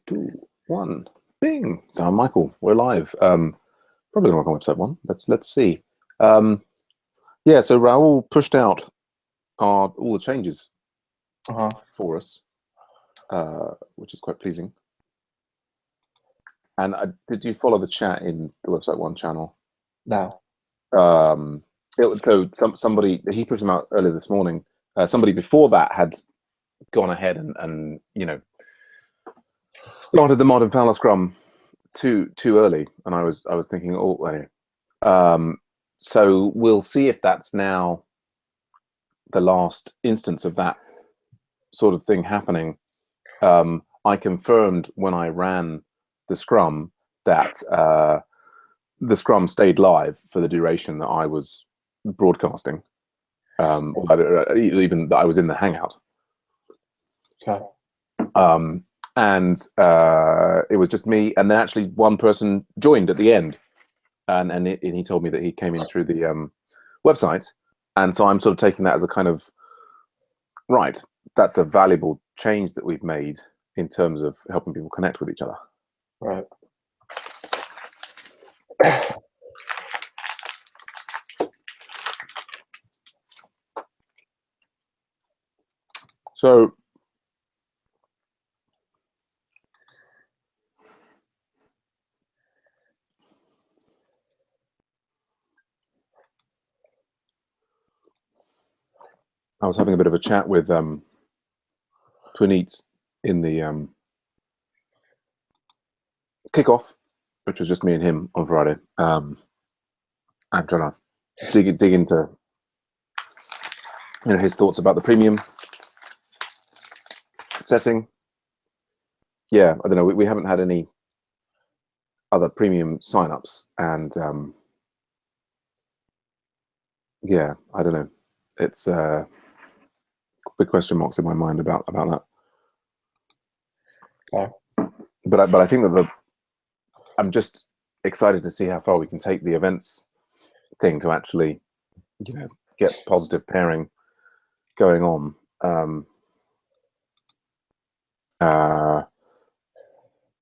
2, 1. Bing. So I'm Michael. We're live. Probably gonna work on episode 1. Let's see. Yeah. So Raul pushed out all the changes for us, which is quite pleasing. And did you follow the chat in the website 1 channel? No. So somebody, he pushed them out earlier this morning. Somebody before that had gone ahead and started the modern Fowler Scrum too early, and I was thinking, oh, anyway. So we'll see if that's now the last instance of that sort of thing happening. I confirmed when I ran the Scrum that the Scrum stayed live for the duration that I was broadcasting, even that I was in the Hangout. Okay. And it was just me, and then actually one person joined at the end, and he told me that he came in through the website, and so I'm sort of taking that as a kind of, right, that's a valuable change that we've made in terms of helping people connect with each other. Right. So I was having a bit of a chat with Twin Eats in the kickoff, which was just me and him on Friday. I'm trying to dig into his thoughts about the premium setting. Yeah, I don't know. We haven't had any other premium signups, and yeah, I don't know. It's big question marks in my mind about that. Okay. But I think that I'm just excited to see how far we can take the events thing to actually, get positive pairing going on.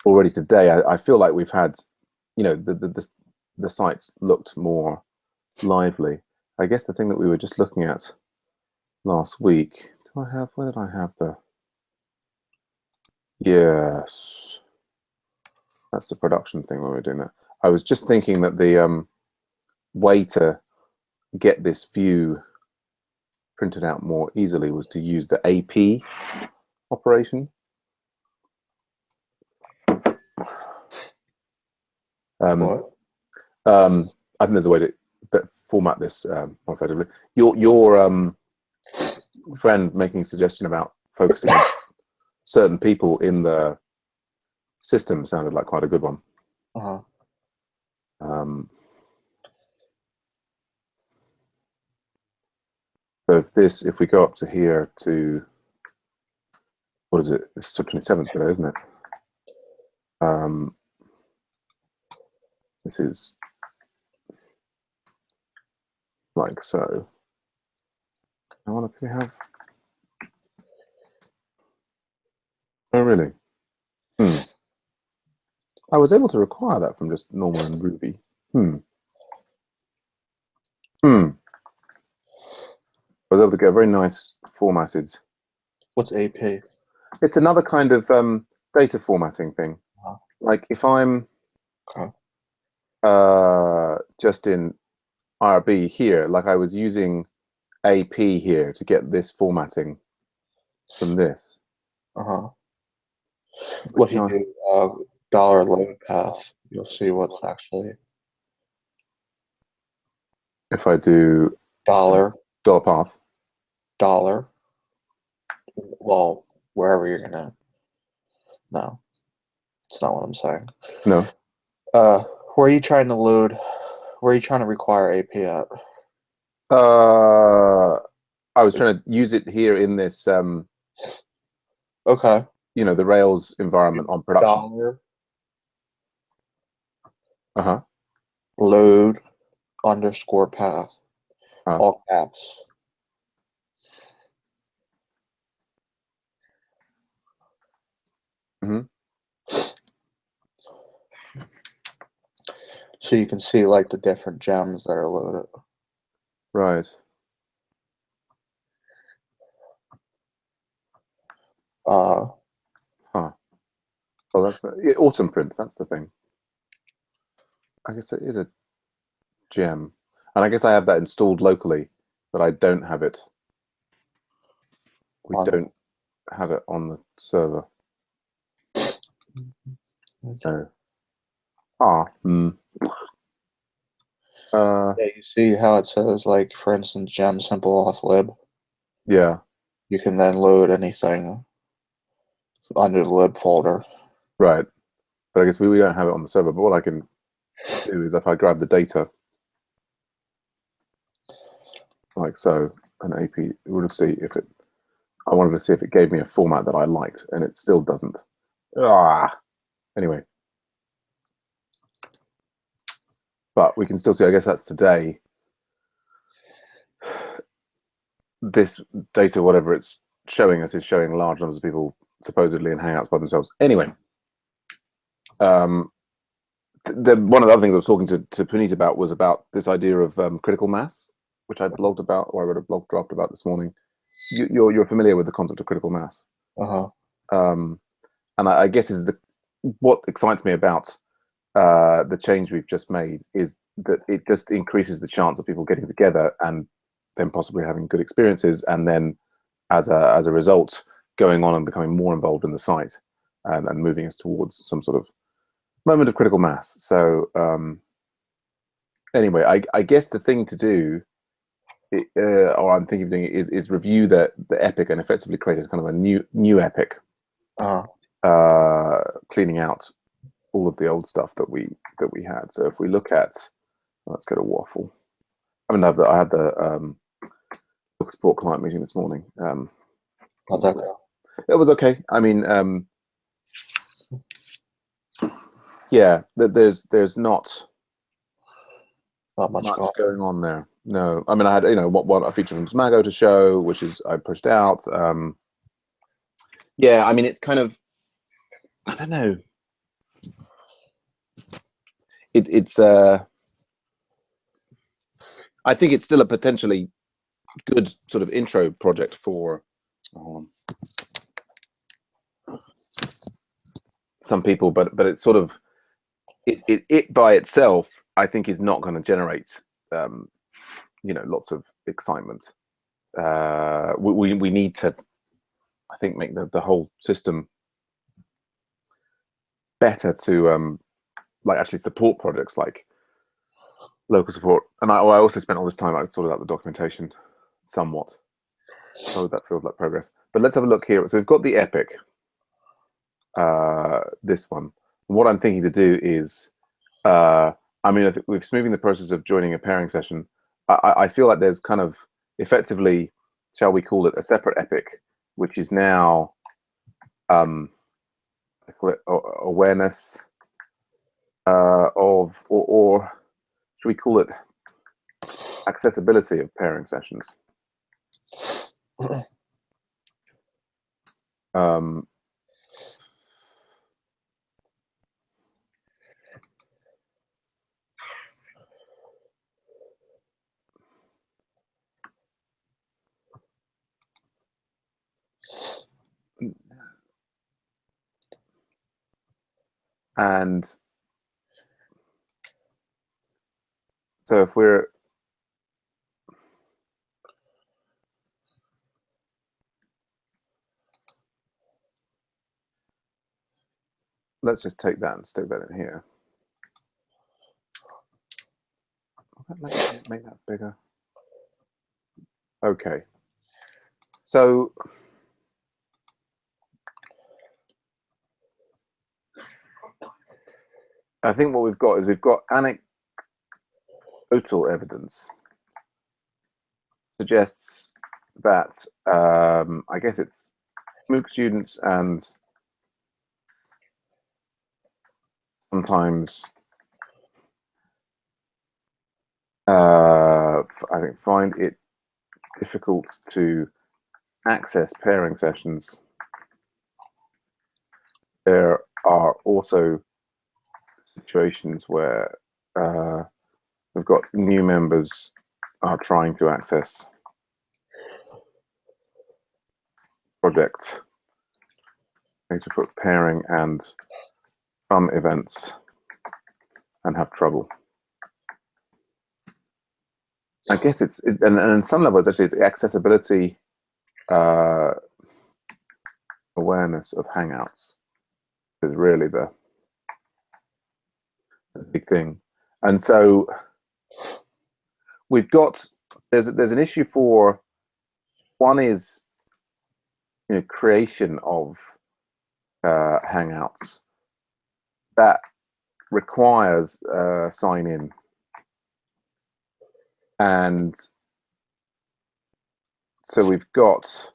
Already today, I feel like we've had, the sites looked more lively. I guess the thing that we were just looking at last week. Where did I have the? Yes, that's the production thing when we were doing that. I was just thinking that the way to get this view printed out more easily was to use the AP operation. What? I think there's a way to format this more effectively. Your friend making a suggestion about focusing on certain people in the system sounded like quite a good one. So if we go up to here to, what is it? It's the 27th today, isn't it? This is like so. I want to have. Oh, really? I was able to require that from just normal and Ruby. I was able to get a very nice formatted. What's AP? It's another kind of data formatting thing. Like if I'm just in RB here, like I was using AP here to get this formatting from this. What you do, dollar load path, you'll see what's actually. If I do dollar path. Well, wherever you're gonna. No, it's not what I'm saying. No. Where are you trying to load? Where are you trying to require AP at? I was trying to use it here in this. Okay. The Rails environment on production. Dollar. Load _ path. All caps. So you can see like the different gems that are loaded. Right. Uh, Huh. Oh, that's yeah, autumn print. That's the thing. I guess it is a gem, and I guess I have that installed locally, but I don't have it. We on don't have it on the server. No. Ah. Hmm. Yeah, you see how it says, like, for instance, gem simple auth lib. Yeah. You can then load anything under the lib folder. Right. But I guess we don't have it on the server. But what I can do is if I grab the data like so, an AP would see if it. I wanted to see if it gave me a format that I liked, and it still doesn't. Ah. Anyway. But we can still see. I guess that's today. This data, whatever it's showing us, is showing large numbers of people supposedly in Hangouts by themselves. Anyway, one of the other things I was talking to Puneet about was about this idea of critical mass, which I blogged about, or I wrote a blog draft about this morning. You're familiar with the concept of critical mass, and I guess is what excites me about the change we've just made is that it just increases the chance of people getting together and then possibly having good experiences, and then as a result, going on and becoming more involved in the site and moving us towards some sort of moment of critical mass. So anyway, I guess the thing to do, or I'm thinking of doing it, is review the epic and effectively create a kind of a new epic, cleaning out all of the old stuff that we had. So if we look at, let's go to Waffle. I mean, I had the support client meeting this morning. How'd that go? It was okay. I mean, yeah, there's not Not much going on there. No, I mean, I had what a feature from Smago to show, which is I pushed out. Yeah, I mean, it's kind of, I don't know. It's I think it's still a potentially good sort of intro project for some people, but it's sort of it by itself, I think, is not going to generate lots of excitement. We need to, I think, make the whole system better to like actually support projects like local support. And I also spent all this time, I sorted out the documentation somewhat, so that feels like progress. But let's have a look here. So we've got the epic, this one. And what I'm thinking to do is, I mean, I think we're smoothing the process of joining a pairing session. I feel like there's kind of effectively, shall we call it, a separate epic, which is now I call it awareness of, or should we call it accessibility of pairing sessions? And so if we're let's just take that and stick that in here. Make that bigger. Okay. So I think what we've got is we've got anecdotal evidence suggests that I guess it's MOOC students and sometimes I think find it difficult to access pairing sessions. There are also situations where we've got new members are trying to access project. I need to put pairing and from events and have trouble. I guess and on some levels actually it's accessibility awareness of Hangouts is really the big thing. And so we've got there's an issue for one is creation of Hangouts that requires sign in, and so we've got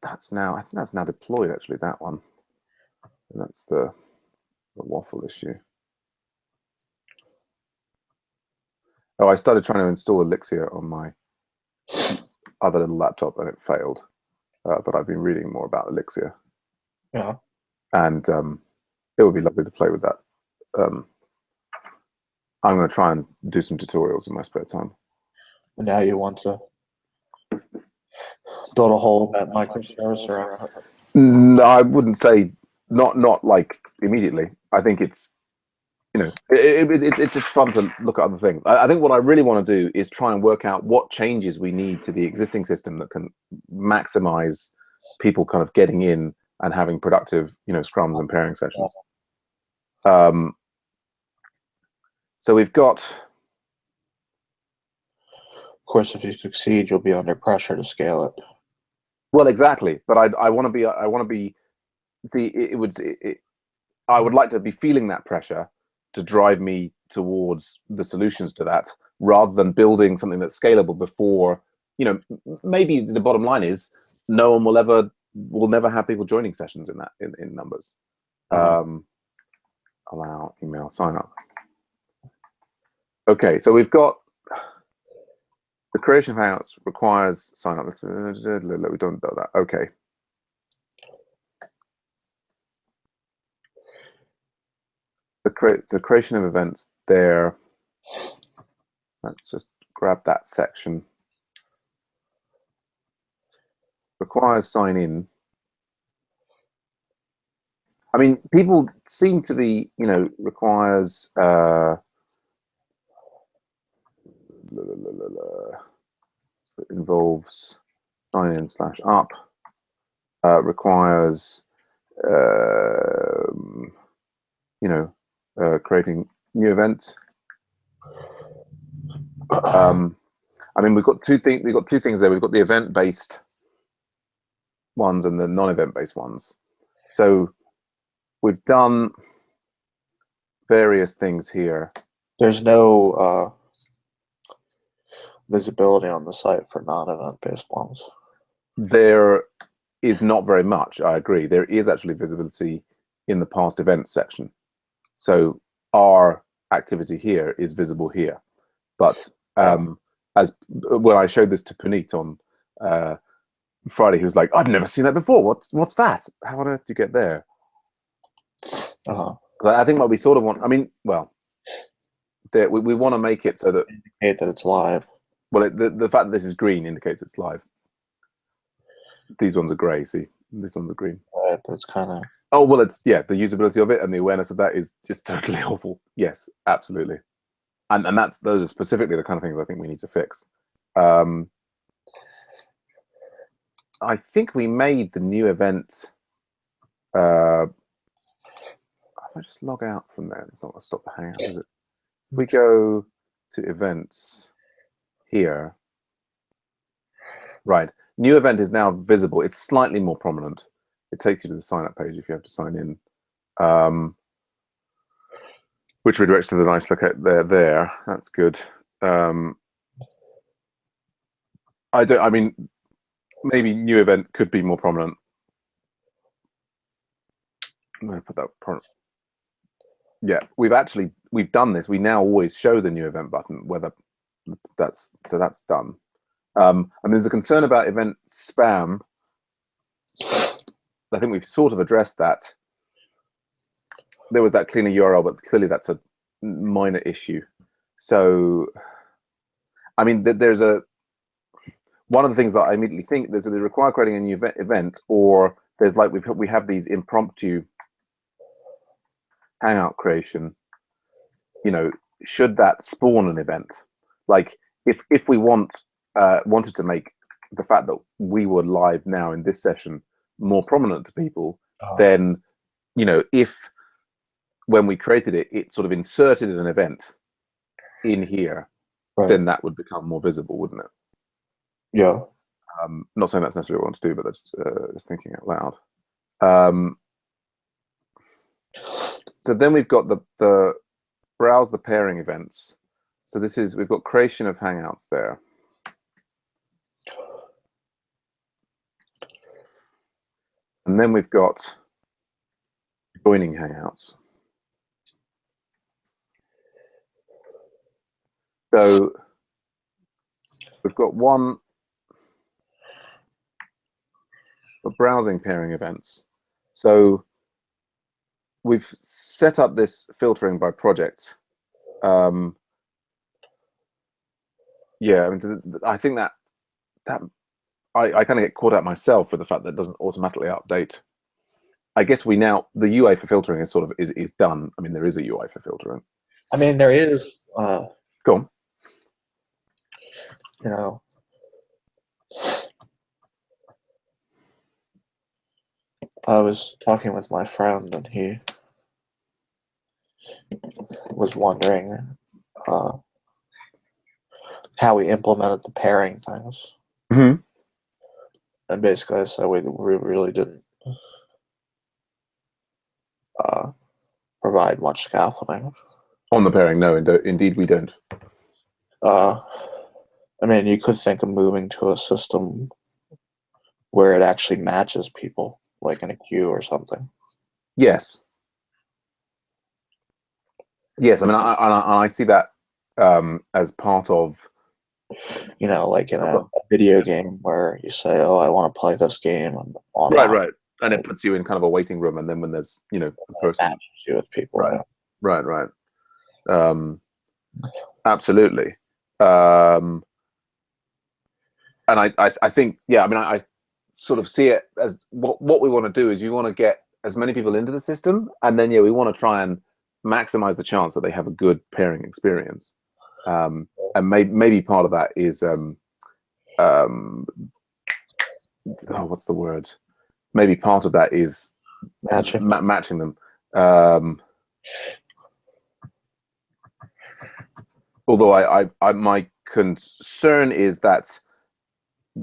that's now, I think that's now deployed actually, that one. And that's the waffle issue. Oh, I started trying to install Elixir on my other little laptop and it failed. But I've been reading more about Elixir. Yeah. And it would be lovely to play with that. I'm going to try and do some tutorials in my spare time. And now you want to build a whole event microservice around it? No, I wouldn't say not like immediately. I think it's it's just fun to look at other things. I think what I really want to do is try and work out what changes we need to the existing system that can maximize people kind of getting in and having productive, scrums and pairing sessions. So we've got. Of course, if you succeed, you'll be under pressure to scale it. Well, exactly. But I want to be. See, I would like to be feeling that pressure to drive me towards the solutions to that, rather than building something that's scalable before, maybe the bottom line is no one will never have people joining sessions in numbers. Allow email sign up. Okay, so we've got the creation of Hangouts requires sign up. We don't know that. Okay. The creation of events there. Let's just grab that section. Requires sign in. I mean, people seem to be, requires it involves sign in /up, requires creating new event. I mean, we've got two things there. We've got the event-based ones and the non-event-based ones. So we've done various things here. There's no visibility on the site for non-event-based ones. There is not very much, I agree. There is actually visibility in the past events section. So our activity here is visible here. But as when I showed this to Puneet on Friday, he was like, "I've never seen that before. What's that? How on earth do you get there?" So I think what we sort of want, I mean, well, we want to make it so that indicate that it's live. Well, the fact that this is green indicates it's live. These ones are grey. See, this one's a green. Right, but it's kind of. Oh well, the usability of it and the awareness of that is just totally awful. Yes, absolutely. And those are specifically the kind of things I think we need to fix. I think we made the new event. If I just log out from there, it's not going to stop the Hangout, is it? If we go to events here, right? New event is now visible. It's slightly more prominent. It takes you to the sign up page if you have to sign in. Which redirects to the nice look at there. That's good. I mean, maybe new event could be more prominent. I'm going to put that prominent. Yeah, we've done this. We now always show the new event button, whether that's done. And there's a concern about event spam. I think we've sort of addressed that. There was that cleaner URL, but clearly that's a minor issue. So, I mean, there's one of the things that I immediately think there's they require creating a new event, or there's like we have these impromptu hangout creation. You know, should that spawn an event? Like if we wanted to make the fact that we were live now in this session more prominent to people, then you know, if when we created it, it sort of inserted an event in here, then that would become more visible, wouldn't it? Yeah. Not saying that's necessarily what I want to do, but that's just thinking out loud. So then we've got the browse the pairing events. So this is, we've got creation of Hangouts there. And then we've got joining Hangouts. So we've got one for browsing pairing events. So we've set up this filtering by project. Yeah, I mean, I think that I kind of get caught out myself with the fact that it doesn't automatically update. I guess we now, the UI for filtering is sort of is done. I mean, there is a UI for filtering. I mean, there is. Go on. You know, I was talking with my friend, and he was wondering how we implemented the pairing things. Mm-hmm. And basically, I said we really didn't provide much scaffolding. On the pairing, no, indeed we don't. I mean, you could think of moving to a system where it actually matches people, like in a queue or something. Yes. Yes, I mean, I see that as part of, you know, like in a video game where you say, "Oh, I want to play this game," and online. Right, and it puts you in kind of a waiting room, and then when there's, you know, a person matches you with people. Right. Absolutely. And I think, yeah, I mean, I sort of see it as what we want to do is we want to get as many people into the system, and then, yeah, we want to try and maximize the chance that they have a good pairing experience. And maybe part of that is, what's the word? Maybe part of that is matching them. Although my concern is that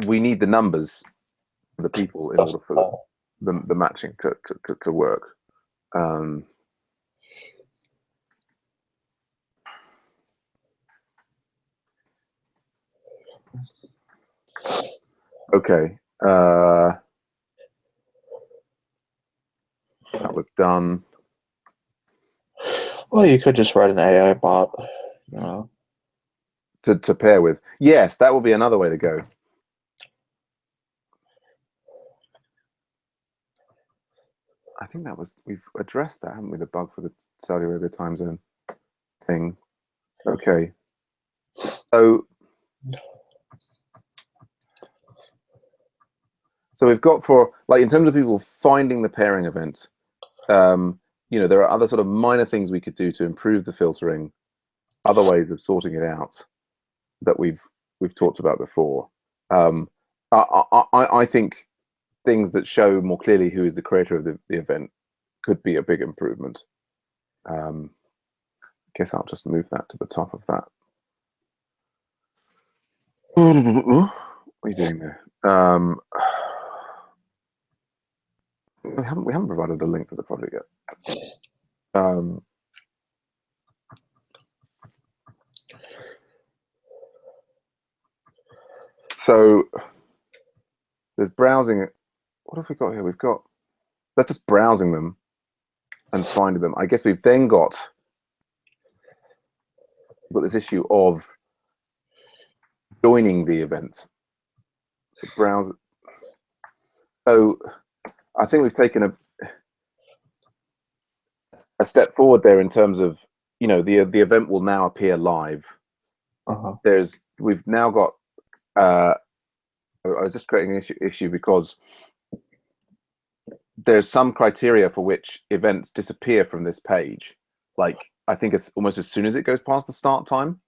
we need the numbers for the people in order for the matching to work. Okay. That was done. Well, you could just write an AI bot, you know, to pair with. Yes, that would be another way to go. I think we've addressed that, haven't we? The bug for the Saudi Arabia time zone thing. Okay. So we've got, for like, in terms of people finding the pairing event, you know, there are other sort of minor things we could do to improve the filtering, other ways of sorting it out that we've talked about before. I think things that show more clearly who is the creator of the event could be a big improvement. Guess I'll just move that to the top of that. What are you doing there? We haven't provided a link to the project yet. So there's browsing. What have we got here? We've got, that's just browsing them and finding them. I guess we've then got this issue of joining the event. So browse. So I think we've taken a step forward there in terms of you know, the event will now appear live. We've now got. I was just creating an issue because there's some criteria for which events disappear from this page. Like, I think it's almost as soon as it goes past the start time.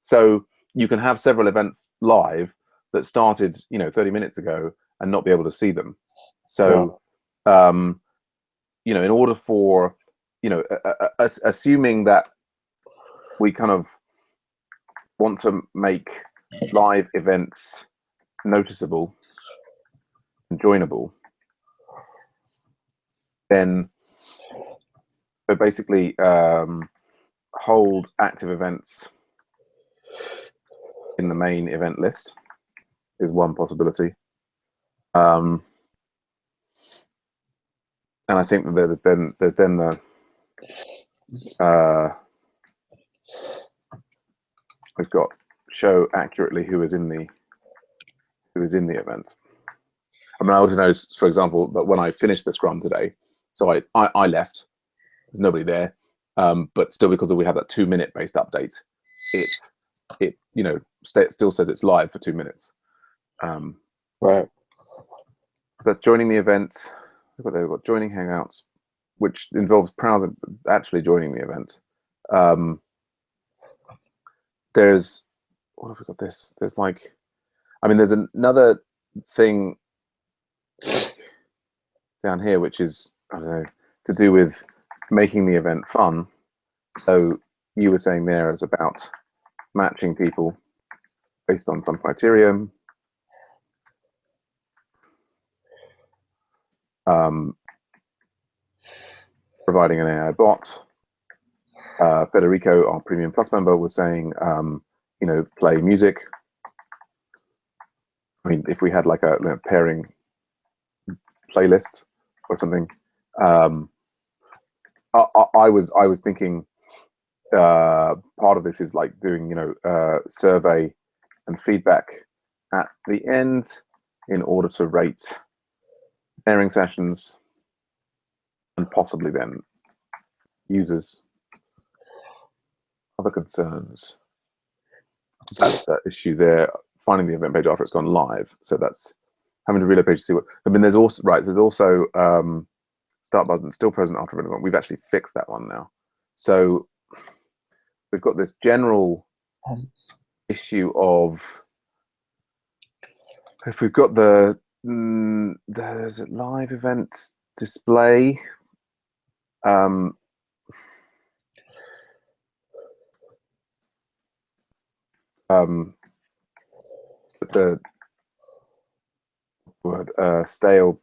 So you can have several events live that started, you know, 30 minutes ago and not be able to see them. So, you know, in order for, you know, assuming that we kind of want to make live events noticeable and joinable, then so basically hold active events in the main event list is one possibility. And I think that there's then the we've got show accurately who is in the event. I mean, I also know, for example, that when I finished the Scrum today, so I left. There's nobody there, but still, because we have that 2-minute based update, it you know still says it's live for 2 minutes. Right. So that's joining the event. We've got joining Hangouts, which involves browser actually joining the event. There's what have we got? There's like, I mean, there's another thing down here, which is, I don't know, to do with making the event fun. So you were saying there is about matching people based on some criterion. Providing an AI bot. Federico, our Premium Plus member, was saying, you know, play music. I mean, if we had like a pairing playlist or something, I was thinking part of this is like doing, you know, survey and feedback at the end in order to rate pairing sessions and possibly then users. Other concerns. That's that issue there, finding the event page after it's gone live. So that's having to reload page to see what. I mean, there's also there's also start button still present after event. We've actually fixed that one now. So we've got this general issue of if we've got there's a live event display. The word stale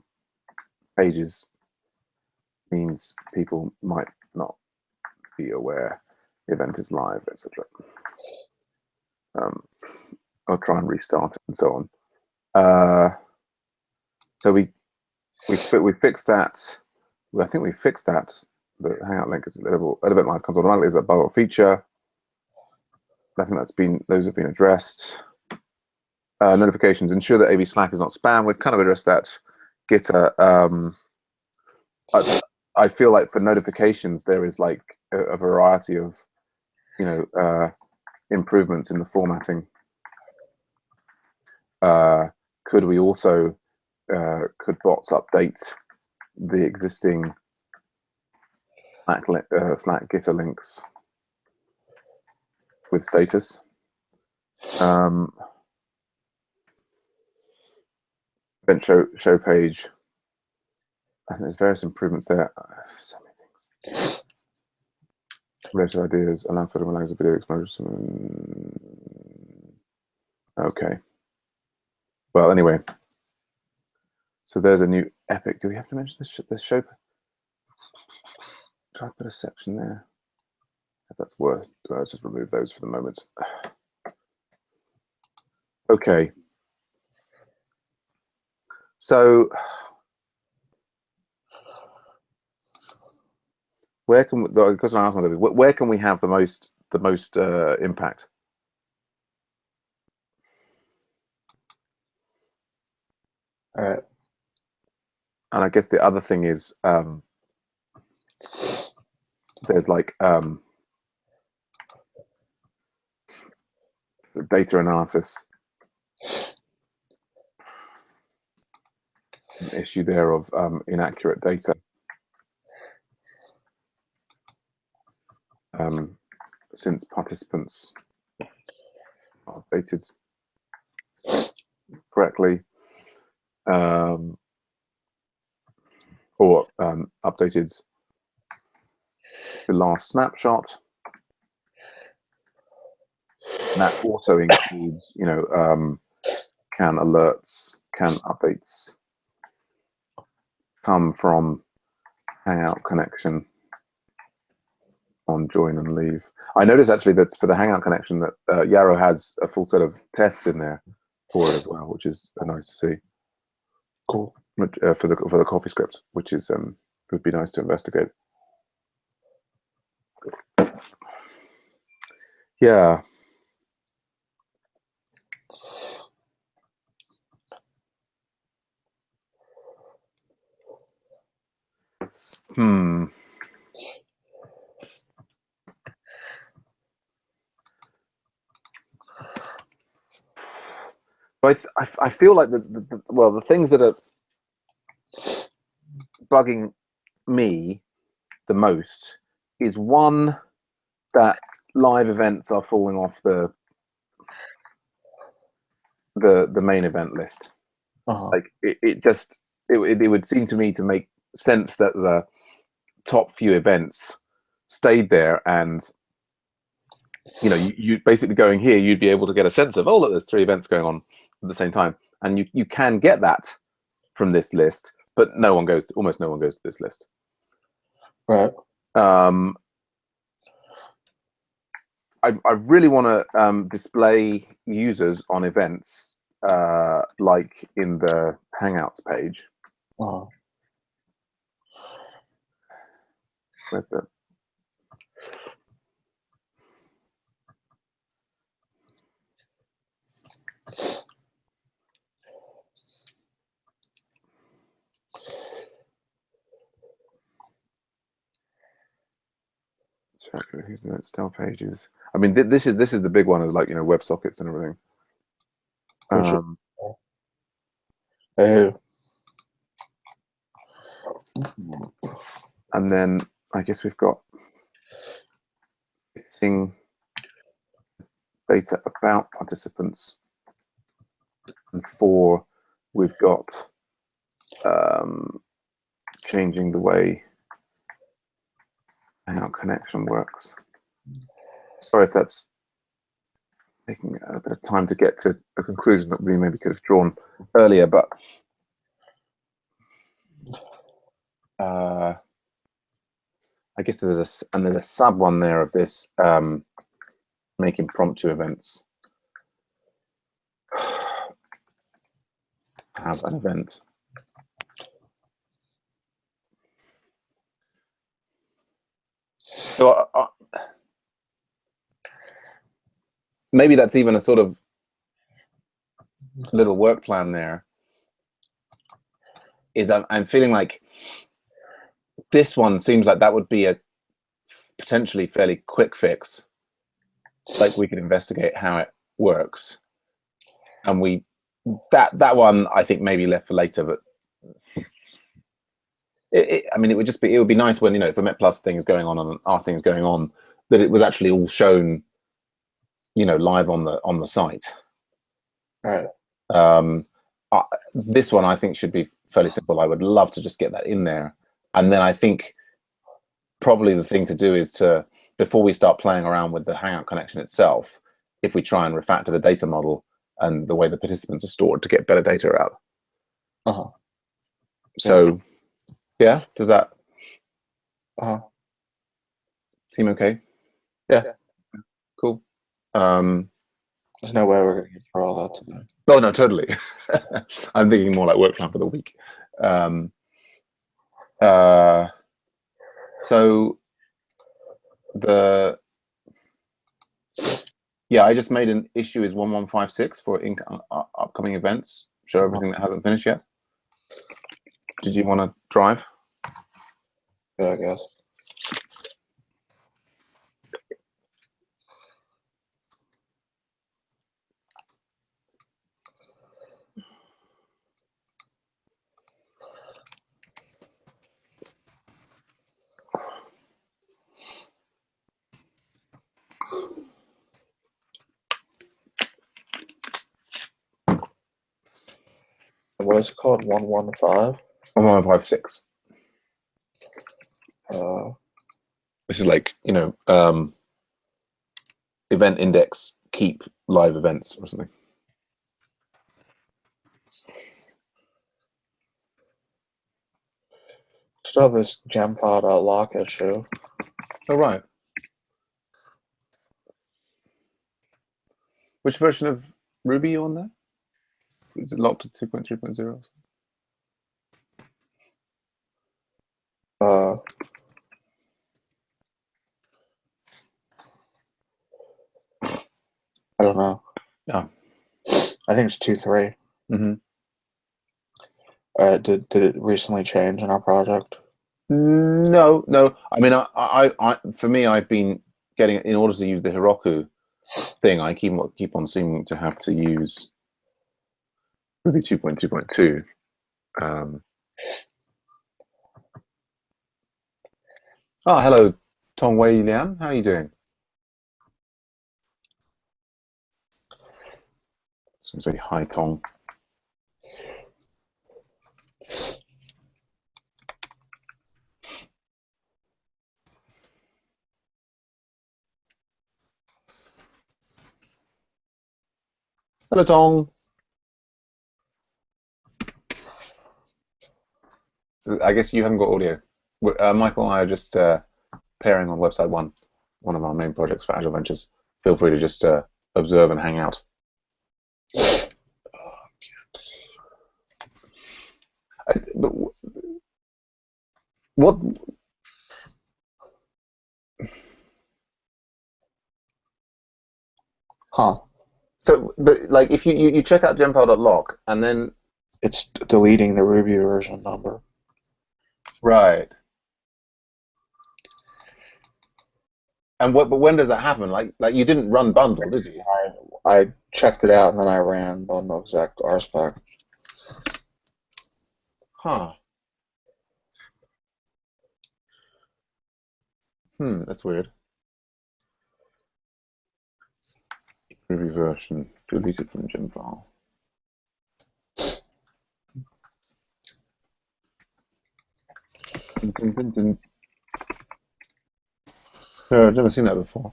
pages means people might not be aware the event is live, etc. I'll try and restart it and so on. So we fixed that. I think we fixed that. The Hangout link is available. Event live comes automatically as a bug feature. I think those have been addressed. Notifications, ensure that AV Slack is not spam. We've kind of addressed that. Gitter. I feel like for notifications there is like a variety of, you know, improvements in the formatting. Could we also could bots update the existing Slack Gitter links with status? Event show page. I think there's various improvements there. So many things. Related ideas, allow for the language video exposure. Okay. Well, anyway. So there's a new epic. Do we have to mention this show? Try to put a section there. If that's worth, let's just remove those for the moment. Okay. So where can the question I asked myself is where can we have the most impact? All right. And I guess the other thing is there's like the data analysis. An issue there of inaccurate data. Since participants are updated correctly, or updated the last snapshot. And that also includes, you know, can alerts, can updates come from Hangout connection on join and leave. I noticed actually that for the Hangout connection that Yarrow has a full set of tests in there for it as well, which is nice to see. Cool. For the coffee script, which is would be nice to investigate. Yeah. But I feel like the things that are bugging me the most is one, that live events are falling off the main event list. Like it would seem to me to make sense that the top few events stayed there, and you know, you basically going here, you'd be able to get a sense of, oh look, there's 3 events going on at the same time, and you can get that from this list, but almost no one goes to this list. Right. I really want to display users on events like in the Hangouts page. Where's the? Whose notes style pages? I mean, this is the big one, is like, you know, WebSockets and everything. And then I guess we've got fixing data about participants, and 4 we've got changing the way Hangout connection works. Sorry if that's taking a bit of time to get to a conclusion that we maybe could have drawn earlier, but I guess there's a sub one there of this make impromptu events have an event. So maybe that's even a sort of little work plan there. Is I'm feeling like this one seems like that would be a potentially fairly quick fix. Like we could investigate how it works, and that one I think maybe left for later. But I mean, it would be nice when, you know, if a Met Plus thing is going on and our thing is going on, that it was actually all shown, you know, live on the site. Right. This one I think should be fairly simple. I would love to just get that in there, and then I think probably the thing to do is to, before we start playing around with the Hangout connection itself, if we try and refactor the data model and the way the participants are stored to get better data out. So yeah, does that seem okay? Yeah. Cool. There's no way we're going to get through all that today. Oh no, totally. I'm thinking more like work plan for the week. So I just made an issue is 1156 for upcoming events. Show everything that hasn't finished yet. Did you want to drive? Yeah, I guess. What is it called? 115? 1156. This is like, event index keep live events or something. Still have this gempod lock issue. Oh, right. Which version of Ruby are you on there? Is it locked to 2.3.0? I don't know. Oh. I think it's 2.3. Mm-hmm. Did it recently change in our project? No. I mean, I for me, I've been getting, in order to use the Heroku thing, I keep on seeming to have to use Ruby 2.2.2. Hello, Tong Wei Lian. How are you doing? So say hi, Tong. Hello, Tong. So I guess you haven't got audio. Michael and I are just pairing on website one of our main projects for Agile Ventures. Feel free to just observe and hang out. What? Huh. So, but like, if you check out genfile.lock and then it's deleting the Ruby version number. Right. And but when does that happen? Like you didn't run bundle, did you? I checked it out and then I ran bundle exec rspec. Huh. That's weird. Ruby version deleted from genfile. No, I've never seen that before.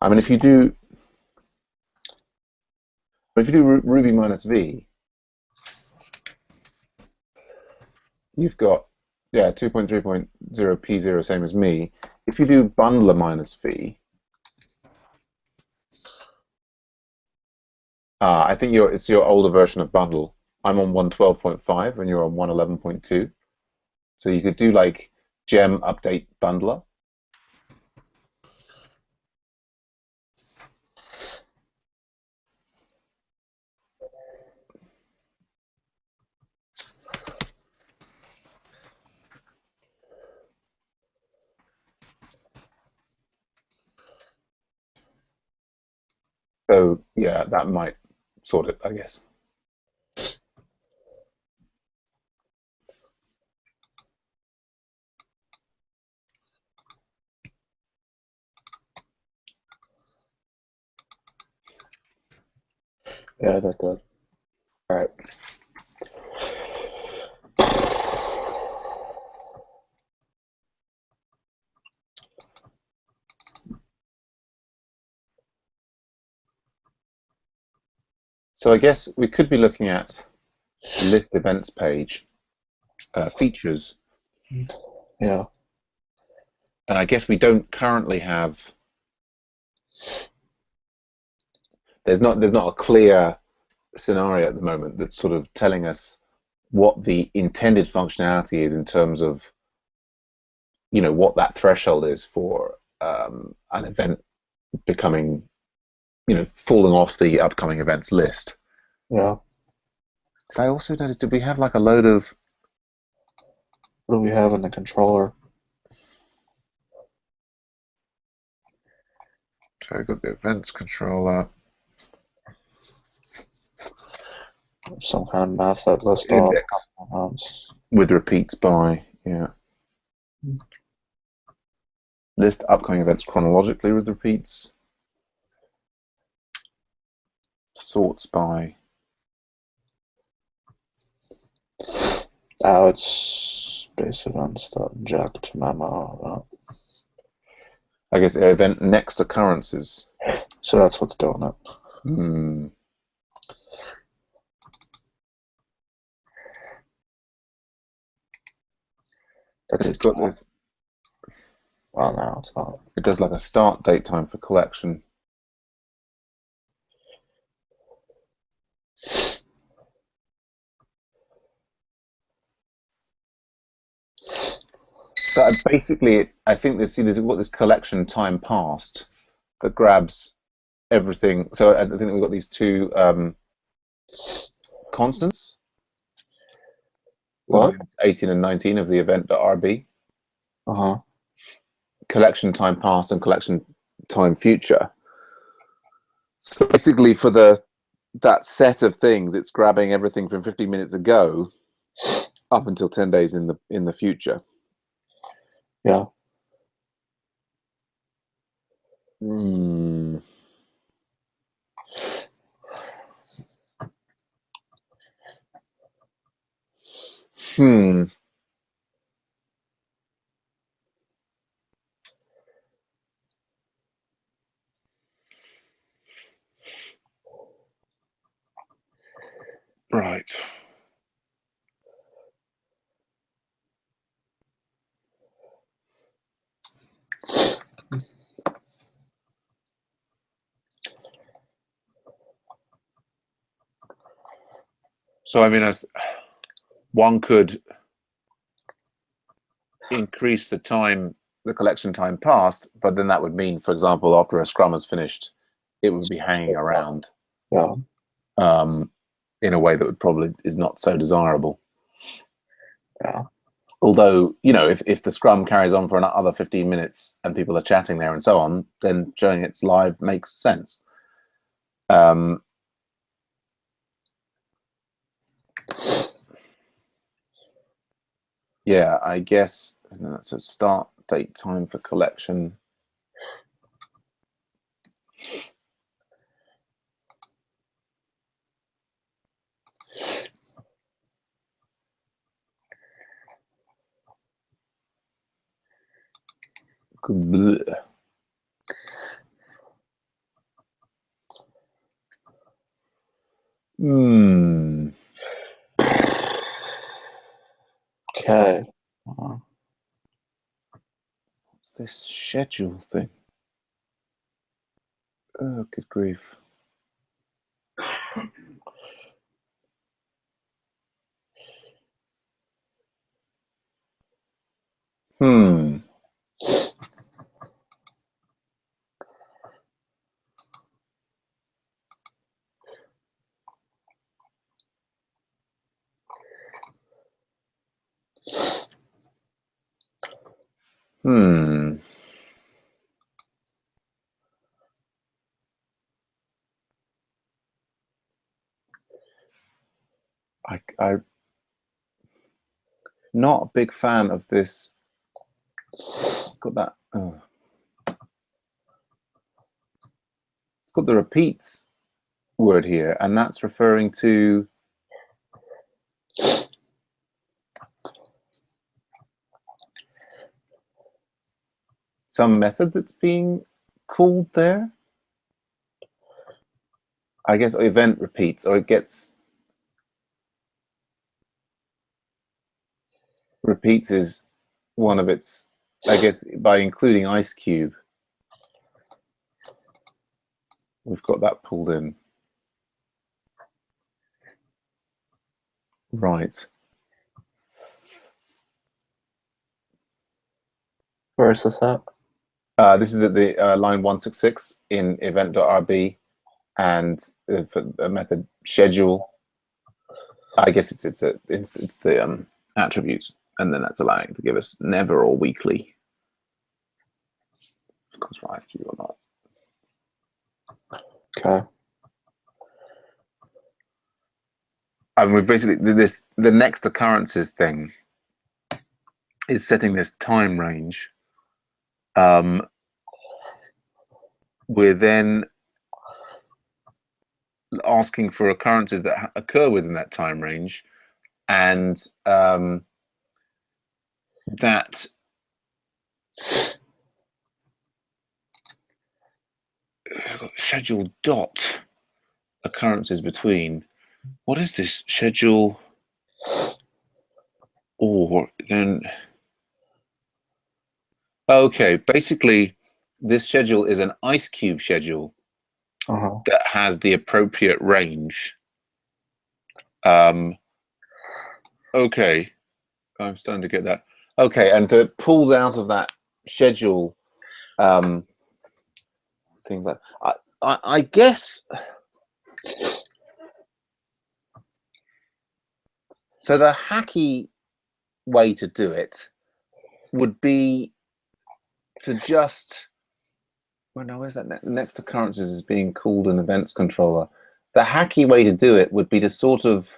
I mean, if you do Ruby minus V, you've got 2.3.0 P0, same as me. If you do bundler minus V, I think it's your older version of bundle. I'm on 112.5 and you're on 111.2. So you could do like gem update bundler. So yeah, that might sort it, I guess. Yeah, that did. All right. So I guess we could be looking at list events page, features. Yeah. And I guess we don't currently have. There's not a clear scenario at the moment that's sort of telling us what the intended functionality is in terms of, what that threshold is for an event becoming, falling off the upcoming events list. Yeah. Did I also notice? Did we have like a load of? What do we have in the controller? So I got the events controller. some kind of method list all index events. with repeats by, yeah. List upcoming events chronologically with repeats. Sorts by. Oh, it's base events that inject memo. I guess event next occurrences. So that's what's doing it. Hmm. That's It's got this. Well, no, it's not. It does like a start date time for collection. But basically, I think there's got this collection time passed that grabs everything. So I think we've got these two constants. What? 18 and 19 of the event.rb. Uh-huh. Collection time past and collection time future. So basically, for that set of things, it's grabbing everything from 15 minutes ago up until 10 days in the future. Yeah. Hmm. Hmm. Right. So I mean, one could increase the collection time passed, but then that would mean, for example, after a scrum is finished, it would be hanging around Yeah. in a way that would probably is not so desirable. Yeah. Although, if the scrum carries on for another 15 minutes and people are chatting there and so on, then showing it's live makes sense. Yeah, I guess that's a start date time for collection. Blech. Hmm. Okay. What's this schedule thing? Oh, good grief. Hmm. Hmm. I'm not a big fan of this. Got that. Oh. It's got the repeats word here, and that's referring to some method that's being called there. I guess event repeats, or it gets repeats is one of its. I guess by including Ice Cube, we've got that pulled in. Right. Where is this at? This is at the line 166 in event.rb, and for the method schedule. I guess it's the attributes, and then that's allowing to give us never or weekly. Of course, right, or not. Okay. and we've basically the next occurrences thing is setting this time range. We're then asking for occurrences that occur within that time range, and that schedule dot occurrences between. What is this schedule? Or then, okay, basically this schedule is an ice cube schedule that has the appropriate range. Okay, I'm starting to get that. Okay, and so it pulls out of that schedule things like I guess. So the hacky way to do it would be to just, well, no, where's that next occurrences is being called an events controller. The hacky way to do it would be to sort of,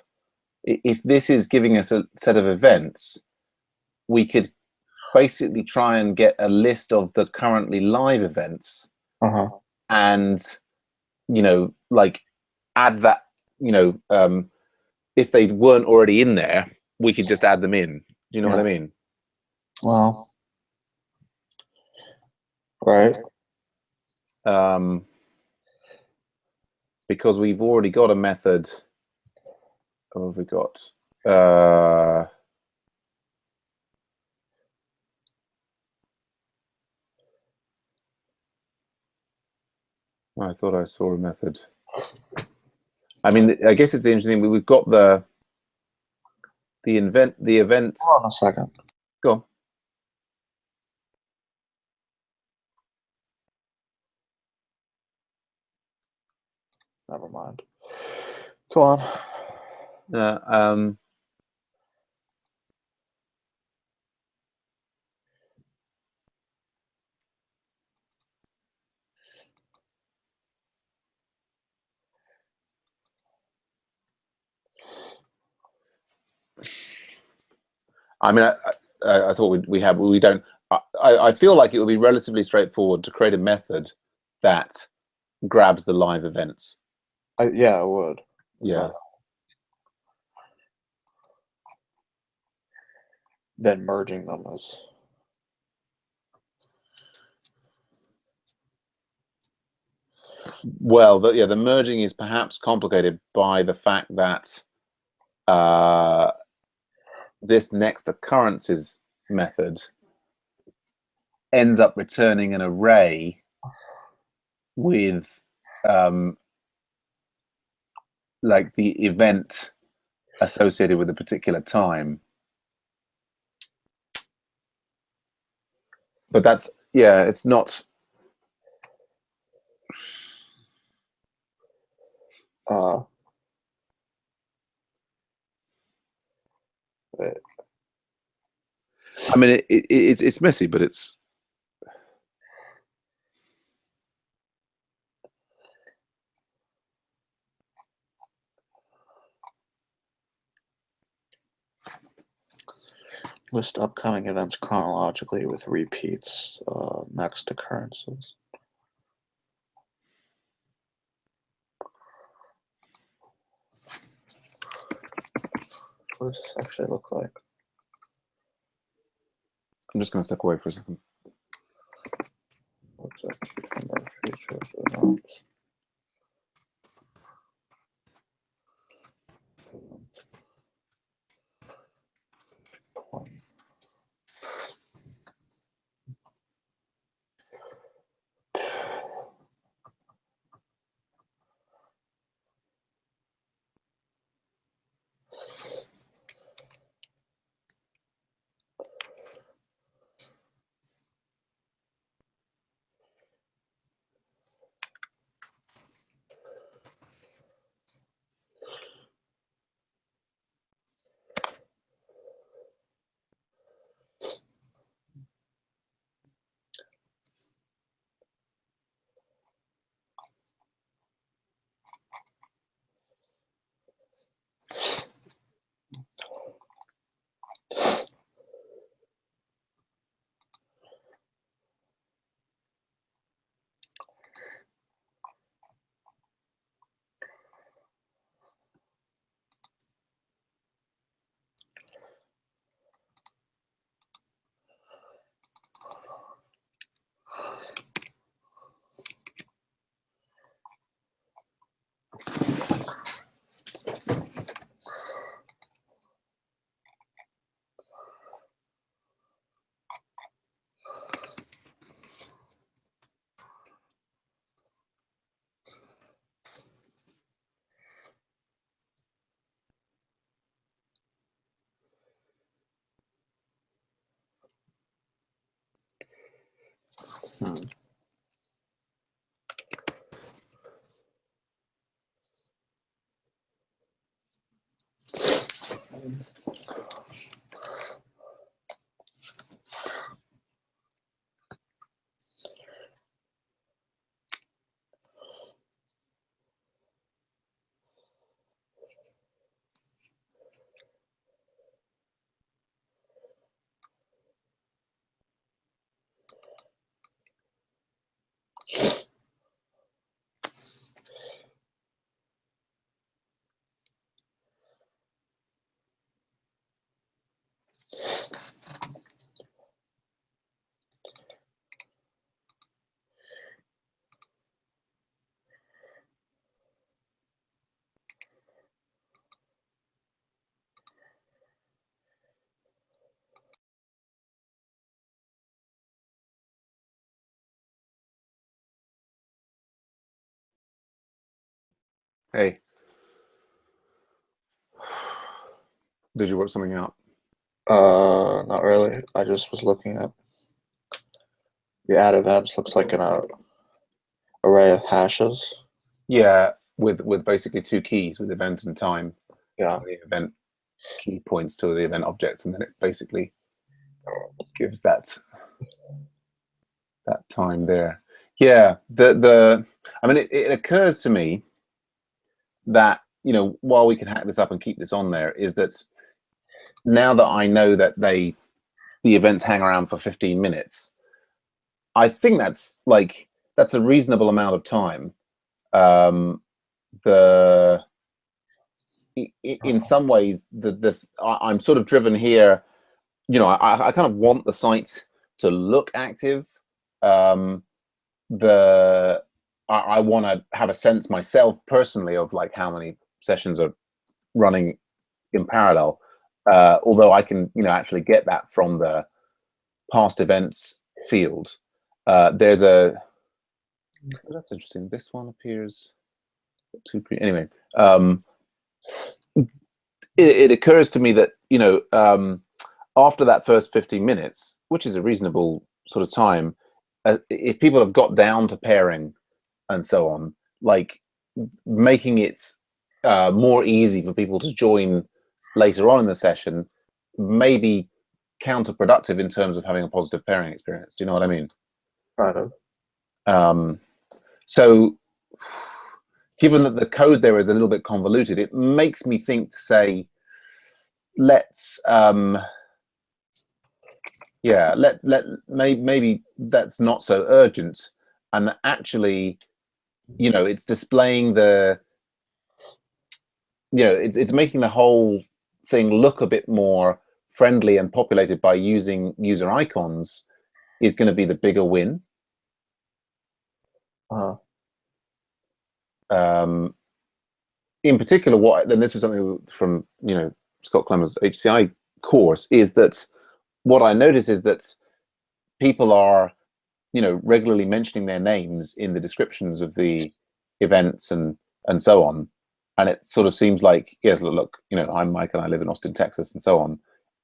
if this is giving us a set of events, we could basically try and get a list of the currently live events and, you know, like add that, you know, if they weren't already in there, we could just add them in. Do you know what I mean? Well, right. Because we've already got a method. What have we got? I thought I saw a method. I mean, I guess it's the interesting thing. We've got the event. Hold on a second. Go on. Never mind. Go on. I mean, I thought we don't. I feel like it would be relatively straightforward to create a method that grabs the live events. Yeah, it would. Yeah. But then merging them is. Well, the merging is perhaps complicated by the fact that this next occurrences method ends up returning an array with like the event associated with a particular time. But that's, yeah, it's not. I mean, it's messy, but it's. List upcoming events chronologically with repeats, next occurrences. What does this actually look like? I'm just going to step away for a second. Looks like cucumber features events. Hmm. Hey, did you work something out? Not really. I just was looking at the add events. Looks like an array of hashes. Yeah, with basically two keys, with event and time. Yeah. The event key points to the event objects, and then it basically gives that time there. Yeah, I mean, it occurs to me that, you know, while we can hack this up and keep this on there, is that now that I know that the events hang around for 15 minutes, I think that's a reasonable amount of time. In some ways, I'm sort of driven here. You know, I kind of want the site to look active. I want to have a sense myself personally of like how many sessions are running in parallel. Although I can, you know, actually get that from the past events field. There's a that's interesting. This one appears anyway. It occurs to me that, you know, after that first 15 minutes, which is a reasonable sort of time, if people have got down to pairing and so on, like making it more easy for people to join later on in the session may be counterproductive in terms of having a positive pairing experience. Do you know what I mean? Kind of. So given that the code there is a little bit convoluted, it makes me think to say, let's maybe that's not so urgent, and actually, you know, it's displaying the, you know, it's making the whole thing look a bit more friendly and populated by using user icons is going to be the bigger win. In particular, then this was something from, you know, Scott Clemmer's HCI course, is that what I notice is that people are, you know, regularly mentioning their names in the descriptions of the events and so on, and it sort of seems like, yes, look, you know, I'm Mike and I live in Austin, Texas, and so on,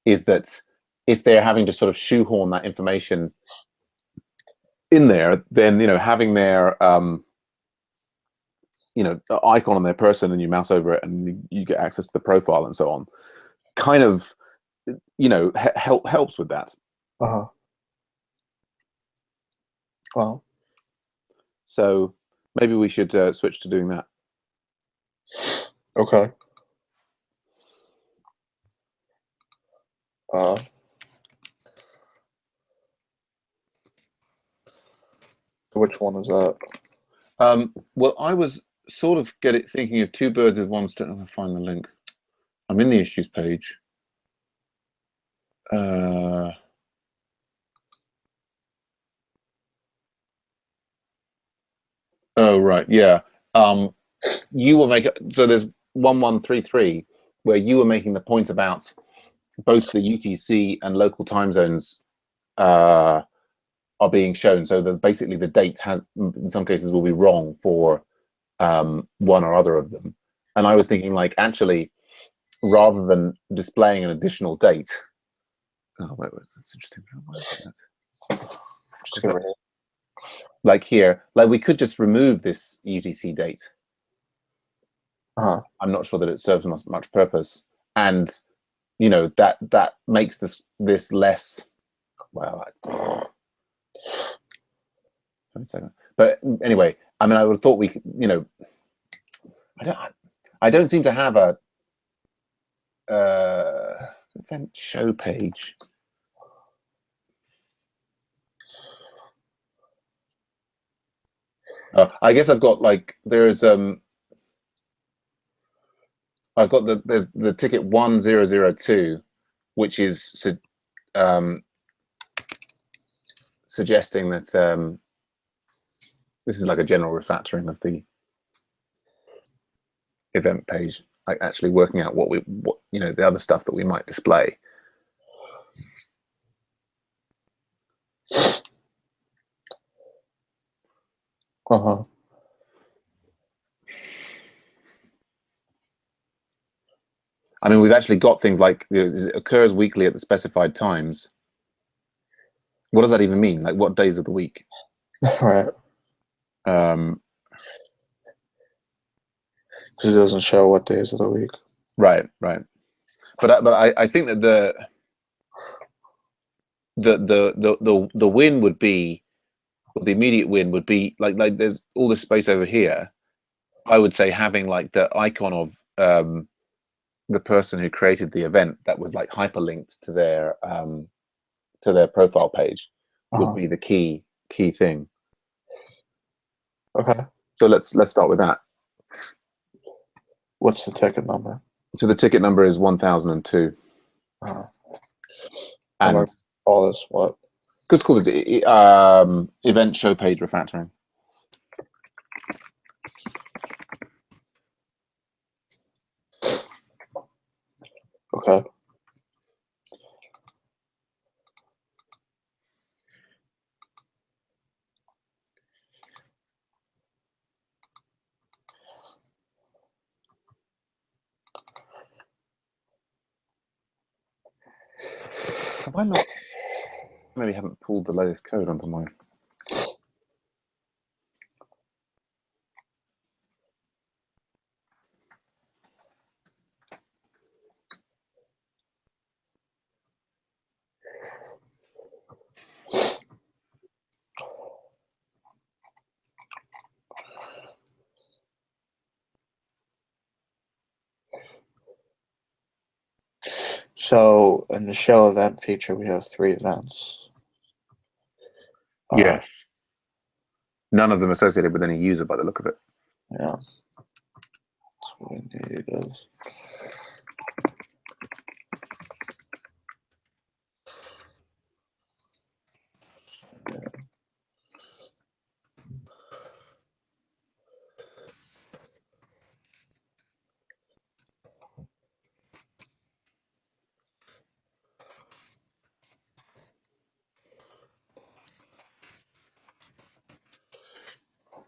is that if they're having to sort of shoehorn that information in there, then, you know, having their you know, icon on their person and you mouse over it and you get access to the profile and so on, kind of, you know, helps with that. Well, so maybe we should switch to doing that. okay. Which one is that? Well, I was sort of thinking of two birds with one stone. I'm going to find the link. I'm in the issues page. Oh, right, yeah. You will make it. So there's 1133 where you were making the point about both the UTC and local time zones are being shown. So that basically the date has, in some cases, will be wrong for one or other of them. And I was thinking, like, actually, rather than displaying an additional date. Oh, wait, that's interesting. like here, like we could just remove this UTC date. I'm not sure that it serves much purpose, and you know that makes this less well. But anyway, I mean, I would have thought we could, you know, I don't seem to have a event show page. I guess I've got like there's I've got there's the ticket 1002, which is suggesting that this is like a general refactoring of the event page, like actually working out what you know, the other stuff that we might display. I mean, we've actually got things like it occurs weekly at the specified times. What does that even mean? Like, what days of the week? Right. Because it doesn't show what days of the week. Right. But I think that the win would be, the immediate win would be like there's all this space over here. I would say having like the icon of the person who created the event that was like hyperlinked to their profile page would be the key thing. Okay. So let's start with that. What's the ticket number? So the ticket number is 1002. And all this what? It's called event show page refactoring. Okay. Have I not? Maybe haven't pulled the latest code onto mine. So in the show event feature, we have 3 events. Yes. None of them associated with any user by the look of it. Yeah. That's what we need is.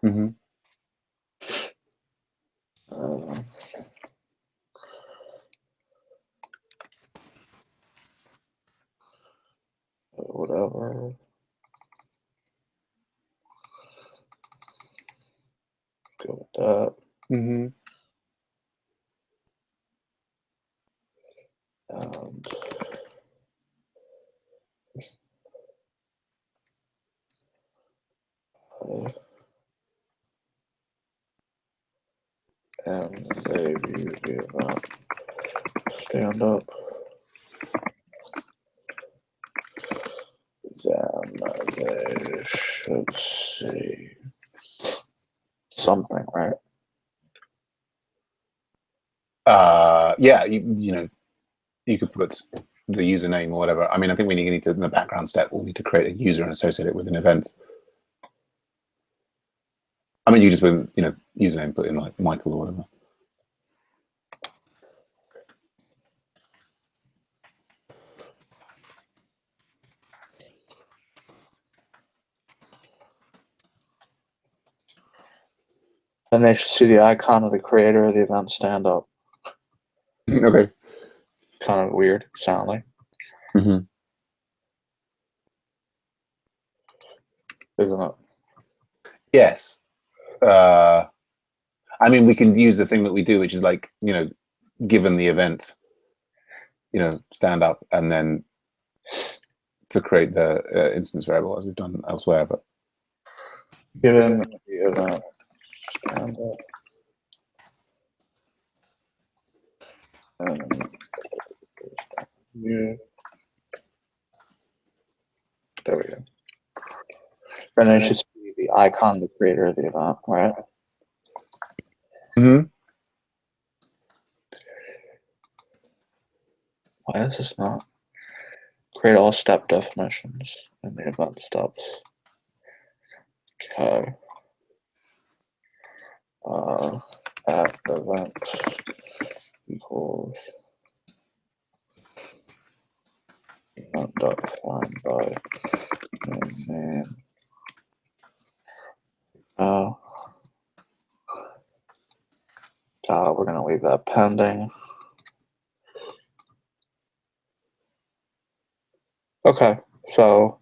Mm-hmm. Whatever. Go with that. Mm-hmm. And they view the event. Stand up. Then they should see something, right? Yeah, you know, you could put the username or whatever. I mean, I think we need to, in the background step, we'll need to create a user and associate it with an event. I mean, you just put, you know, username, put in like Michael or whatever. Then they should see the icon of the creator of the event stand up. Okay. Kind of weird sounding. Mm-hmm. Isn't it? Yes. I mean, we can use the thing that we do, which is like, given the event, stand up and then to create the instance variable as we've done elsewhere. But given the event, stand up. There we go. And then you should see the icon, the creator of the event, right? mm-hmm. Why is this not? Create all step definitions in the event steps. Okay. At event equals event dot defined by name. We're going to leave that pending. Okay, so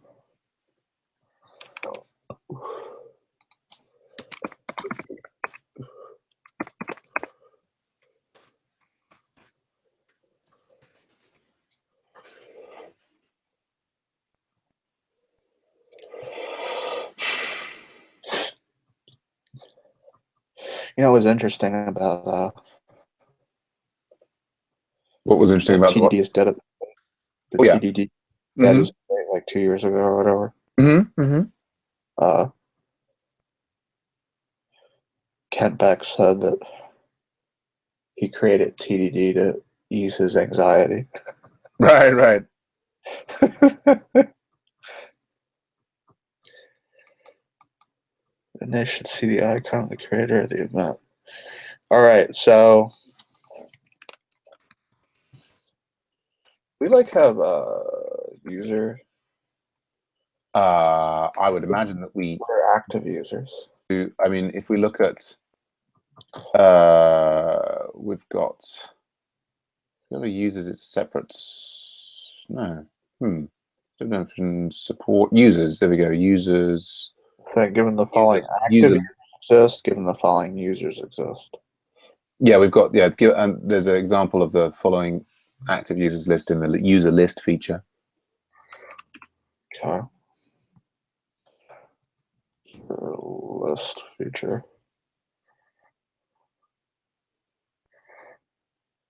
what's interesting about What was interesting about TDD's did it. The yeah. TDD Mm-hmm. that is like 2 years ago or whatever. Mm-hmm. Mm-hmm. Kent Beck said that he created TDD to ease his anxiety. Right. And they should see the icon of the creator of the event. All right, so we have a user. I would imagine that we're active users. I mean, if we look at, we've got whoever users, it's a separate. No. Support users. There we go. Users. So given the following active users exist, given the following users exist. Yeah, we've got and there's an example of the following active users list in the user list feature. Okay. List feature.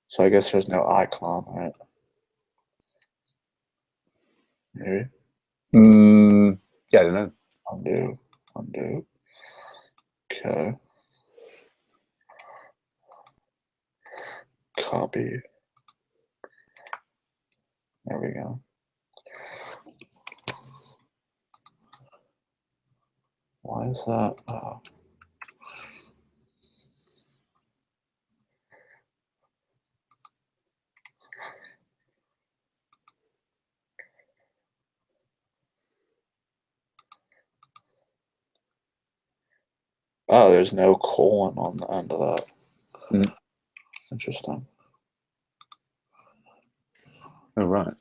So I guess there's no icon, right? Maybe. Yeah, I don't know. Undo. Okay. Copy. There we go. Why is that? Oh, there's no colon on the end of that. Interesting. Oh, right.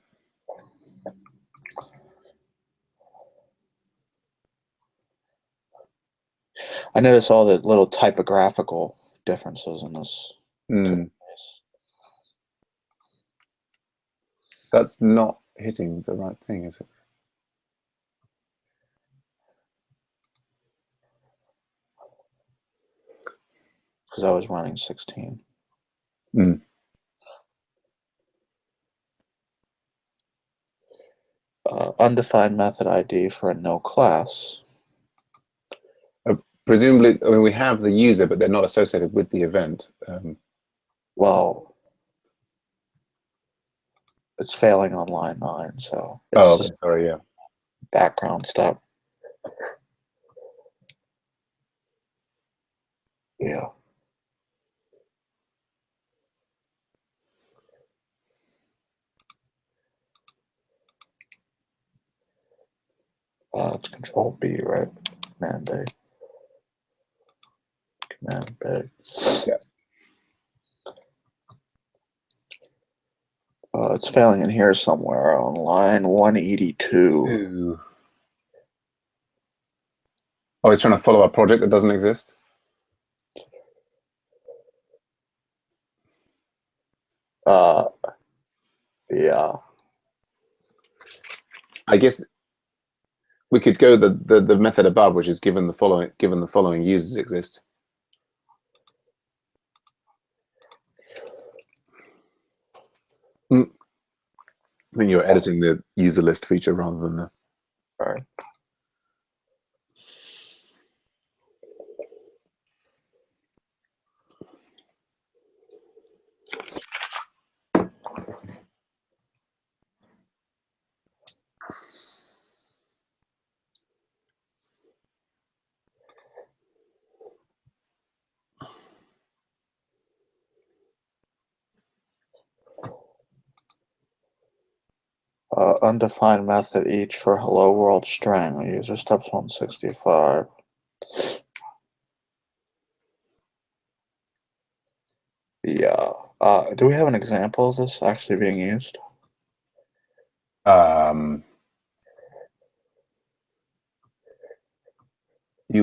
I noticed all the little typographical differences in this. That's not hitting the right thing, is it? Because I was running 16. Undefined method ID for a no class. Presumably, I mean, we have the user, but they're not associated with the event. Well, it's failing on line 9, so it's okay, sorry, yeah. Background step. Yeah. It's Control B, right? Command A. Command B. Yeah. It's failing in here somewhere on line 182. Oh, it's trying to follow a project that doesn't exist? Yeah. I guess we could go the method above, which is given the following users exist. When you're editing the user list feature rather than the. All right. Undefined method each for hello world string. User steps 165. Yeah. Do we have an example of this actually being used? You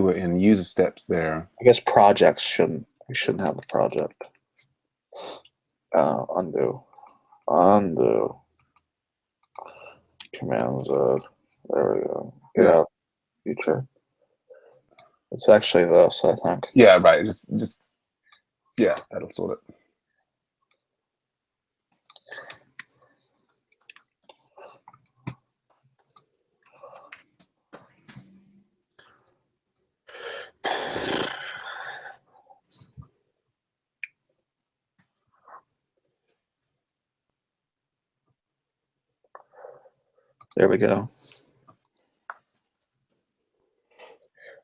were in user steps there. I guess projects shouldn't. We shouldn't have a project. Undo. Undo. Command Z. There we go. Yeah. Feature. It's actually this, I think. Yeah, right. Just yeah, that'll sort it. There we go.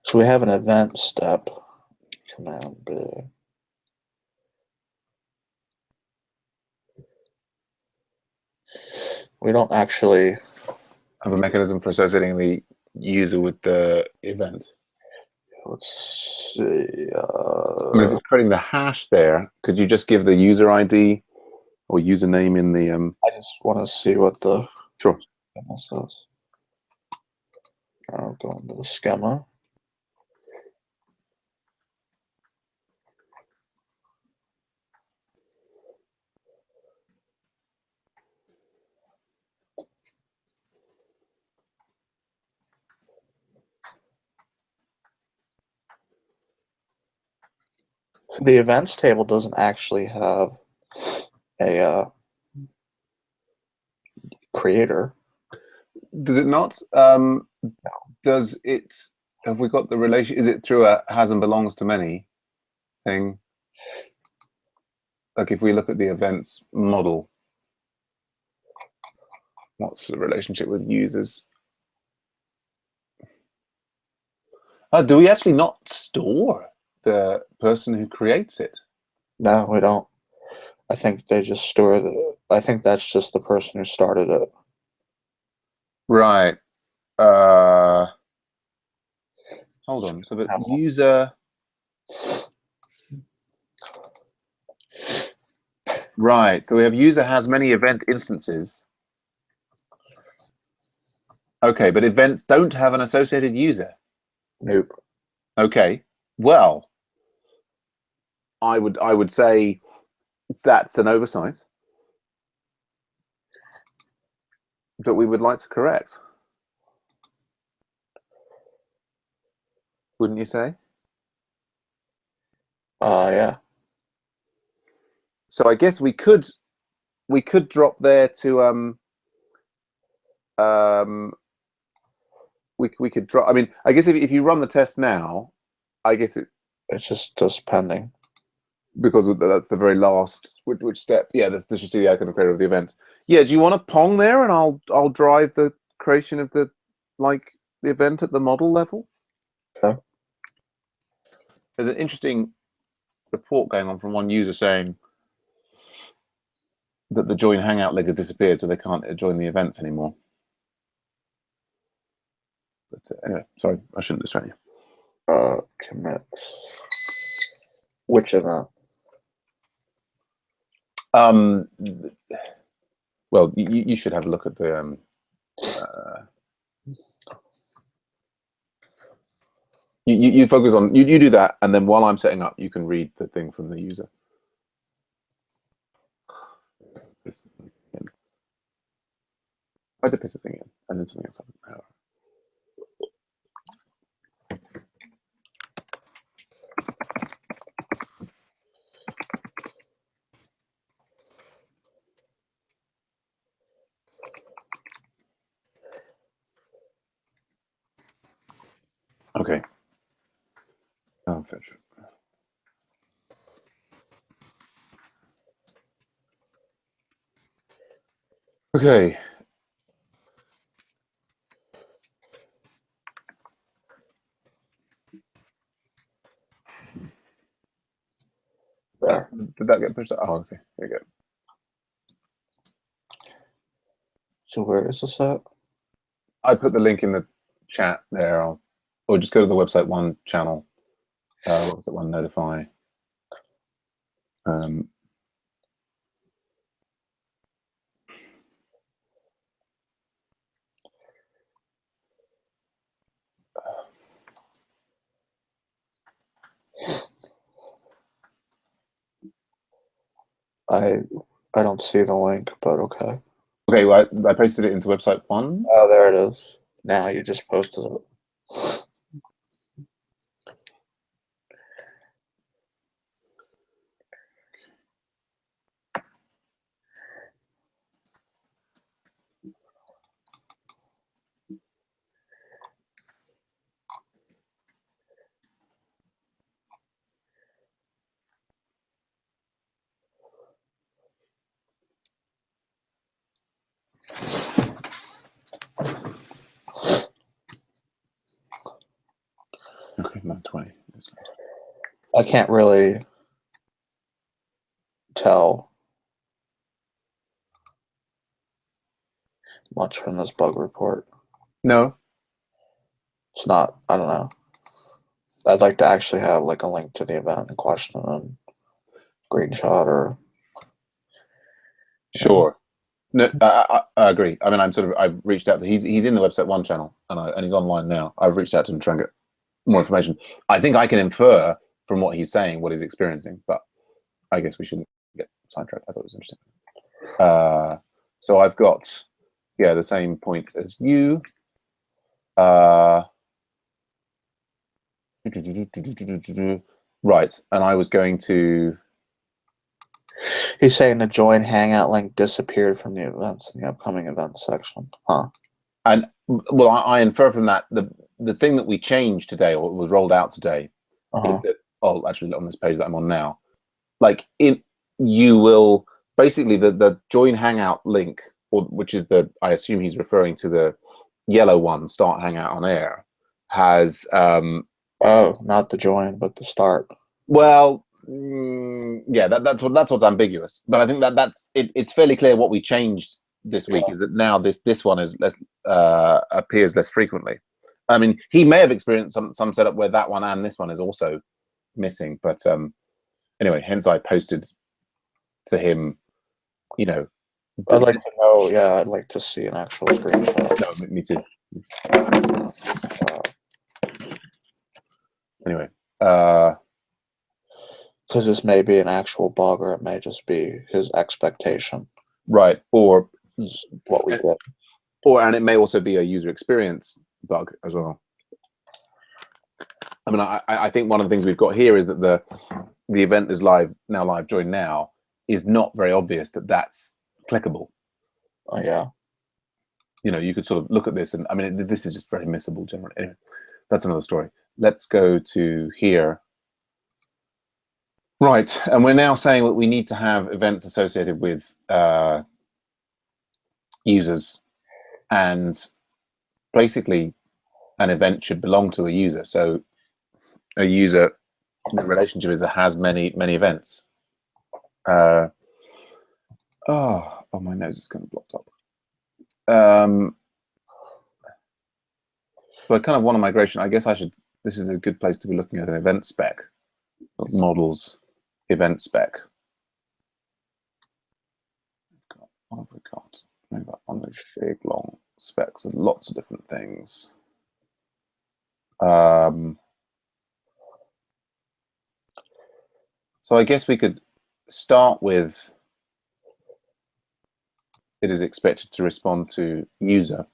So we have an event step. Command B. We don't actually Have a mechanism for associating the user with the event. Let's see. I mean, if it's creating the hash there, could you just give the user ID or username in the? I just want to see what the Sure. schema says. I'll go into the schema. So the events table doesn't actually have a creator. Does it not? Does it? Have we got the relation? Is it through a has and belongs to many thing? Like if we look at the events model, what's the relationship with users? Do we actually not store the person who creates it? No, we don't. I think they just store the. I think that's just the person who started it. Right. Hold on. So the user. Right. So we have user has many event instances. Okay, but events don't have an associated user. Nope. Okay. Well, I would say that's an oversight that we would like to correct. Wouldn't you say? Yeah. So I guess we could drop there to we could drop. I mean, I guess if you run the test now, I guess It's just pending. Because that's the very last which step. Yeah, this should see the icon of creator of the event. Yeah, do you want a Pong there, and I'll drive the creation of the event at the model level. Okay. There's an interesting report going on from one user saying that the join hangout link has disappeared, so they can't join the events anymore. But anyway, sorry, I shouldn't distract you. Commits. Which event? Well, you should have a look at the You focus on you do that, and then while I'm setting up, you can read the thing from the user. I did pick the thing in, and then something else happened. Okay. I'll fetch it. Okay. There. Did that get pushed out? Oh, okay. There you go. So where is this at? I put the link in the chat there, or just go to the website one channel. Website one notify. I don't see the link, but okay. Okay, well, I pasted it into website one. Oh, there it is. Now you just posted it. Okay, 920. I can't really tell much from this bug report. No. It's not, I don't know. I'd like to actually have like a link to the event in question and screenshot or. Sure. No, I agree. I mean, I've reached out to. He's in the website one channel, and he's online now. I've reached out to him to try and get more information. I think I can infer from what he's saying what he's experiencing, but I guess we shouldn't get sidetracked. I thought it was interesting. So I've got, yeah, the same point as you. Right, and I was going to. He's saying the join hangout link disappeared from the events in the upcoming events section. Huh. And well, I infer from that the thing that we changed today, or was rolled out today, is that, oh, actually on this page that I'm on now, like you will basically the join hangout link, or which is I assume he's referring to the yellow one, start hangout on air, has Oh, not the join, but the start. well, yeah, that's what's ambiguous. But I think it's fairly clear what we changed this week is that now this one is less appears less frequently. I mean, he may have experienced some setup where that one and this one is also missing, but anyway, hence I posted to him, you know. I'd like to know, yeah, I'd like to see an actual screenshot. No, me too. Anyway, because this may be an actual bug, or it may just be his expectation. Right, or what we get. And it may also be a user experience bug as well. I mean, I think one of the things we've got here is that the event is live join now is not very obvious that that's clickable. Oh yeah. You know, you could sort of look at this, and I mean, this is just very missable generally. Anyway, that's another story. Let's go to here. Right, and we're now saying that we need to have events associated with users, and basically an event should belong to a user. So a user in a relationship is that has many events. Oh, my nose is kind of blocked up. So I kind of want a migration. I guess this is a good place to be looking at an event spec, models, event spec. What have we got? Maybe one of those big long specs with lots of different things. So I guess we could start with it is expected to respond to user.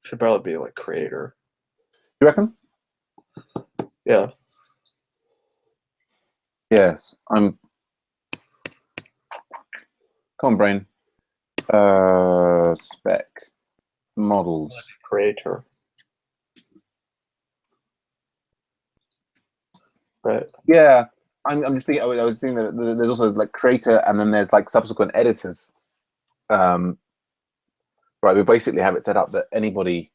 Should probably be like creator. You reckon? Yeah. Yes. Come on, brain. Spec models. Creator. Right. Yeah. I'm just thinking. I was thinking that there's also like creator, and then there's like subsequent editors. Right. We basically have it set up that anybody.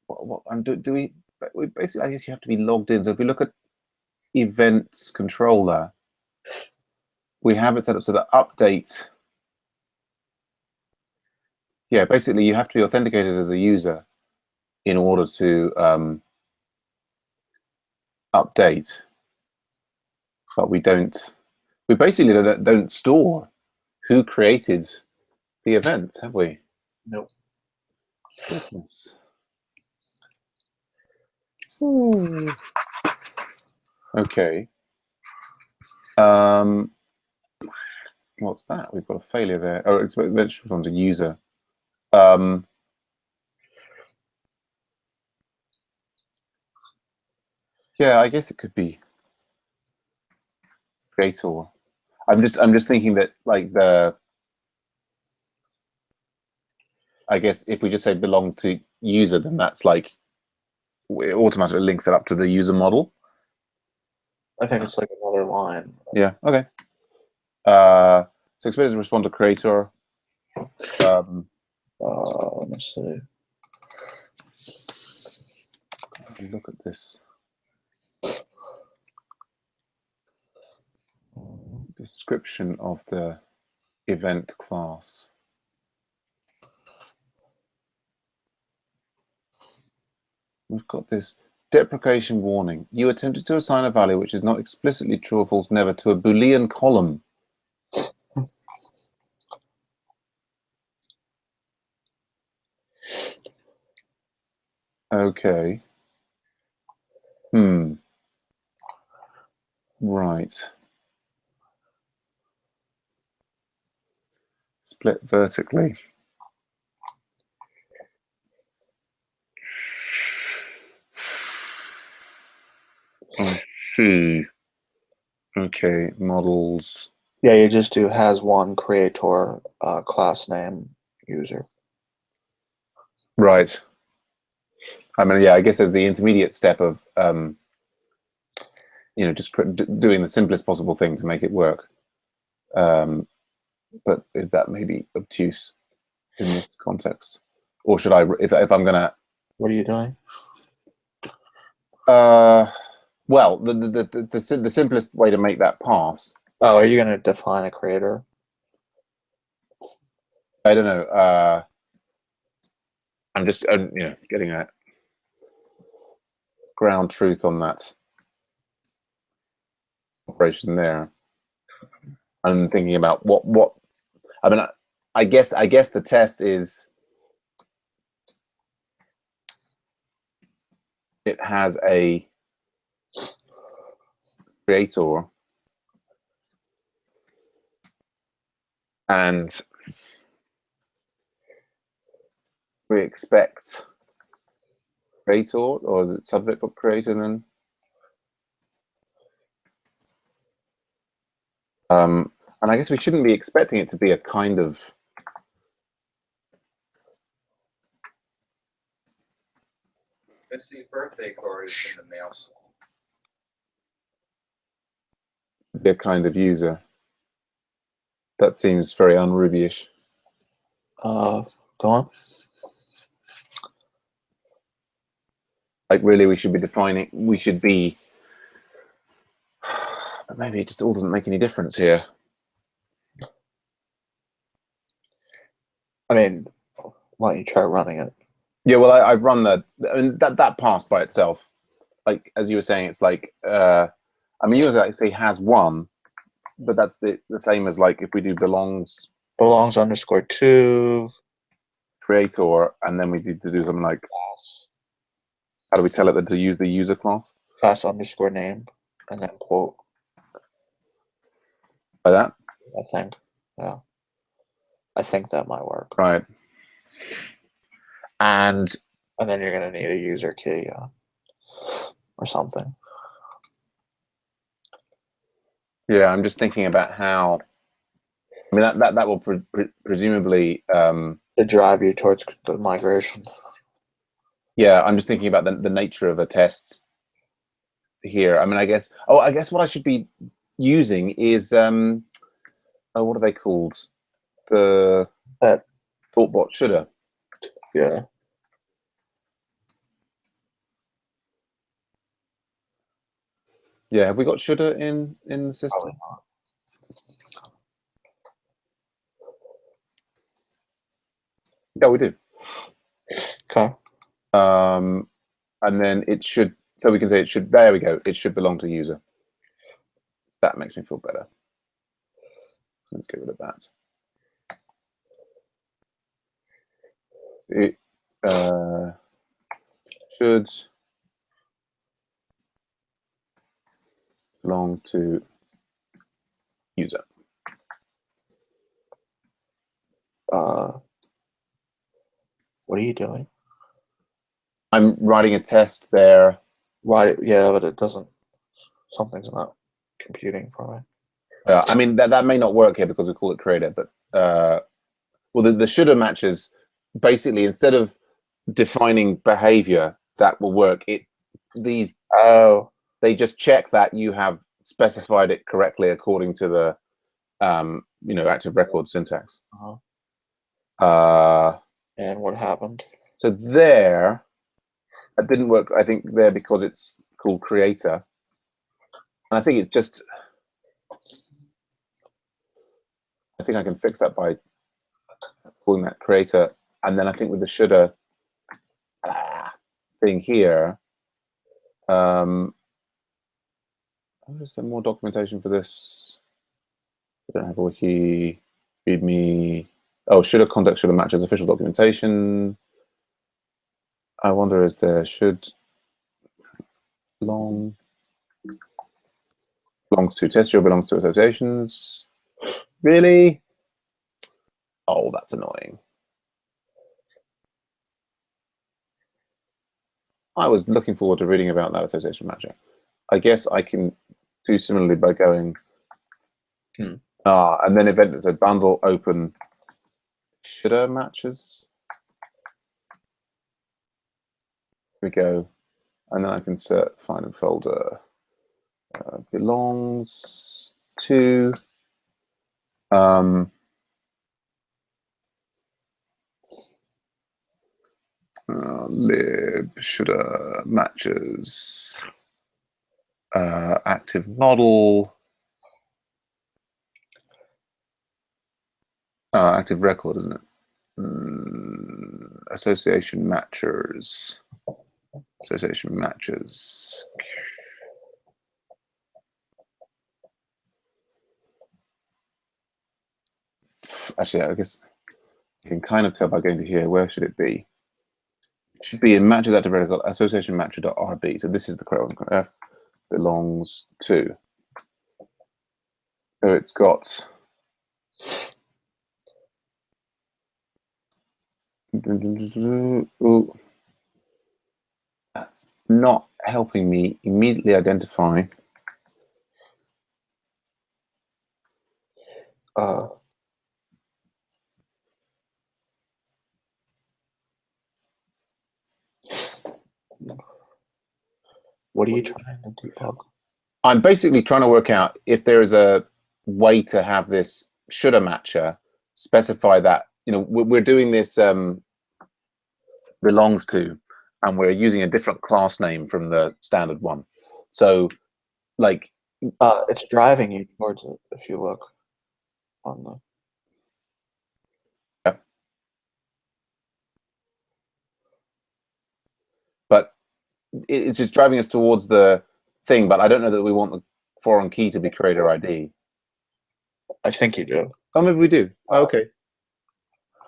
Do we? We basically, I guess you have to be logged in. So if we look at events controller, we have it set up so that update. Yeah, basically you have to be authenticated as a user in order to update. But we don't. We basically don't store who created the event, have we? Nope. Goodness. Ooh. Okay. What's that? We've got a failure there. Oh, it's eventually on the user. Yeah, I guess it could be creator. I'm just thinking that like I guess if we just say belong to user, then that's like it automatically links it up to the user model. I think it's like another line. Yeah. Okay. So expect to respond to creator. Let me see. Look at this. Description of the event class. We've got this deprecation warning. You attempted to assign a value which is not explicitly true or false never to a Boolean column. Okay. Right. Split vertically. I see. Okay, models. Yeah, you just do has one creator class name user. Right. I mean, yeah, I guess there's the intermediate step of, just doing the simplest possible thing to make it work. But is that maybe obtuse in this context? Or should I, if I'm going to... What are you doing? Well, the simplest way to make that pass. Oh, are you going to define a creator? I don't know. I'm just, getting a ground truth on that operation there. I'm thinking about what. I mean, I guess the test is it has a creator and we expect creator, or is it subject of creator then? And I guess we shouldn't be expecting it to be a kind of Missy's birthday card is in the mail. be a kind of user. That seems very un-Ruby-ish. Go on. Like really, we should be defining. We should be. But maybe it just all doesn't make any difference here. I mean, why don't you try running it? Yeah, well, I've run that passed by itself. Like as you were saying, it's like I mean, you say has one, but that's the same as like if we do belongs _2 creator, and then we need to do something like, class how do we tell it to use the user class? _name, and then quote. Like that? I think, yeah. I think that might work. Right. And then you're gonna need a user key, or something. yeah, I'm just thinking about how. I mean, that will presumably. To drive you towards the migration. Yeah, I'm just thinking about the nature of a test here. I mean, I guess what I should be using is oh, what are they called? The That ThoughtBot shoulda. yeah. Yeah, have we got shoulda in the system? Probably not. Yeah, we do. Okay. And then it should, so we can say it should, there we go, it should belong to user. That makes me feel better. Let's get rid of that. It should belong to user. What are you doing? I'm writing a test there. Right, yeah, but it doesn't. Something's not computing for me. I mean, that may not work here because we call it creator, but well, the shoulda matches basically, instead of defining behavior that will work, these they just check that you have specified it correctly according to the active record syntax. And what happened? So there, it didn't work. I think there because it's called creator, and I think it's just. I think I can fix that by calling that creator, and then I think with the shoulda thing here. There's some more documentation for this. I don't have a wiki. Read me. Oh, shoulda context shoulda matches official documentation. I wonder, is there should belongs to test or belongs to associations? Really? Oh, that's annoying. I was looking forward to reading about that association matcher. I guess I can do similarly by going and then event as a bundle open shoulda matches. Here we go, and then I can set find and folder belongs to lib shoulda matches active model active record, isn't it? Association matchers. Association matches. Actually, I guess you can kind of tell by going to here. Where should it be? It should be in matches active record association matcher.rb. So this is the correct one. F belongs to. So it's got. Ooh. That's not helping me immediately identify. What are you trying to debug? I'm basically trying to work out if there is a way to have this shoulda matcher specify that, we're doing this belongs to, and we're using a different class name from the standard one. So, like, it's driving you towards it if you look on the. Yeah. But it's just driving us towards the thing. But I don't know that we want the foreign key to be creator ID. I think you do. Oh, maybe we do. Oh, okay.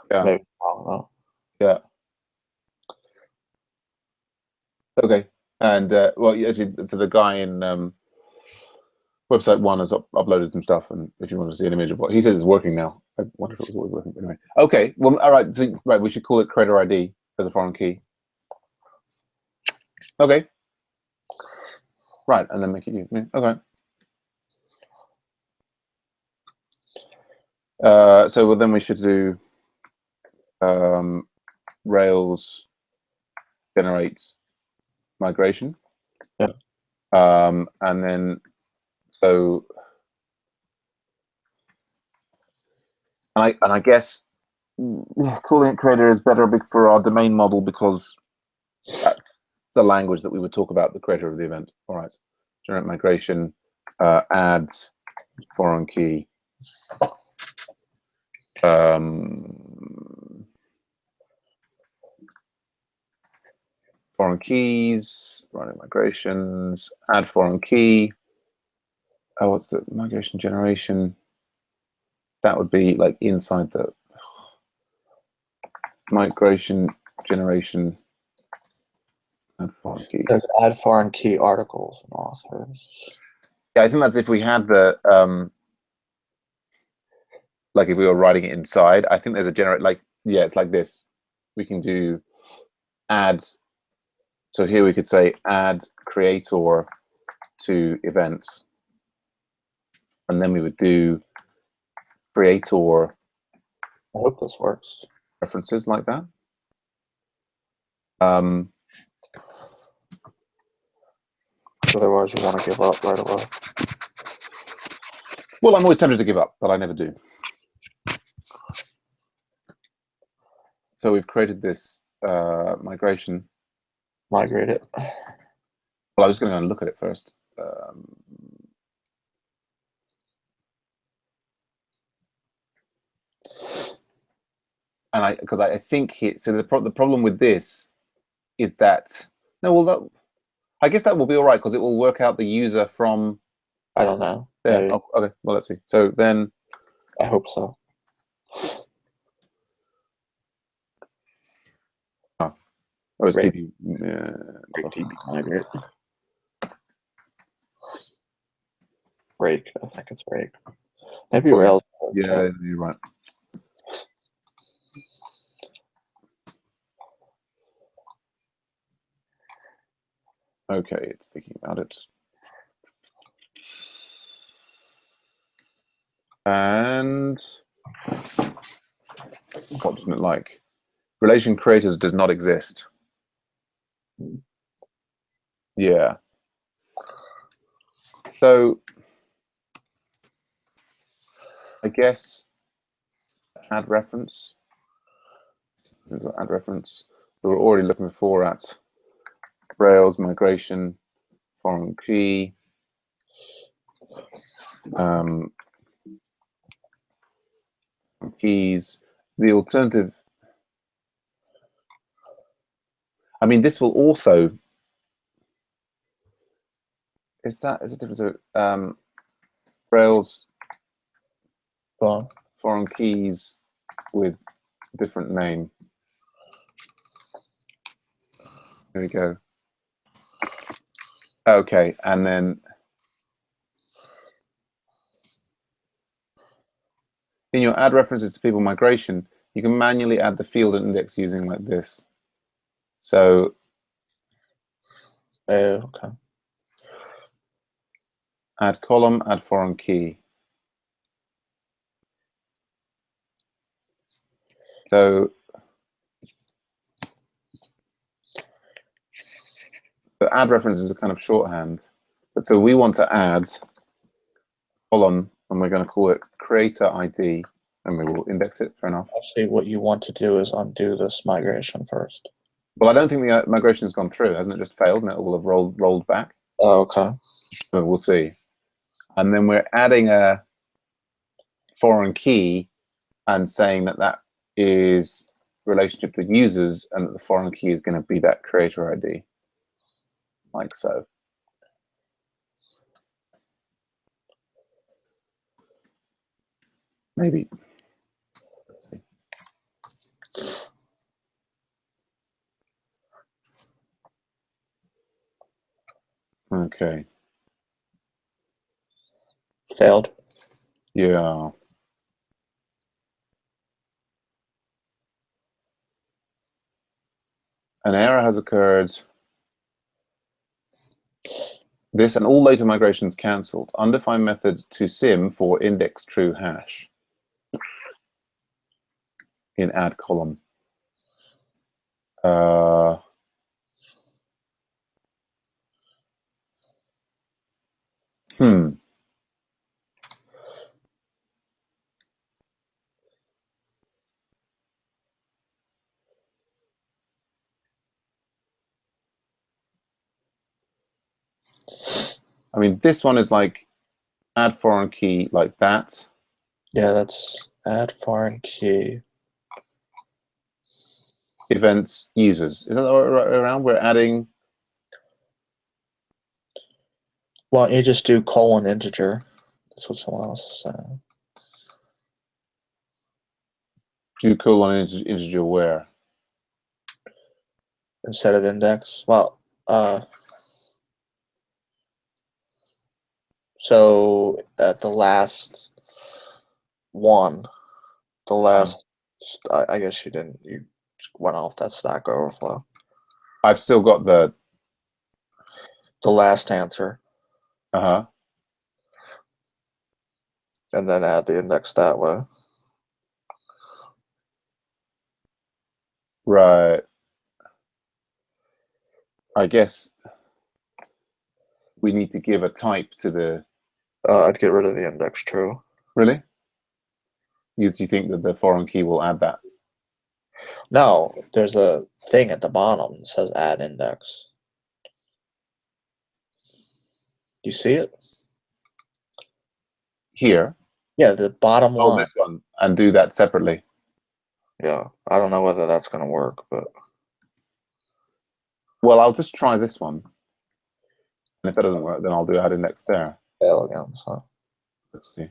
Yeah. Maybe I don't know. Yeah. Okay. And well, actually, so the guy in website 1 has uploaded some stuff, and if you want to see an image of what he says is working now, I wonder if it was always working. But anyway, okay. Well, all right. So, right, we should call it creator ID as a foreign key. Okay. Right, and then make it use. Okay. So well, then we should do Rails generates migration. Yeah. And then so and I guess calling it creator is better for our domain model because that's the language that we would talk about the creator of the event. All right. Generate migration, add foreign key. Foreign keys, running migrations, add foreign key. Oh, what's the migration generation? That would be like inside the migration generation. Add foreign key. There's add foreign key articles and authors. Yeah, I think that's if we had the like if we were writing it inside. I think there's a generate like yeah, it's like this. We can do add. So here we could say add creator to events, and then we would do creator I hope this works. references like that. Otherwise, you want to give up right away. Well, I'm always tempted to give up, but I never do. So we've created this migration. Migrate it. Well, I was going to go and look at it first. And because I think so the problem with this is that I guess that will be all right because it will work out the user from. I don't know. Yeah. Oh, okay. Well, let's see. So then. I hope so. Oh, it's Right. DB. Migrate. Break. I think it's break. Maybe Rails. Yeah, you're right. Okay, it's thinking about it. And what doesn't it like? Relation creators does not exist. Yeah. So I guess add reference. Add reference. We were already looking before at Rails migration, foreign key. Keys. The alternative. I mean, this will also. Is a difference of Rails foreign keys with different name. There we go. Okay, and then in your add references to people migration, you can manually add the field and index using like this. So okay. Add column, add foreign key. So the add reference is a kind of shorthand. But so we want to add column, and we're going to call it creator ID, and we will index it. Fair enough. Actually, what you want to do is undo this migration first. Well, I don't think the migration has gone through. Hasn't it just failed, and it will have rolled back? Oh, okay. So we'll see. And then we're adding a foreign key and saying that that is relationship with users, and that the foreign key is going to be that creator ID, like so. Maybe. Let's see. Okay. Failed. Yeah. An error has occurred. This and all later migrations cancelled. Undefined method to sim for index true hash in add column. I mean, this one is like add foreign key like that. Yeah, that's add foreign key. Events users. Is that the right way around? We're adding. Why don't you just do colon integer? That's what someone else is saying. Do colon integer where? Instead of index. Well, so at the last one, the last, I guess you didn't, you just went off that Stack Overflow. I've still got the last answer, uh-huh. and then add the index that way. Right. I guess we need to give a type to the. I'd get rid of the index true. Really? You think that the foreign key will add that? No, there's a thing at the bottom that says add index. You see it? Here? Yeah, the bottom Oh, line. this one. And do that separately. Yeah, I don't know whether that's going to work, but. Well, I'll just try this one. And if that doesn't work, then I'll do add index there. Fail again, so. Let's see.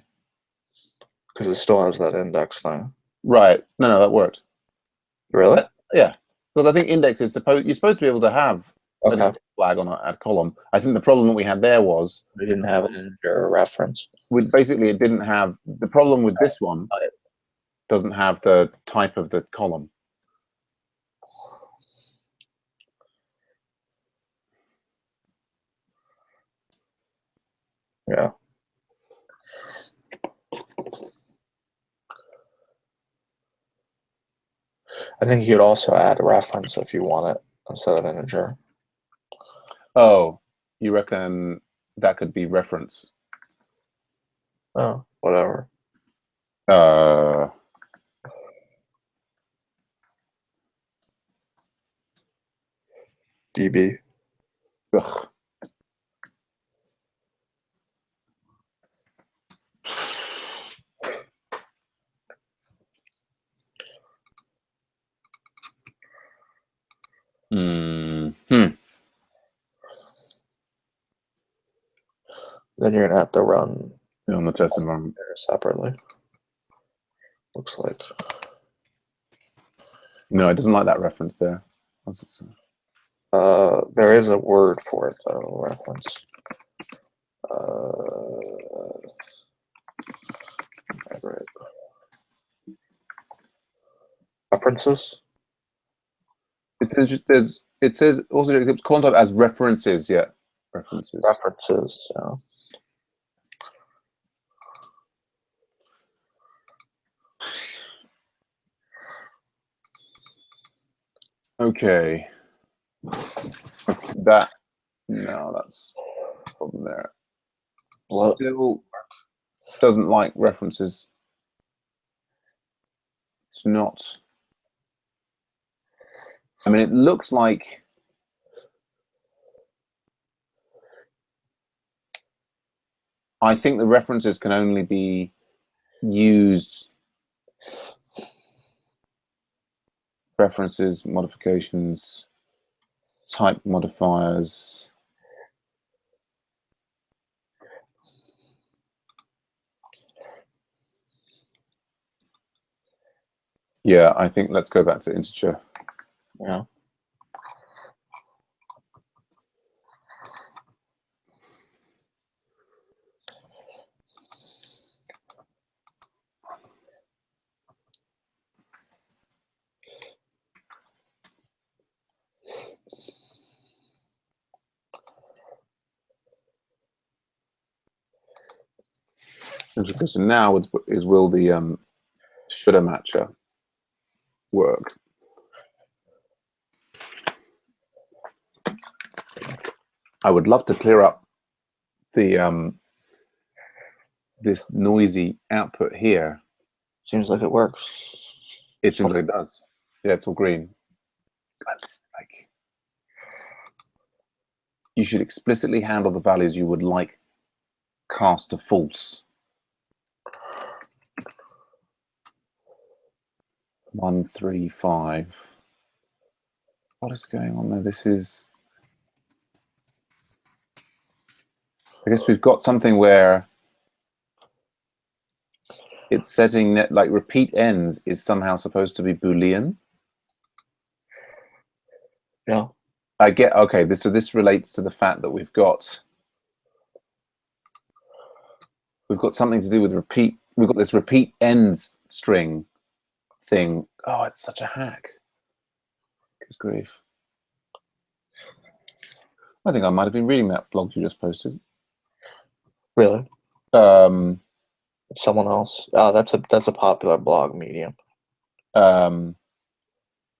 Because it still has that index thing. Right. No, that worked. Really? Yeah. Because I think index is you're supposed to be able to have an index flag on an add column. I think the problem that we had there was we didn't have an integer reference. Basically, it didn't have the problem with this one. Doesn't have the type of the column. Yeah. I think you could also add a reference if you want it instead of integer. Oh, you reckon that could be reference? Oh, whatever. DB. Ugh. Then you're gonna have to run on the test environment separately. Looks like. No, it doesn't like that reference there. There is a word for it though. Reference. Right. References. It says also it's called up as references. Yeah, references. References. Yeah. Okay. No, that's a problem there. Well, still doesn't like references. It's not. I mean, it looks like I think the references can only be used. References, modifications, type modifiers. Yeah, I think let's go back to integer. Yeah. The question now is will the shoulda matcher work? I would love to clear up the this noisy output here. Seems like it works. It seems like it does. Yeah, it's all green. That's like, you should explicitly handle the values you would like cast to false. 1, 3, 5. What is going on there? This is, I guess we've got something where it's setting that like repeat ends is somehow supposed to be Boolean. Yeah. I get, okay, so this relates to the fact that we've got something to do with repeat. We've got this repeat ends string thing. Oh, it's such a hack. Good grief. I think I might have been reading that blog you just posted. Really? Um, Someone else. Oh, that's a popular blog medium. But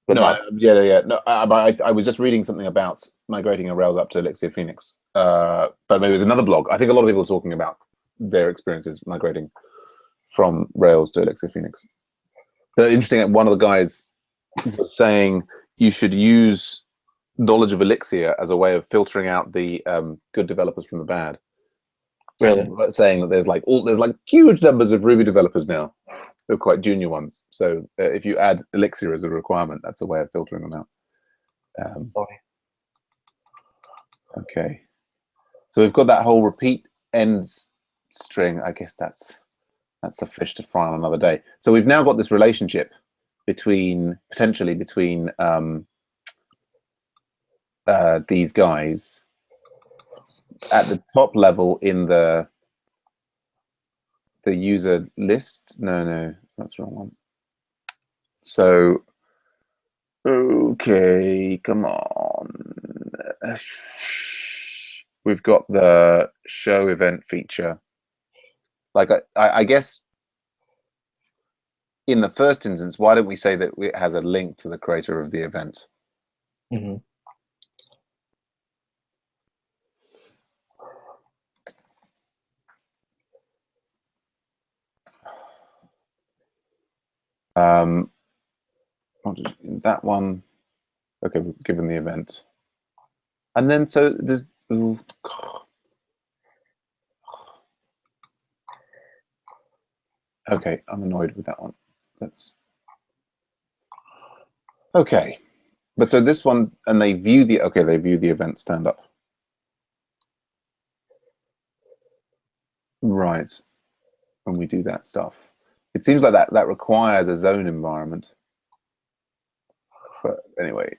no, not, yeah. No, I was just reading something about migrating a Rails app to Elixir Phoenix. But maybe it was another blog. I think a lot of people are talking about their experiences migrating from Rails to Elixir Phoenix. So interesting. One of the guys was saying you should use knowledge of Elixir as a way of filtering out the good developers from the bad. really. Saying that there's like huge numbers of Ruby developers now. They're quite junior ones. So if you add Elixir as a requirement, that's a way of filtering them out. Okay. So we've got that whole repeat ends string. I guess that's a fish to fry on another day. So we've now got this relationship potentially between these guys at the top level in the user list. No, that's the wrong one. So, okay, come on. We've got the show event feature. Like, I guess in the first instance, why don't we say that it has a link to the creator of the event? Mm-hmm. That one. Okay, given the event, and then so there's. Ooh, okay, I'm annoyed with that one. That's okay. But so this one, and they view the event stand up. Right. When we do that stuff. It seems like that requires a zone environment. But anyway.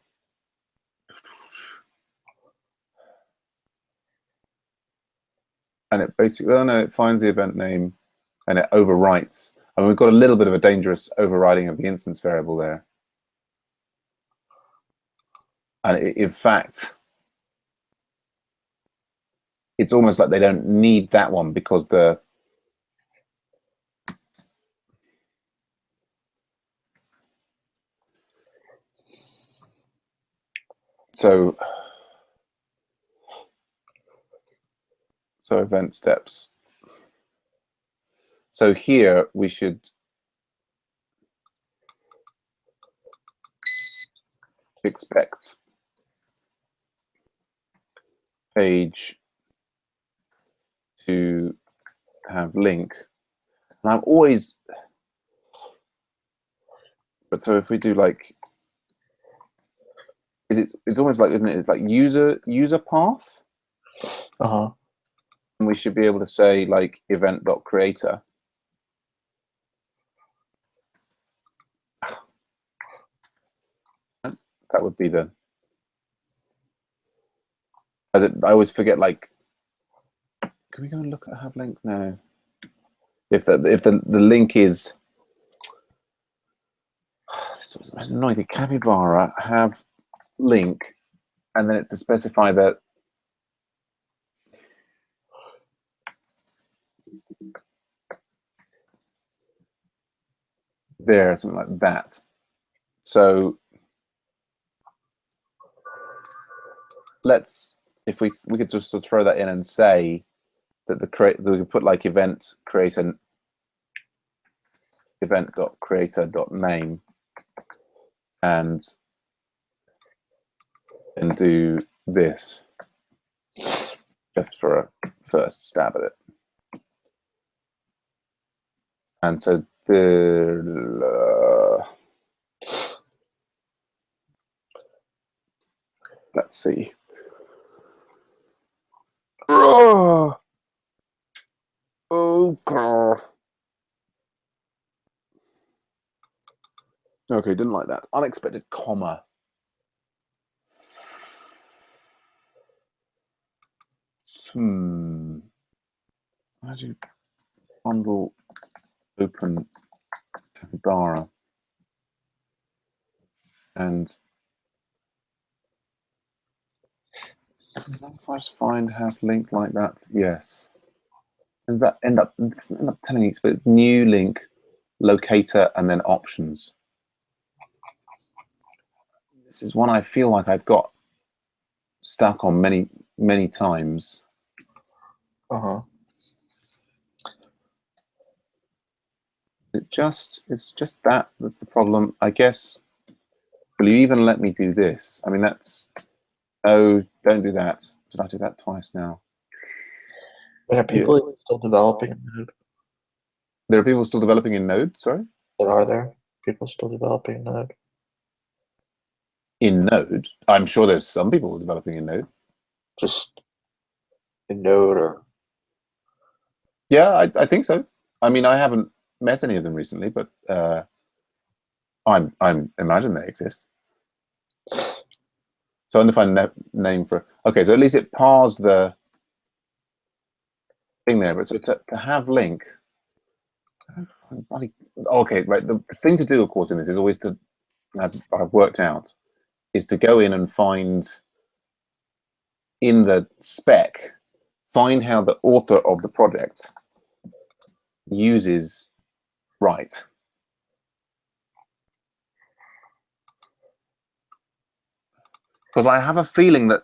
And it basically, oh no, it finds the event name and it overwrites. And we've got a little bit of a dangerous overriding of the instance variable there. And in fact, it's almost like they don't need that one because so event steps. So here we should expect page to have link. And I'm always, but so if we do like, it's almost like, isn't it? It's like user path. Uh-huh. And we should be able to say like event.creator. That would be the. I always forget. Like, can we go and look at have link? No. If the link is. This was most annoying. The capybara have link, and then it's to specify that. There, something like that. So let's, if we could just throw that in and say that we could put like event creator event.creator.name and do this just for a first stab at it. And so the let's see. Oh god. Okay, didn't like that. Unexpected comma. How do you bundle open capybara and if I just find have link like that? Yes. Does that end up telling me it's new link, locator, and then options? This is one I feel like I've got stuck on many times. It's just that's the problem. I guess, will you even let me do this? I mean, that's, oh, don't do that. Did I do that twice now? Are people still developing in Node? There are people still developing in Node, sorry? Are there people still developing in Node? In Node? I'm sure there's some people developing in Node. Just in Node or? Yeah, I think so. I mean, I haven't met any of them recently, but I'm imagine they exist. So undefined name for, okay, so at least it parsed the thing there, but so to have link, okay, right, the thing to do, of course, in this is always to, I've worked out, is to go in and find, in the spec, find how the author of the project uses write. Because I have a feeling that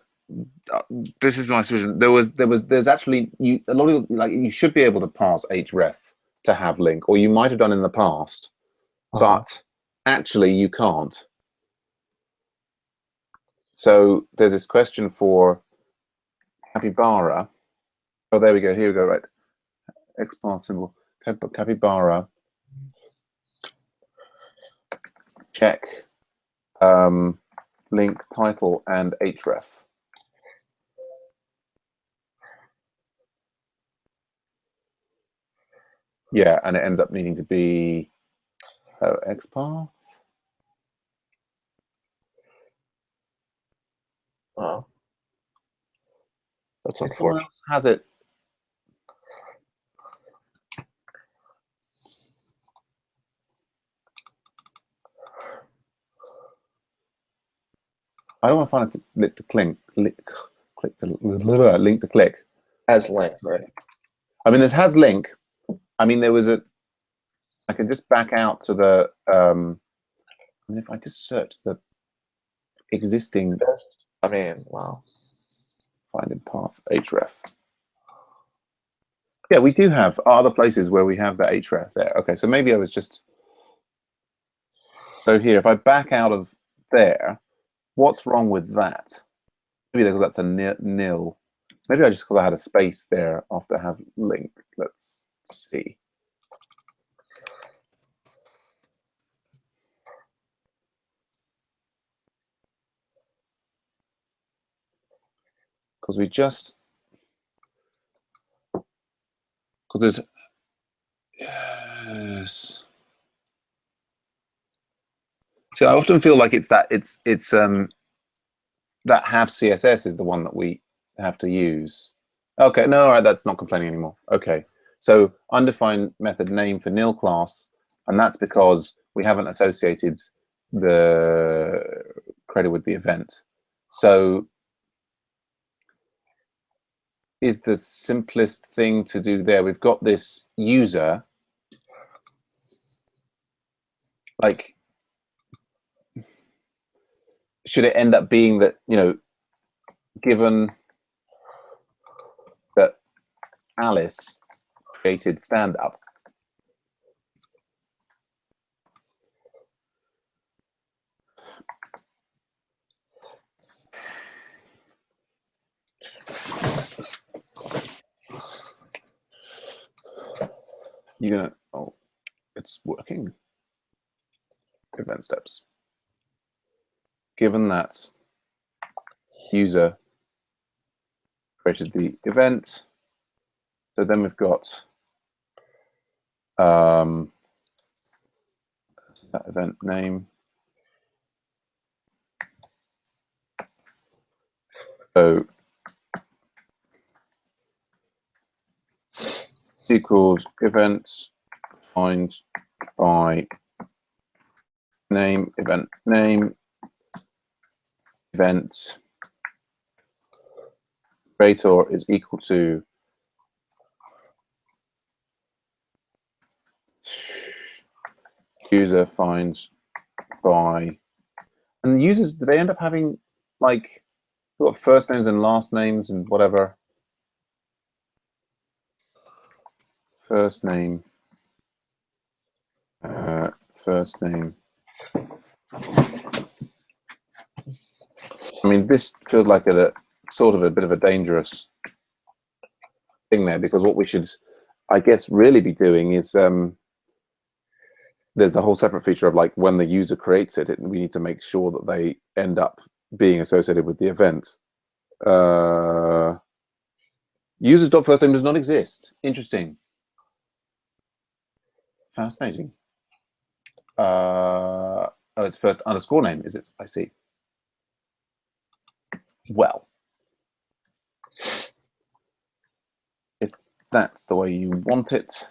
this is my suspicion. There's actually a lot of like you should be able to pass href to have link, or you might have done in the past, but actually you can't. So there's this question for capybara. Oh, there we go. Here we go. Right, XPath symbol capybara. Check link title and href. Yeah, and it ends up needing to be XPath. Wow. That's If someone unfortunate. else has it. I don't want to find a link to link to click. As link, right? I mean, this has link. I mean, there was I can just back out to the, I mean, if I just search the existing. I mean, wow. Finding path href. Yeah, we do have other places where we have the href there. Okay, so maybe I was just. So here, if I back out of there, what's wrong with that? Maybe because that's a nil. Maybe I just because I had a space there after I have link. Let's see. Because we just, because there's, yes. So I often feel like it's that that have CSS is the one that we have to use. Okay, no, all right, that's not complaining anymore. Okay, so undefined method name for nil class, and that's because we haven't associated the credit with the event. So is the simplest thing to do there. We've got this user, like, should it end up being that, you know, given that Alice created stand-up, you're gonna, oh, it's working. Event steps. Given that user created the event, so then we've got that event name. So equals events find by name, event name, event creator is equal to user finds by, and users, do they end up having like what first names and last names and whatever? First name, first name. I mean, this feels like a sort of a bit of a dangerous thing there, because what we should, I guess, really be doing is there's the whole separate feature of like when the user creates it, we need to make sure that they end up being associated with the event. Users.firstName does not exist. Interesting. Fascinating. Oh, it's first underscore name, is it? I see. Well, if that's the way you want it.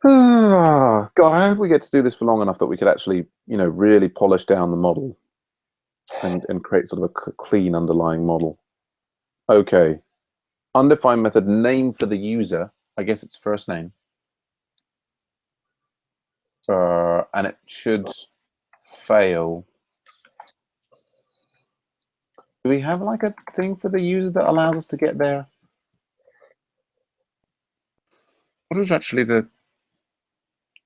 God, I hope we get to do this for long enough that we could actually, you know, really polish down the model and create sort of a clean underlying model. Okay. Undefined method name for the user. I guess it's first name. And it should fail. Do we have like a thing for the user that allows us to get there? What does actually the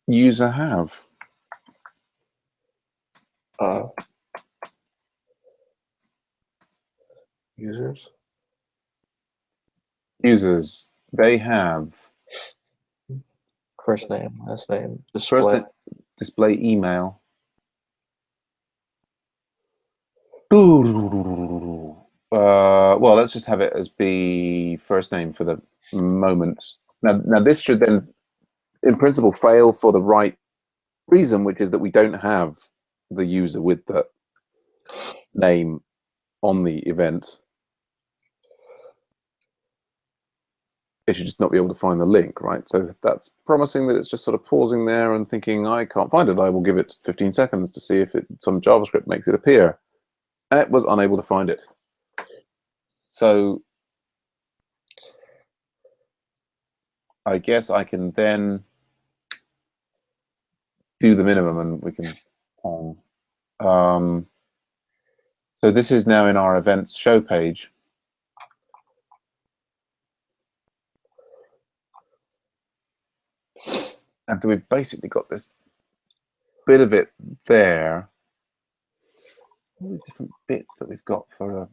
user have? Users, they have First name, last name, display. display. First name, display email. Well, let's just have it as be first name for the moment. Now this should then, in principle, fail for the right reason, which is that we don't have the user with the name on the event. It should just not be able to find the link, right? So that's promising that it's just sort of pausing there and thinking, I can't find it. I will give it 15 seconds to see if some JavaScript makes it appear. And it was unable to find it. So I guess I can then do the minimum and we can so this is now in our events show page. And so we've basically got this bit of it there. All these different bits that we've got for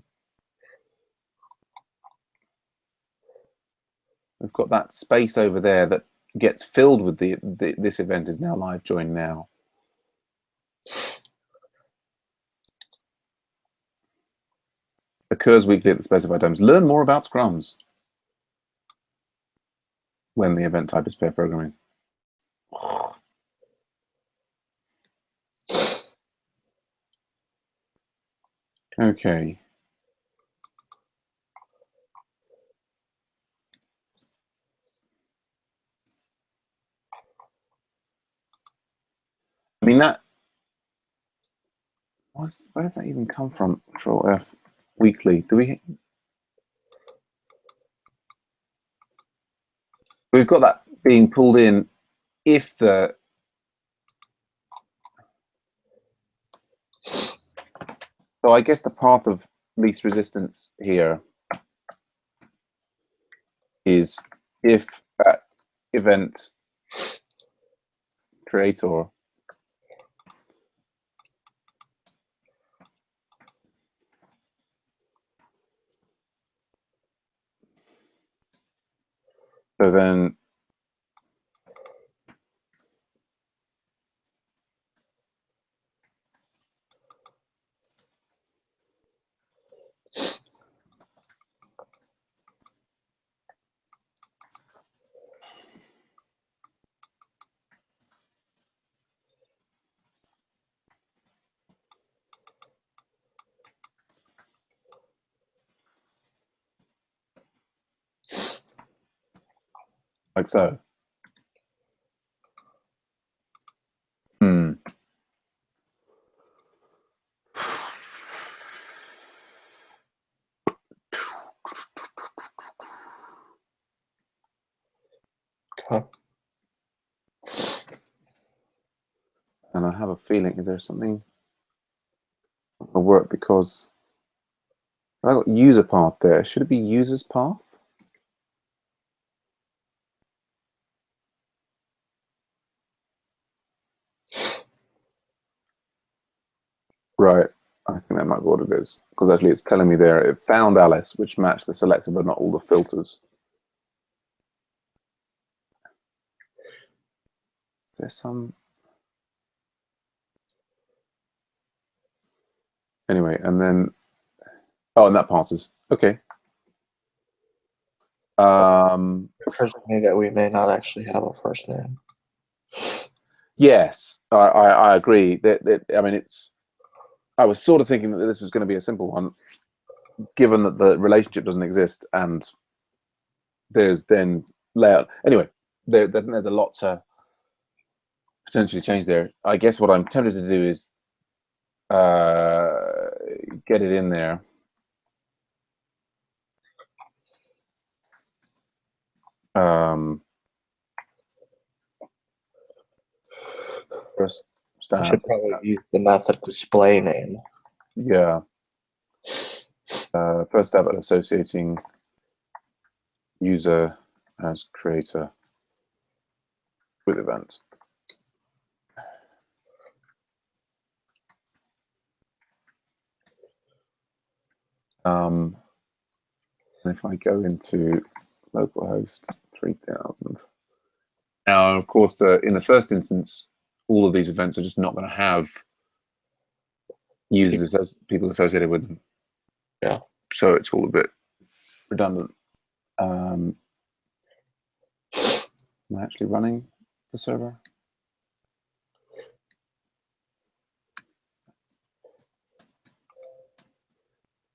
we've got that space over there that gets filled with this event is now live join now. Occurs weekly at the specified times. Learn more about scrums when the event type is pair programming. Okay. I mean that. Where does that even come from? Control F weekly. Do we? We've got that being pulled in if the. So I guess the path of least resistance here is if that event creator so then like so. Okay. And I have a feeling if there's something that will work because I got user path there. Should it be user's path? Right. I think that might be what it is. Because actually it's telling me there it found Alice, which matched the selector, but not all the filters. Is there some... Anyway, and then... Oh, and that passes. Okay. It occurs to me that we may not actually have a first name. Yes, I agree. I mean, it's... I was sort of thinking that this was going to be a simple one, given that the relationship doesn't exist and there's then layout. Anyway, there's a lot to potentially change there. I guess what I'm tempted to do is get it in there. First I should probably use the method display name. Yeah. First step at associating user as creator with event. And if I go into localhost 3000, now of course in the first instance, all of these events are just not going to have users as people associated with them. Yeah. So it's all a bit redundant. Am I actually running the server?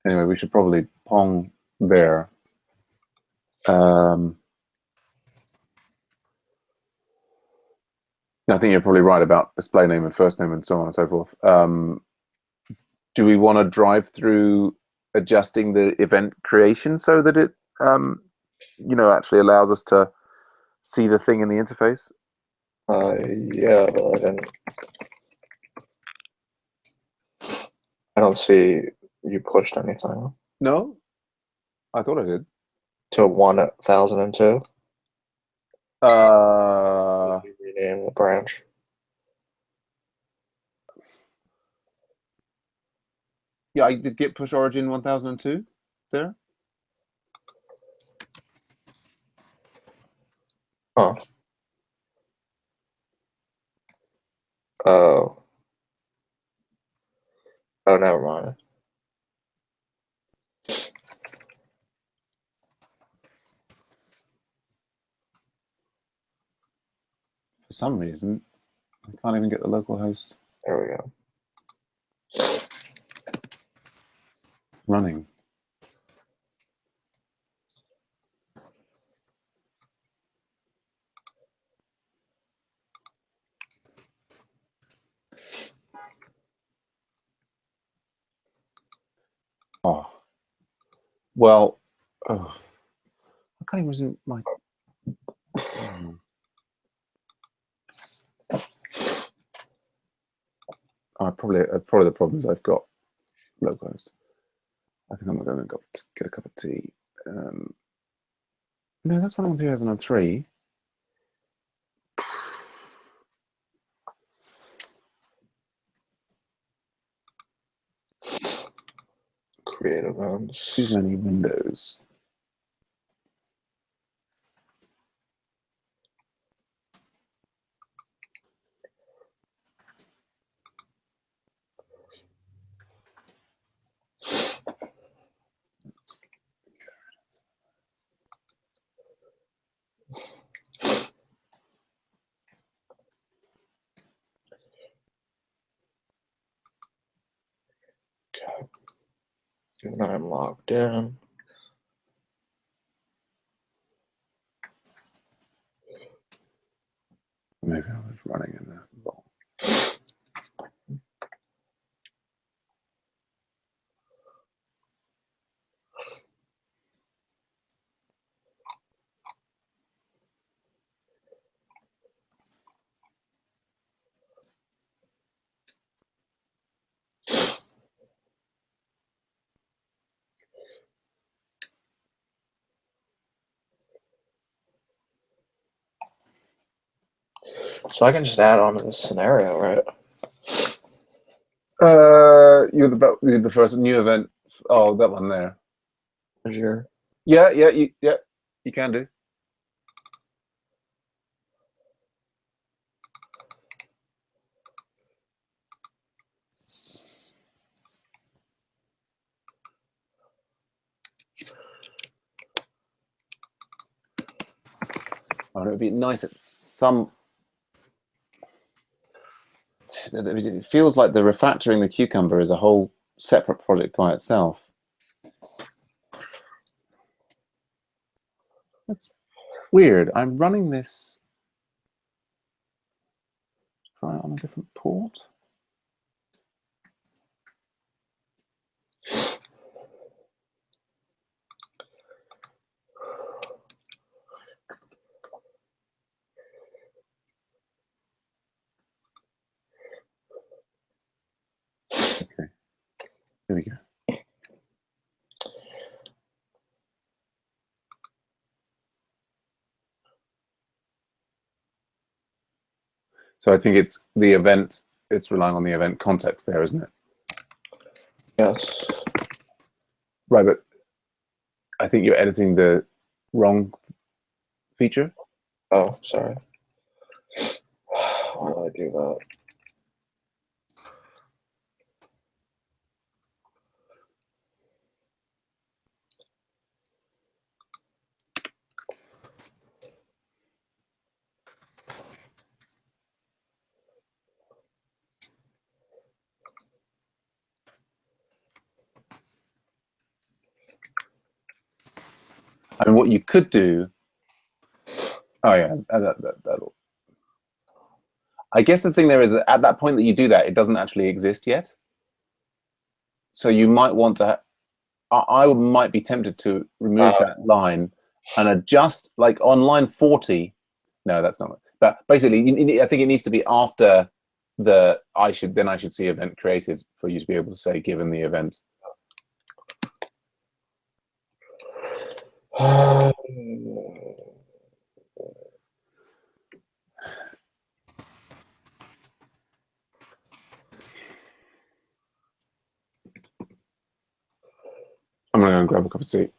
Anyway, we should probably pong there. I think you're probably right about display name and first name and so on and so forth. Do we want to drive through adjusting the event creation so that it, actually allows us to see the thing in the interface? Yeah, but I don't see you pushed anything. No, I thought I did. To 1002. You rename the branch. Yeah, I did git push origin 1002 there. Huh. Oh. Oh, never mind. For some reason, I can't even get the local host. There we go. running. Oh, well, I can't even resume my. Probably the problem is I've got localized. I think I'm going to go get a cup of tea. No, that's one on 2003. Create events. Too many windows. Okay. And I'm logged in. Maybe I was running in there wrong. So I can just add on to this scenario, right? You're the first new event. Oh, that one there. Azure. Yeah, you can do. Oh, it would be nice at some. It feels like the refactoring the cucumber is a whole separate project by itself. That's weird. I'm running this. Try it on a different port. Okay. There we go. So I think it's the event. It's relying on the event context there, isn't it? Yes. Right, but I think you're editing the wrong feature. Oh, sorry. Why do I do that? I mean, what you could do. Oh yeah, that'll. I guess the thing there is that at that point that you do that, it doesn't actually exist yet. So you might want to. I might be tempted to remove that line and adjust, like on line 40. No, that's not. But basically, I think it needs to be after the I should see event created for you to be able to say given the event. I'm gonna go and grab a cup of tea.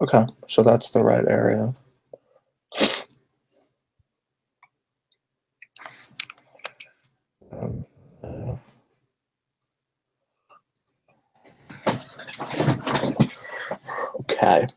Okay, so that's the right area. Okay.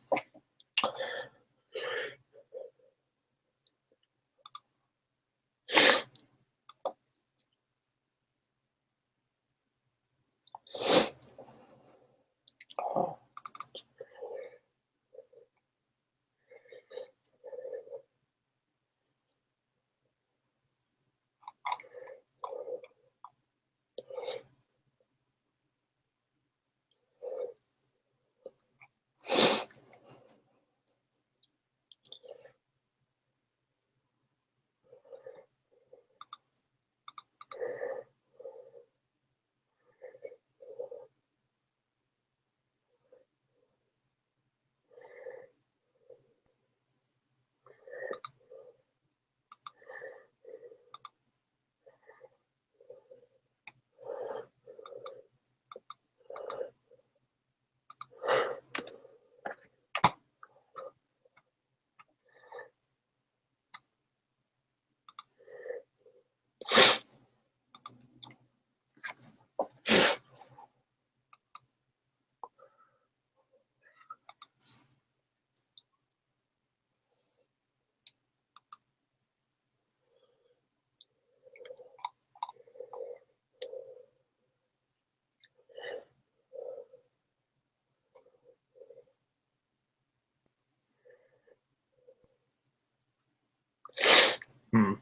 Hmm.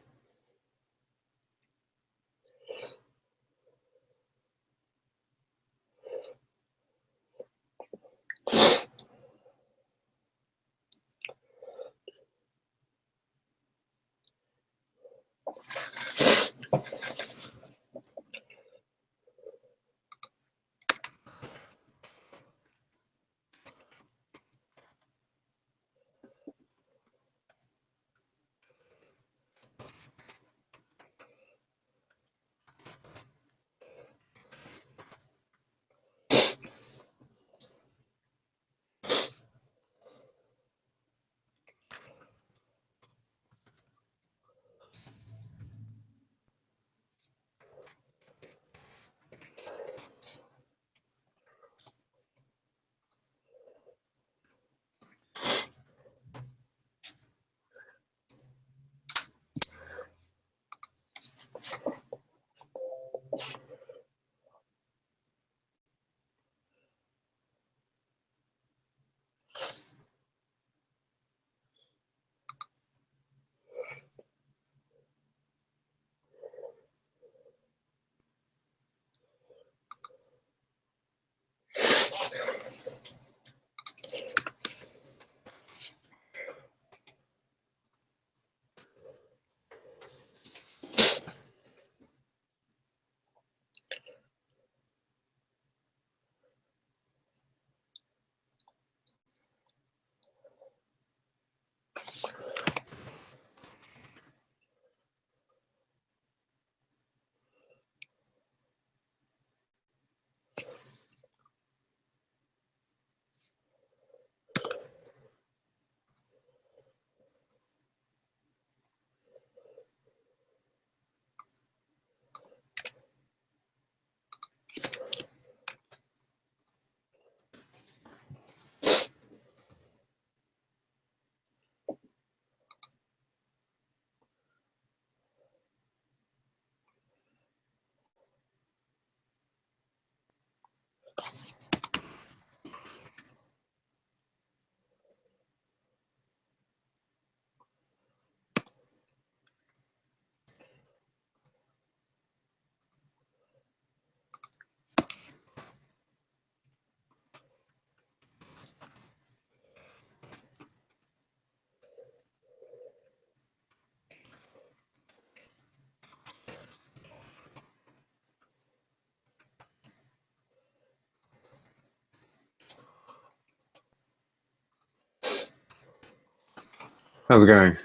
How's it going?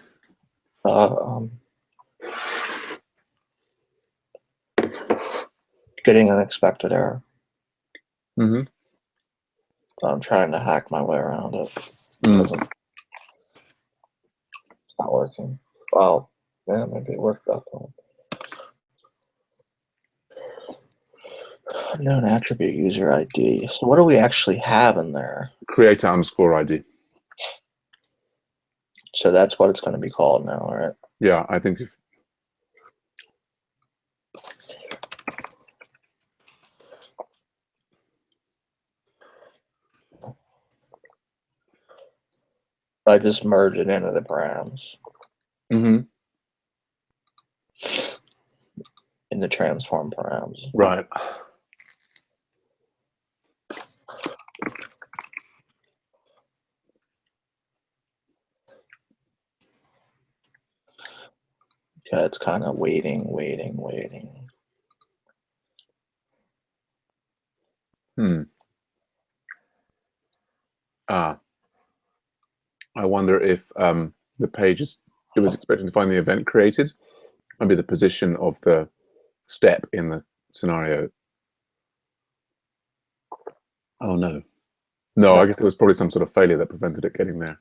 Getting an expected error. Mm-hmm. I'm trying to hack my way around it. Mm. It's not working. Well, yeah, maybe it worked that time. Unknown attribute user ID. So what do we actually have in there? Creator underscore ID. So that's what it's going to be called now, right? Yeah, I think if I just merge it into the params mm-hmm. in the transform params. Right. Yeah, it's kind of waiting. I wonder if the page it was expecting to find the event created, maybe the position of the step in the scenario. Oh no. No, I guess there was probably some sort of failure that prevented it getting there.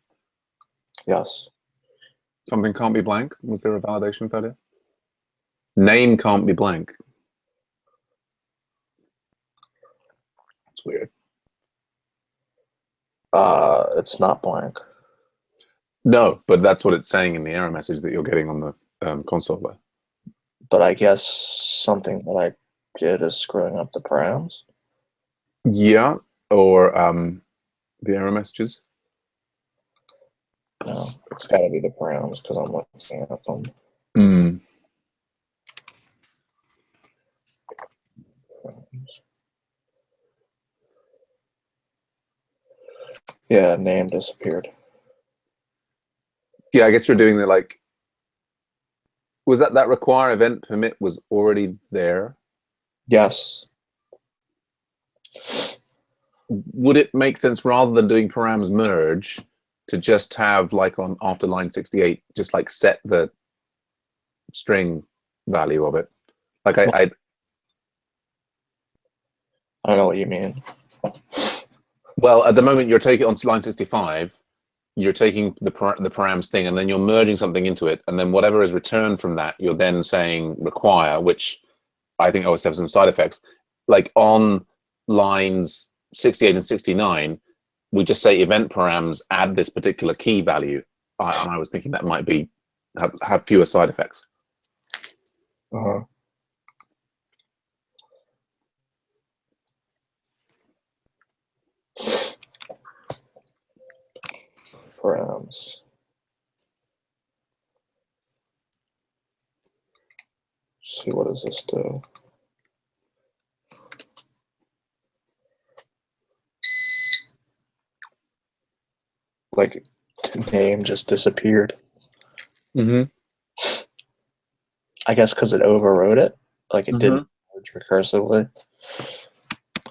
Yes. Something can't be blank. Was there a validation failure? Name can't be blank. That's weird. It's not blank. No, but that's what it's saying in the error message that you're getting on the console there. But I guess something that I did is screwing up the params. Yeah, or the error messages. No, it's got to be the params because I'm looking at them. Mm. Yeah, name disappeared. Yeah, I guess you're doing the like. Was that require event permit was already there? Yes. Would it make sense rather than doing params merge to just have like on after line 68, just like set the string value of it? Like I don't know what you mean. well, at the moment you're taking on line 65, you're taking the params thing and then you're merging something into it, and then whatever is returned from that, you're then saying require, which I think always have some side effects. Like on lines 68 and 69, we just say event params add this particular key value, and I was thinking that might be have fewer side effects. Params. See, what does this do? Like, name just disappeared. Mm-hmm. I guess because it overrode it. Like, it didn't merge recursively.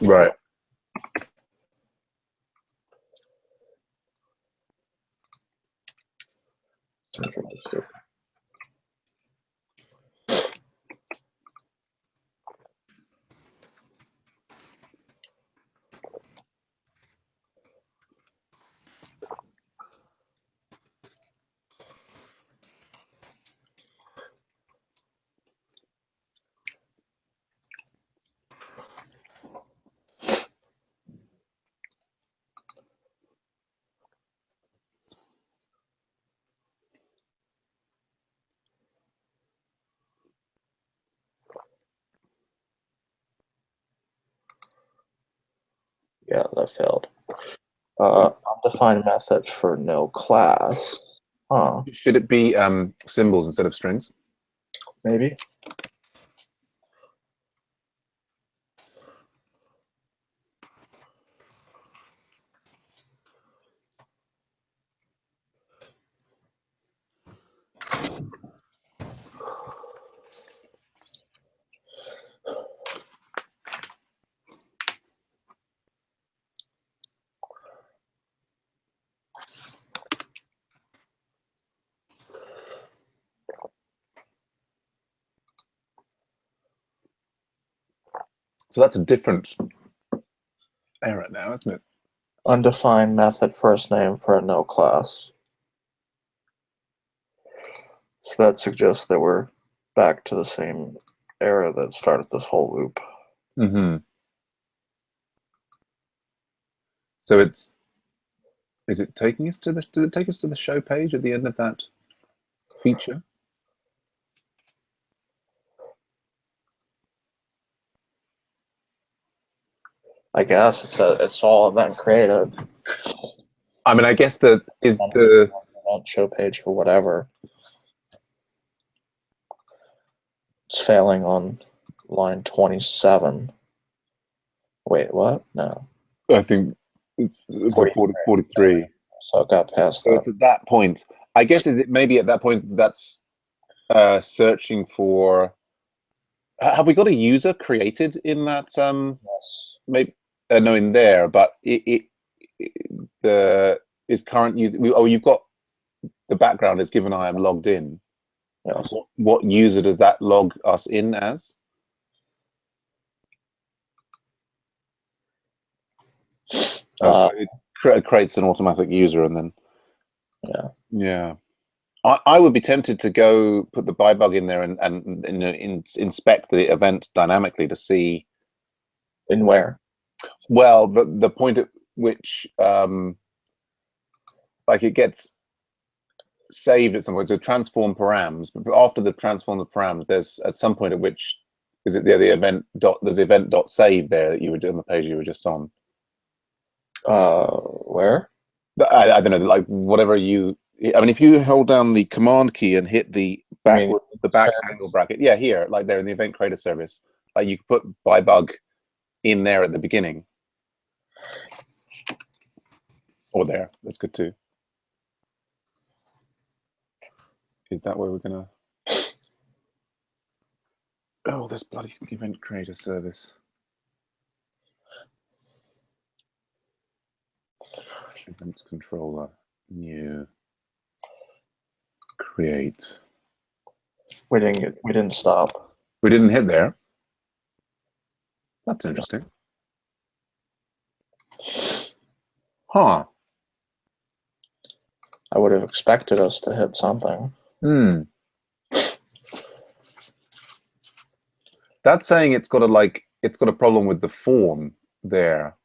Right. Yeah, that failed. Undefined method for no class. Huh. Should it be symbols instead of strings? Maybe. So that's a different error now, isn't it? Undefined method first name for a no class. So that suggests that we're back to the same error that started this whole loop. Mm-hmm. So is it taking us to this? Did it take us to the show page at the end of that feature? I guess it's all event created. I mean, I guess Event show page for whatever. It's failing on line 27. Wait, what? No. I think it's a 43. So it got past So that. it's at that point. I guess is it maybe at that point that's searching for. Have we got a user created in that? Yes. Maybe no, in there, but the is current user. Oh, you've got the background is given. I am logged in. Yes. What user does that log us in as? So it creates an automatic user, and then yeah. I would be tempted to go put the buy bug in there and inspect the event dynamically to see in where. Well, the point at which like it gets saved at some point. So transform params, but after the transform the params, there's at some point at which is it the event dot there's event dot save there that you were on the page you were just on. Where? I don't know, like whatever you. I mean, if you hold down the command key and hit the back angle bracket, yeah, here, like there in the event creator service, like you could put buy bug in there at the beginning, or there. That's good too. Is that where we're gonna? Oh, this bloody event creator service. Event controller, new, create. We didn't stop. We didn't hit there. That's interesting. Huh. I would have expected us to hit something. That's saying it's got a problem with the form there.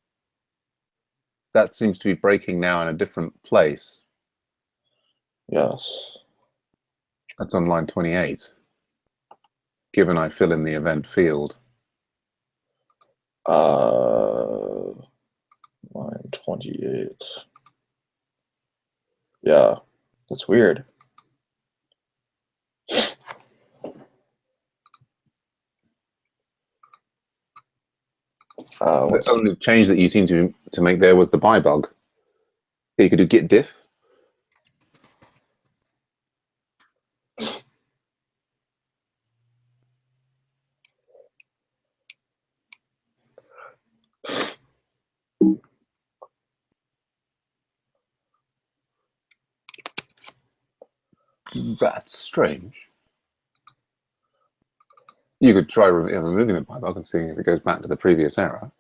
That seems to be breaking now in a different place. Yes. That's on line 28. Given I fill in the event field. Line 28. Yeah, that's weird. The only change that you seem to make there was the buy bug. You could do git diff. That's strange. You could try removing the buy bug and seeing if it goes back to the previous error.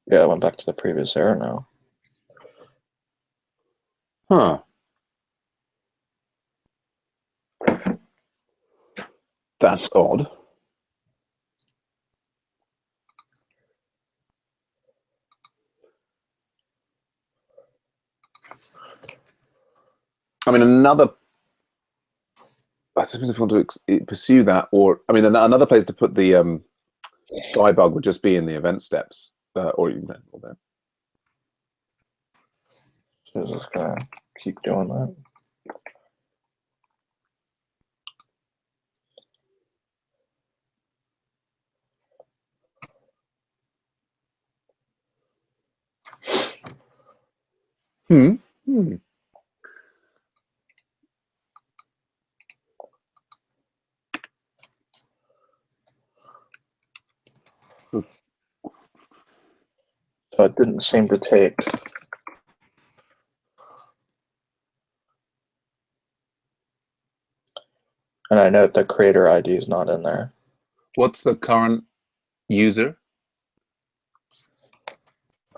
Yeah, I went back to the previous error now. Huh. That's odd. I mean, I suppose if you want to pursue that, or I mean, another place to put the buy bug would just be in the event steps, or you can there. So is this gonna keep doing that? So it didn't seem to take. And I note the creator ID is not in there. What's the current user?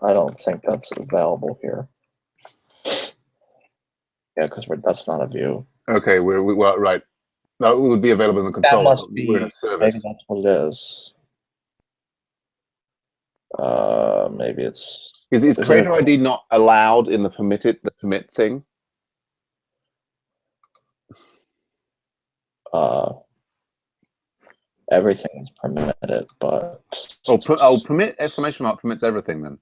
I don't think that's available here. Yeah, because that's not a view. Okay, well, right. That would be available in the control. That must We're in be. a service. Maybe that's what it is. Maybe it's. Is creator ID not allowed in the permit thing? Everything is permitted, but. Permit exclamation mark permits everything then.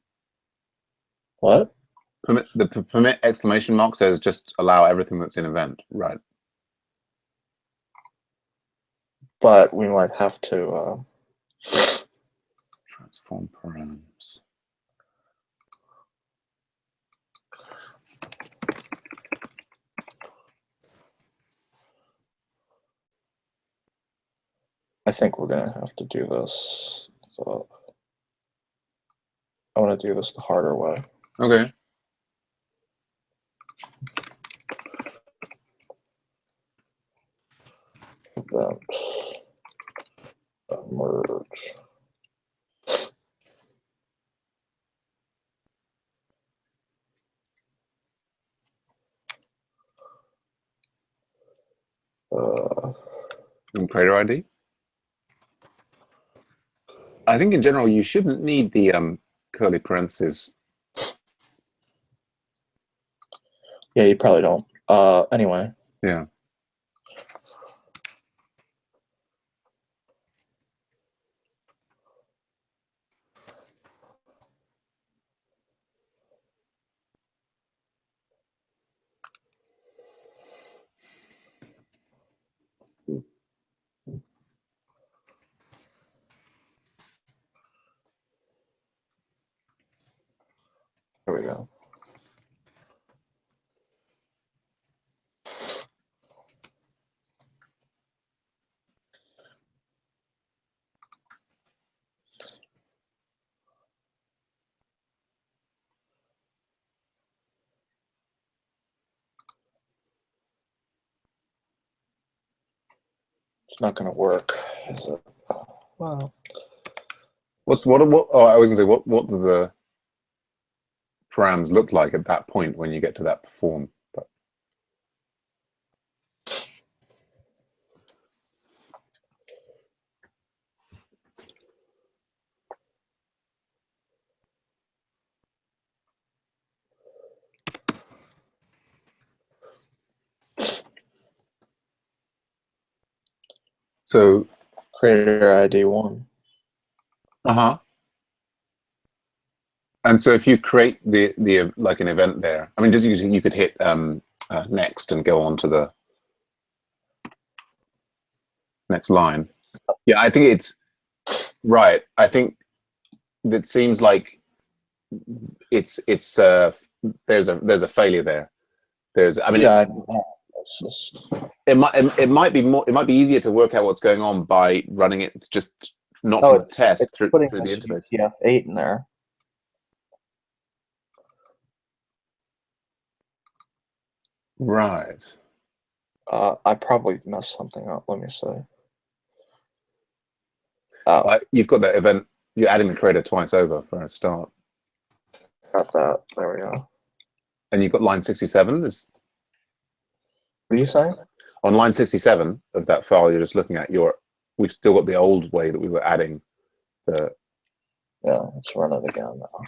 What? Permit exclamation mark says just allow everything that's in event, right? But we might have to. Transform params. I think we're gonna have to do this. I want to do this the harder way. Okay. Event. Merge. And creator ID. I think in general you shouldn't need the curly parentheses. Yeah, you probably don't. Anyway. Yeah. Here we go. It's not going to work, is it? Well. What? Oh, I was going to say what do the params look like at that point when you get to that perform? But so Creator ID 1. And so if you create the like an event there, I mean, just you could hit next and go on to the next line. Yeah, I think it's right. I think it seems like it's there's a failure there. I mean, Yeah, it's just. It might be easier to work out what's going on by running it just not No, from a test it's through putting the this interface. UTF-8 in there. Right. I probably messed something up. Let me see. You've got that event. You're adding the creator twice over for a start. Got that. There we go. And you've got line 67. What are you saying? On line 67 of that file you're just looking at, we've still got the old way that we were adding the. Yeah, let's run it again now.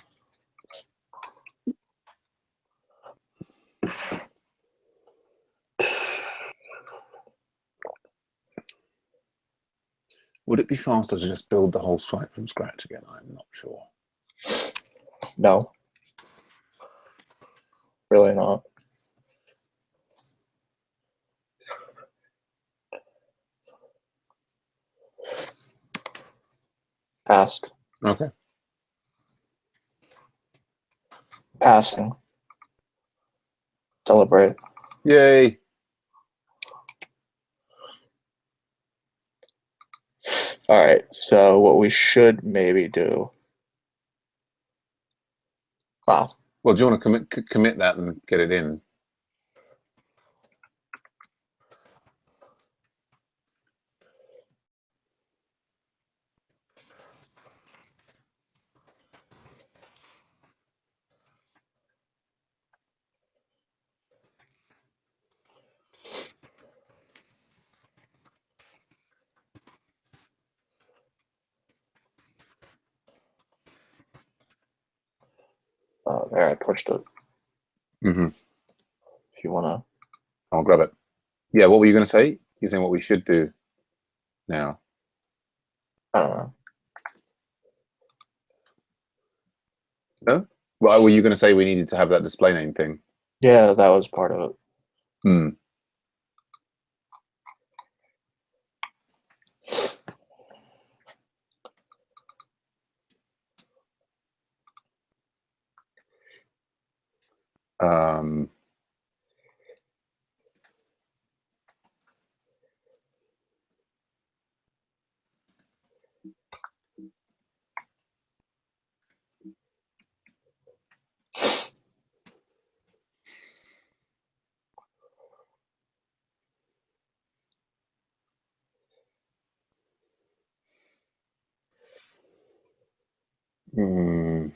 Would it be faster to just build the whole site from scratch again? I'm not sure. No. Really not. Passed. Okay. Passing. Celebrate. Yay. All right, so what we should maybe do Wow. Well, do you want to commit that and get it in? There, I pushed it. Mm-hmm. If you want to. I'll grab it. Yeah, what were you going to say? You're saying what we should do now? I don't know. No? Well, were you going to say we needed to have that display name thing? Yeah, that was part of it. Hmm. Um, hmm.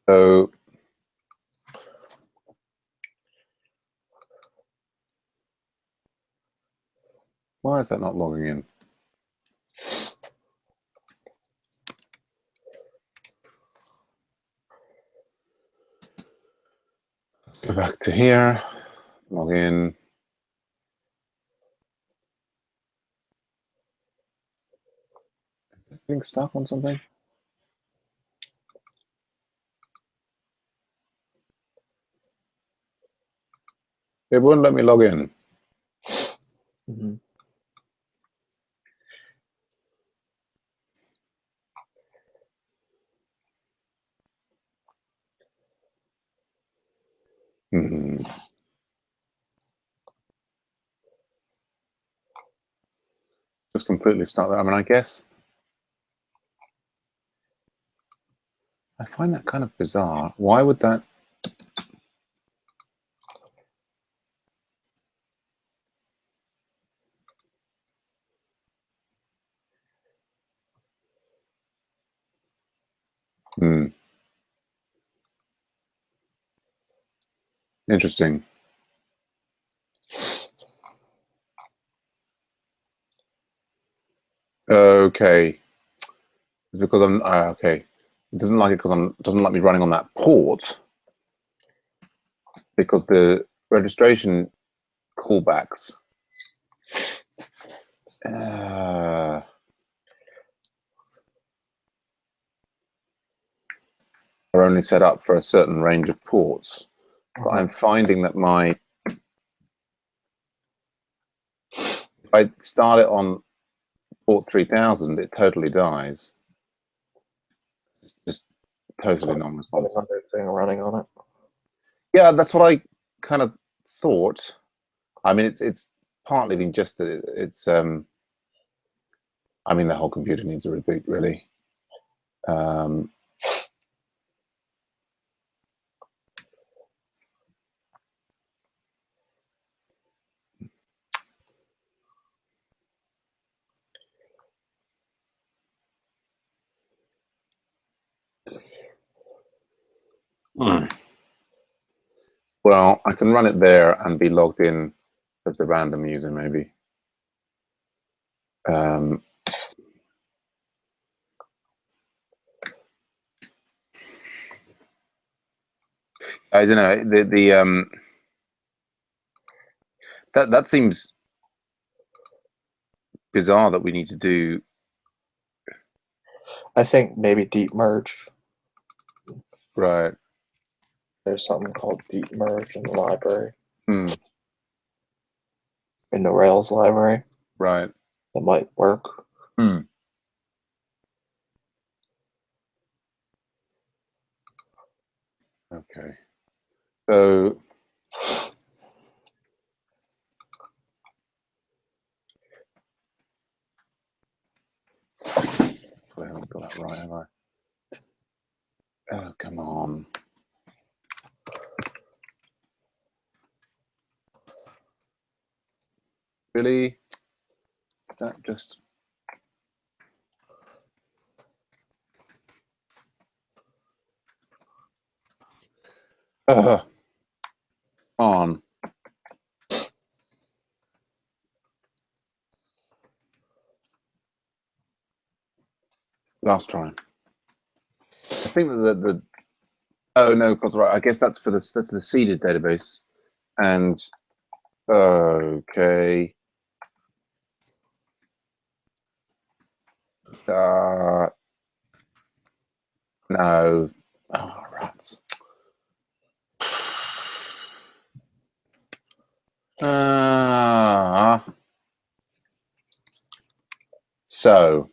So why is that not logging in? Let's go back to here, log in. Is it getting stuck on something? It wouldn't let me log in. Mm-hmm. Hmm. Just completely stuck there. I mean, I guess I find that kind of bizarre. Why would that? Hmm. Interesting. Okay. It's because I'm okay. It doesn't like it because doesn't like me running on that port because the registration callbacks are only set up for a certain range of ports. But I'm finding that if I start it on port 3000, it totally dies. It's just totally non-responsive. Another thing running on it. Yeah, that's what I kind of thought. I mean, it's partly been just that it's. I mean, the whole computer needs a reboot, really. Well, I can run it there and be logged in as the random user, maybe. I don't know. That seems bizarre that we need to do. I think maybe deep merge. Right. There's something called deep merge in the library. Hmm. In the Rails library. Right. That might work. Hmm. Okay. So I haven't got that right, have I? Really? That just... on. Last try. I think that the oh no, because right, I guess that's for that's the seeded database. And okay. No. Oh, rats. So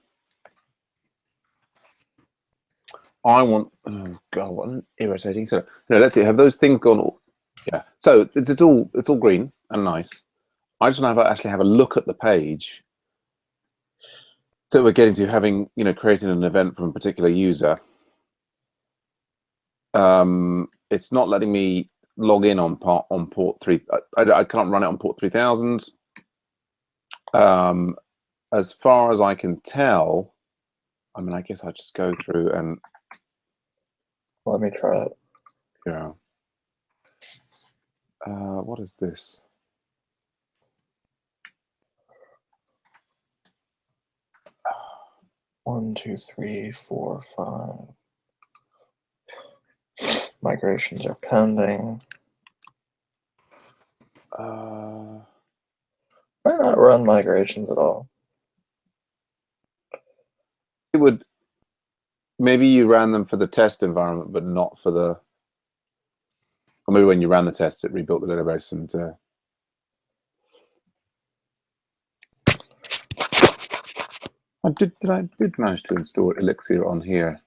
I want. Oh God, what an irritating. So no, let's see. Have those things gone? Yeah. So it's all green and nice. I just want to actually have a look at the page that we're getting to, having created an event from a particular user. It's not letting me log in on port 3. I can't run it on port 3000. As far as I can tell, I mean, I guess I just go through and Let me try it. yeah. What is this? One, two, three, four, 5. Migrations are pending. Why not run migrations at all? It would. Maybe you ran them for the test environment, but not for the. Or maybe when you ran the test, it rebuilt the database and. I did manage to install Elixir on here.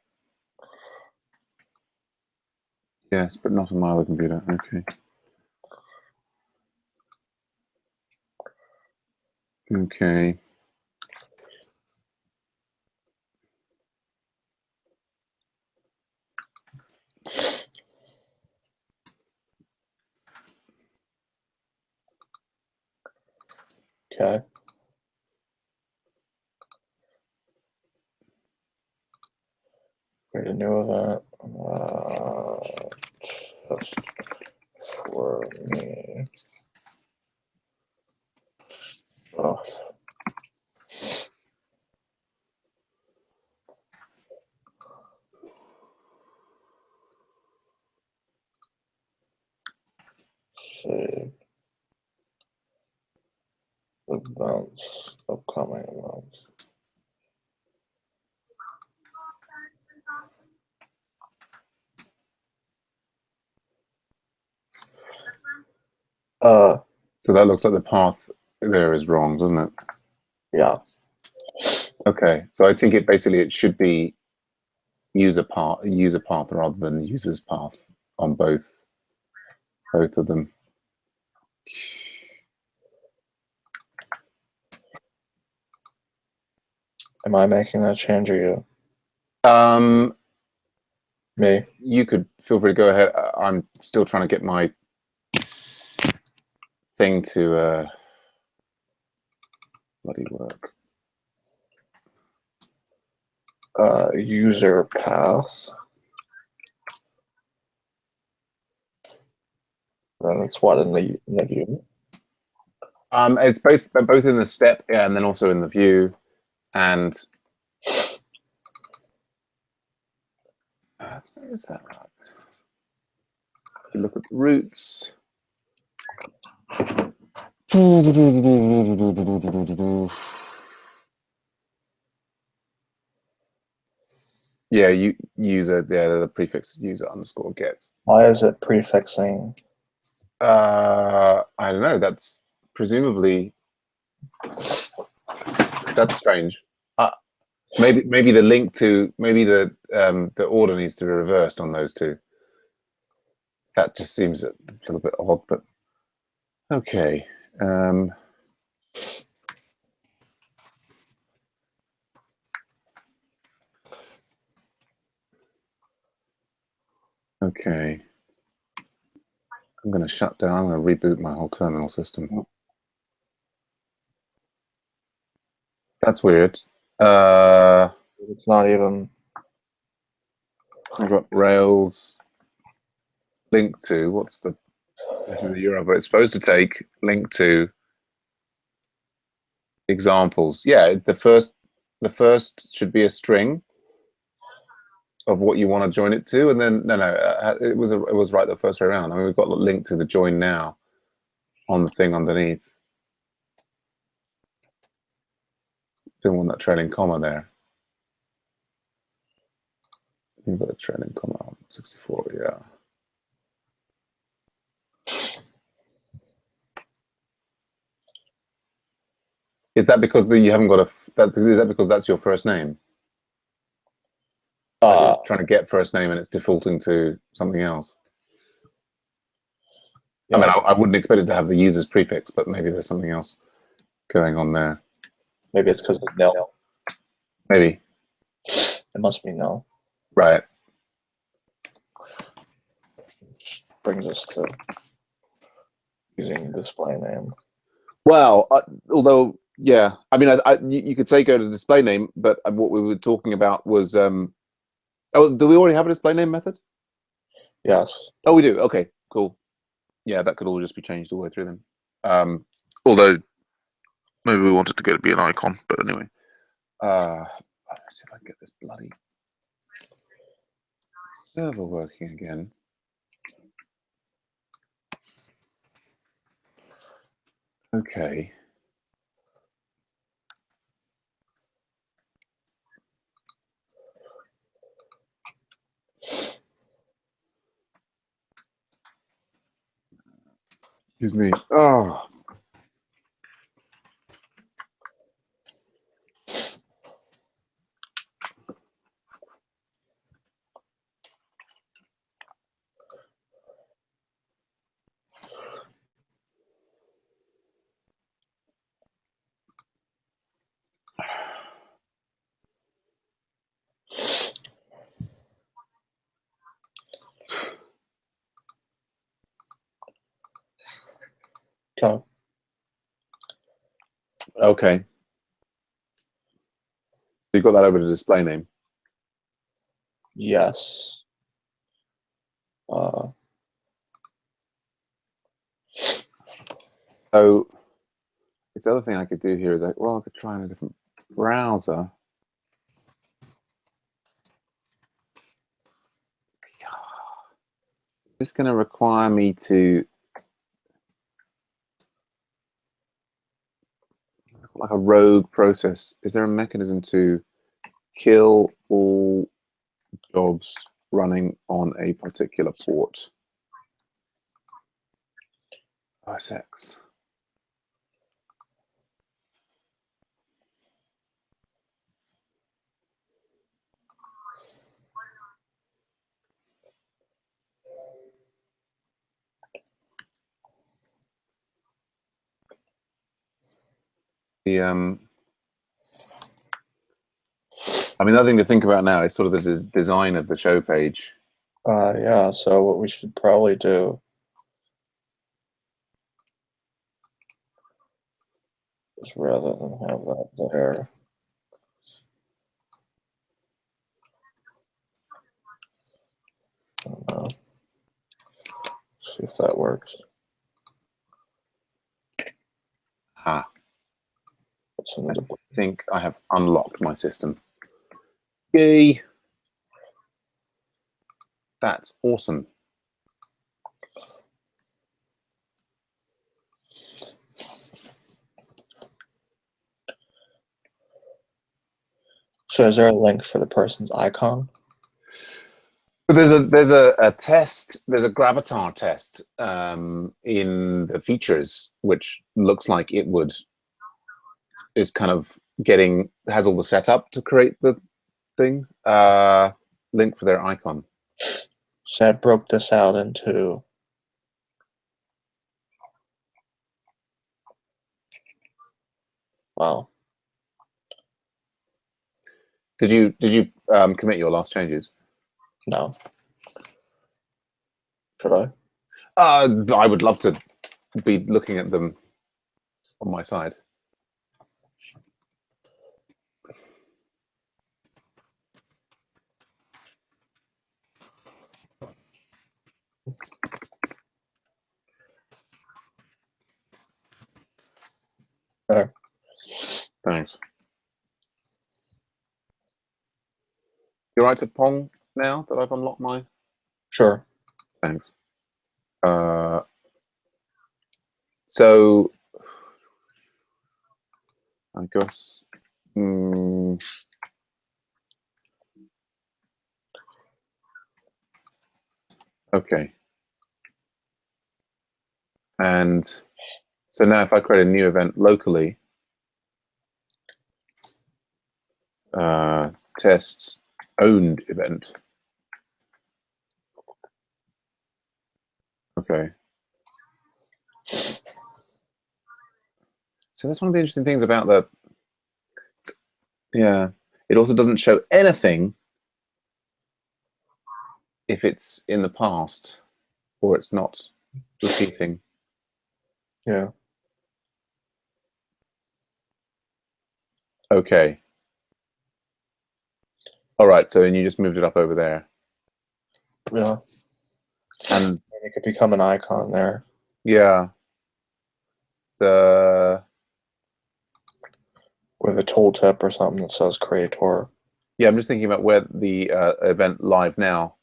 Yes, but not on my other computer. Okay. Okay. Okay. Create a new event. Test for me. Stuff. Save. Events. Upcoming events. So that looks like the path there is wrong, doesn't it? Yeah. Okay. So I think it should be user path rather than user's path on both of them. Am I making that change or you? Me. You could feel free to go ahead. I'm still trying to get my thing to bloody work. User path. Then it's what in the view? It's both in the step, yeah, and then also in the view, and is that right? If you look at the roots. Yeah, user. Yeah, the prefix user underscore gets. Why is it prefixing? I don't know. That's presumably that's strange. Maybe the link to the order needs to be reversed on those two. That just seems a little bit odd, but okay. Okay. I'm going to shut down. I'm going to reboot my whole terminal system. That's weird. It's not even. I've got Rails link to. What's the? This is the URL, but it's supposed to take link to examples. Yeah, the first should be a string of what you want to join it to, and then it was right the first way around. I mean, we've got a link to the join now on the thing underneath. Didn't want that trailing comma there. You've got a trailing comma on 64, yeah. Is that because you haven't got is that because that's your first name? Trying to get first name and it's defaulting to something else. Yeah, I mean, I wouldn't expect it to have the user's prefix, but maybe there's something else going on there. Maybe it's because it's nil. Maybe. It must be nil. Right. Which brings us to using display name. Well, although, yeah, I mean, you could say go to display name, but what we were talking about was, oh, do we already have a display name method? Yes. Oh, we do. Okay, cool. Yeah, that could all just be changed all the way through then. Although maybe we want it to go to be an icon, but anyway. Let's see if I can get this bloody server working again. Okay. Excuse me. Oh. Okay. Okay. You got that over to display name. Yes. So this other thing I could do here is like, well, I could try in a different browser. Is this going to require me to like a rogue process? Is there a mechanism to kill all jobs running on a particular port? OSX. The I mean, nothing to think about now is sort of the design of the show page. Yeah, so what we should probably do is rather than have that there, I don't know. See if that works. Ah, What's in the I think I have unlocked my system. Yay! That's awesome. So is there a link for the person's icon? There's a test. There's a Gravatar test in the features, which looks like it is kind of has all the setup to create the thing. Link for their icon. So I broke this out into wow. Did you commit your last changes? No. Should I? I would love to be looking at them on my side. Okay. Thanks. You're right to Pong now that I've unlocked my. Sure. Thanks. So I guess. Okay. And so now if I create a new event locally, tests owned event. Okay. So that's one of the interesting things about the, yeah, it also doesn't show anything if it's in the past or it's not repeating. Yeah. Okay. All right. So then you just moved it up over there. Yeah. And it could become an icon there. Yeah. With a tooltip or something that says creator. Yeah, I'm just thinking about where the event live now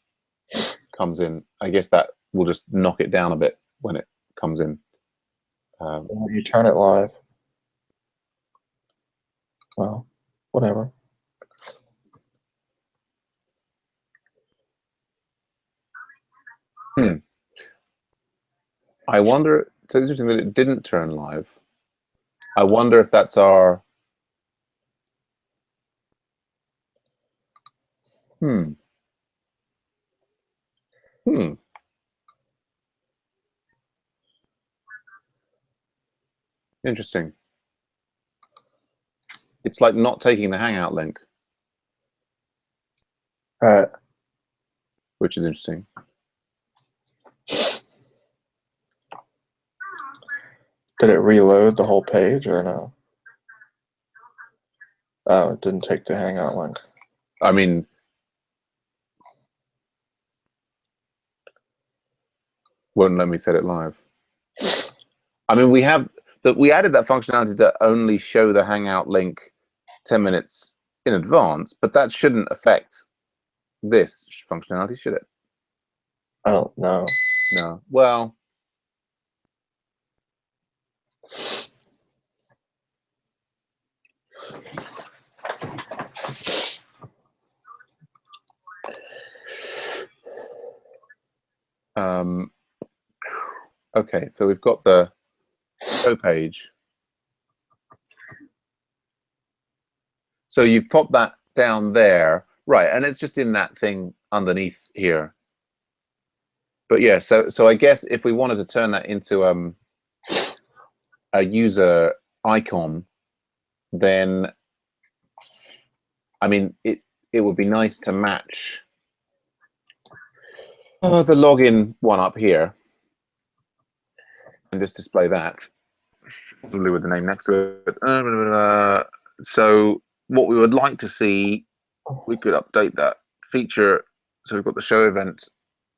comes in. I guess that will just knock it down a bit when it comes in. You turn it live. Well, whatever. I wonder, so it's interesting that it didn't turn live. I wonder if that's our... Interesting. It's like not taking the Hangout link. Which is interesting. Did it reload the whole page or no? Oh, it didn't take the Hangout link. I mean, won't let me set it live. I mean, we added that functionality to only show the Hangout link 10 minutes in advance, but that shouldn't affect this functionality, should it? I don't know. No. Well, okay, so we've got the show page. So you've popped that down there, right? And it's just in that thing underneath here. But yeah, so I guess if we wanted to turn that into a user icon, then I mean it would be nice to match the login one up here and just display that, probably with the name next to it. So what we would like to see, we could update that feature. So we've got the show event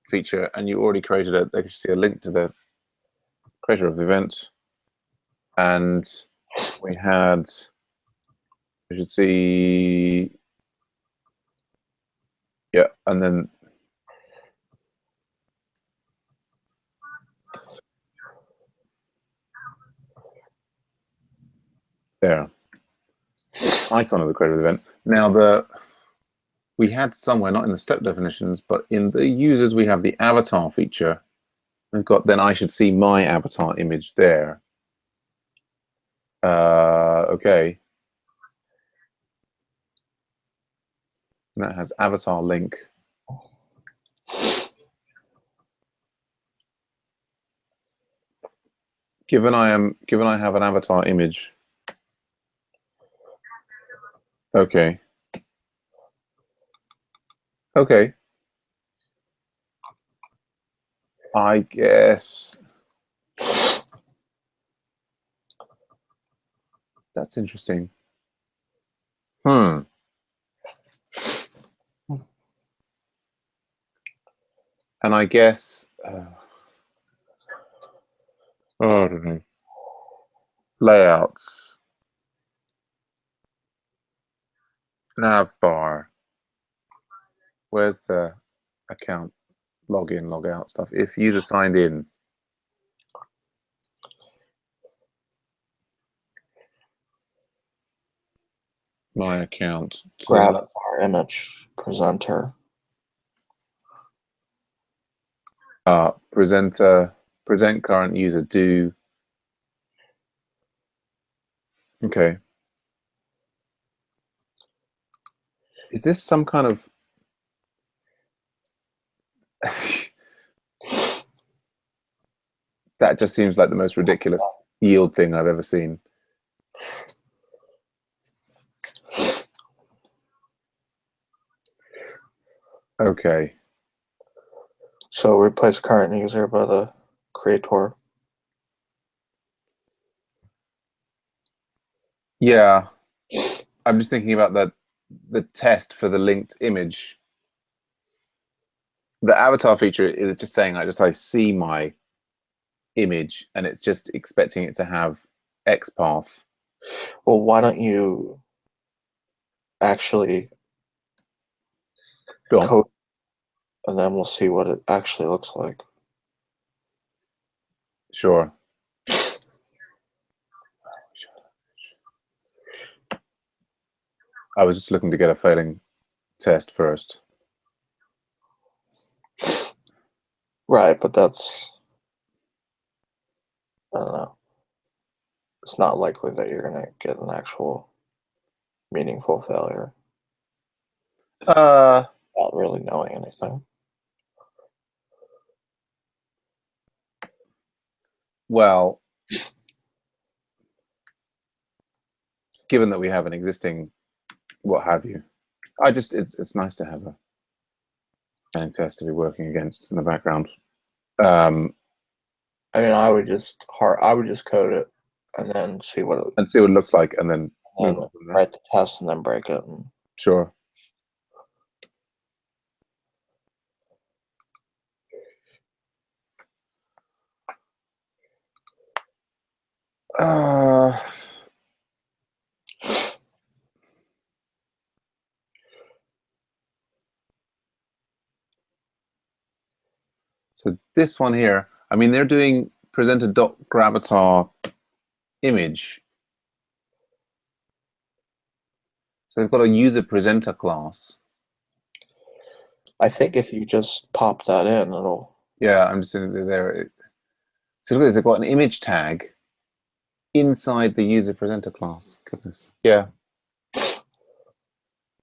feature, and you already created it. They can see a link to the creator of the event, and we should see, yeah, and then there, icon of the creator of the event. Now we had somewhere, not in the step definitions, but in the users, we have the avatar feature. We've got, then I should see my avatar image there. Okay. And that has avatar link. Given I have an avatar image. Okay. Okay. I guess that's interesting. And I guess I don't know. Layouts. nav bar. Where's the account login, log out stuff? If user signed in. My account. Grab our image presenter. Presenter, present current user, do. Okay. Is this some kind of that just seems like the most ridiculous yield thing I've ever seen. Okay. So replace current user by the creator. Yeah. I'm just thinking about the test for the linked image. The avatar feature is just saying I see my image and it's just expecting it to have XPath. Well, why don't you actually Go on. code, and then we'll see what it actually looks like. Sure. I was just looking to get a failing test first. Right, but that's, I don't know. It's not likely that you're going to get an actual meaningful failure without really knowing anything. Well, given that we have an existing what have you, it's nice to have a failing test to be working against in the background. I mean, I would just code it and then see what it, and see what it looks like, and then move on from there. write the test and then break it. And Sure. So this one here, I mean, they're doing presenter.gravatar image. So they've got a user presenter class. I think if you just pop that in, it'll. Yeah, I'm just in there. So look at this, they've got an image tag inside the user presenter class. Goodness. Yeah.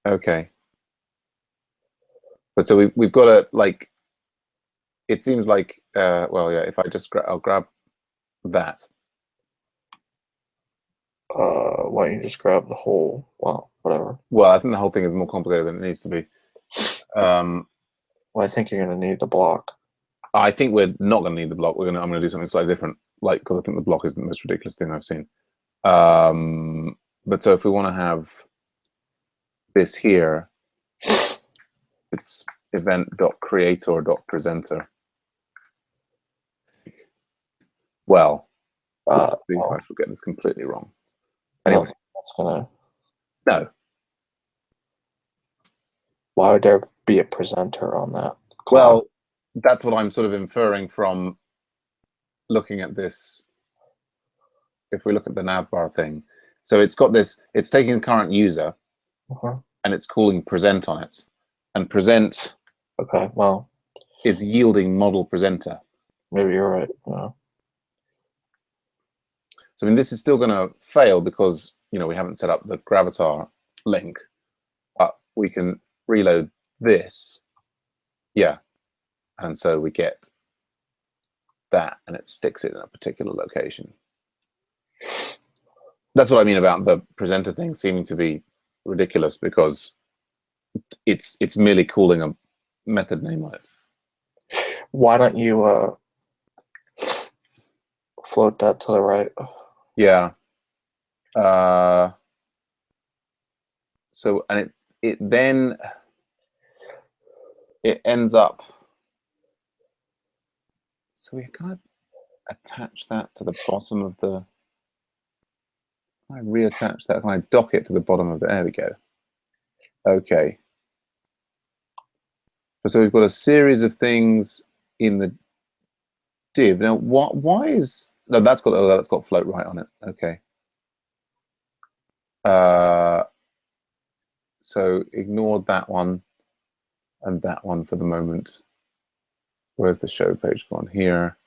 Okay. But so we've got a, like, it seems like, well, yeah, if I just I'll grab that. Why don't you just grab the whole, well, whatever. Well, I think the whole thing is more complicated than it needs to be. Well, I think you're going to need the block. I think we're not going to need the block. I'm going to do something slightly different, like, because I think the block is the most ridiculous thing I've seen. But so if we want to have this here, it's event.creator.presenter. Well, I should get this completely wrong. Anyway, that's gonna. No. Why would there be a presenter on that class? Well, that's what I'm sort of inferring from looking at this. If we look at the navbar thing, so it's got this. It's taking the current user, and it's calling present on it, and present. Okay, well, is yielding model presenter. Maybe you're right. Yeah. So I mean, this is still going to fail because we haven't set up the gravatar link, but we can reload this. Yeah, and so we get that, and it sticks it in a particular location. That's what I mean about the presenter thing seeming to be ridiculous, because it's merely calling a method name on it. Why don't you float that to the right? Yeah. So, and it then it ends up. So we kind of attach that to the bottom of the. I reattach that. Can I dock it to the bottom of the? There we go. Okay. So we've got a series of things in the div. Now, why is no? That's got float right on it. Okay. So ignore that one and that one for the moment. Where's the show page gone here?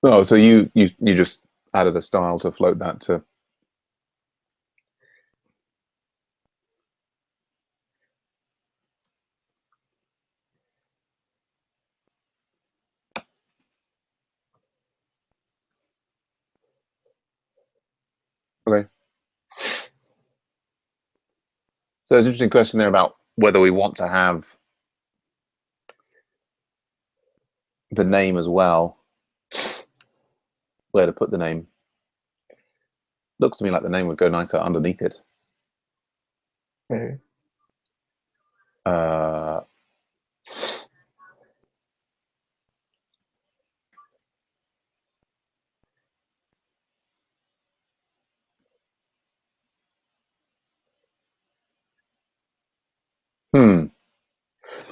Oh, so you just added a style to float that to. Okay. So there's an interesting question there about whether we want to have the name as well. Where to put the name? Looks to me like the name would go nicer underneath it. Maybe.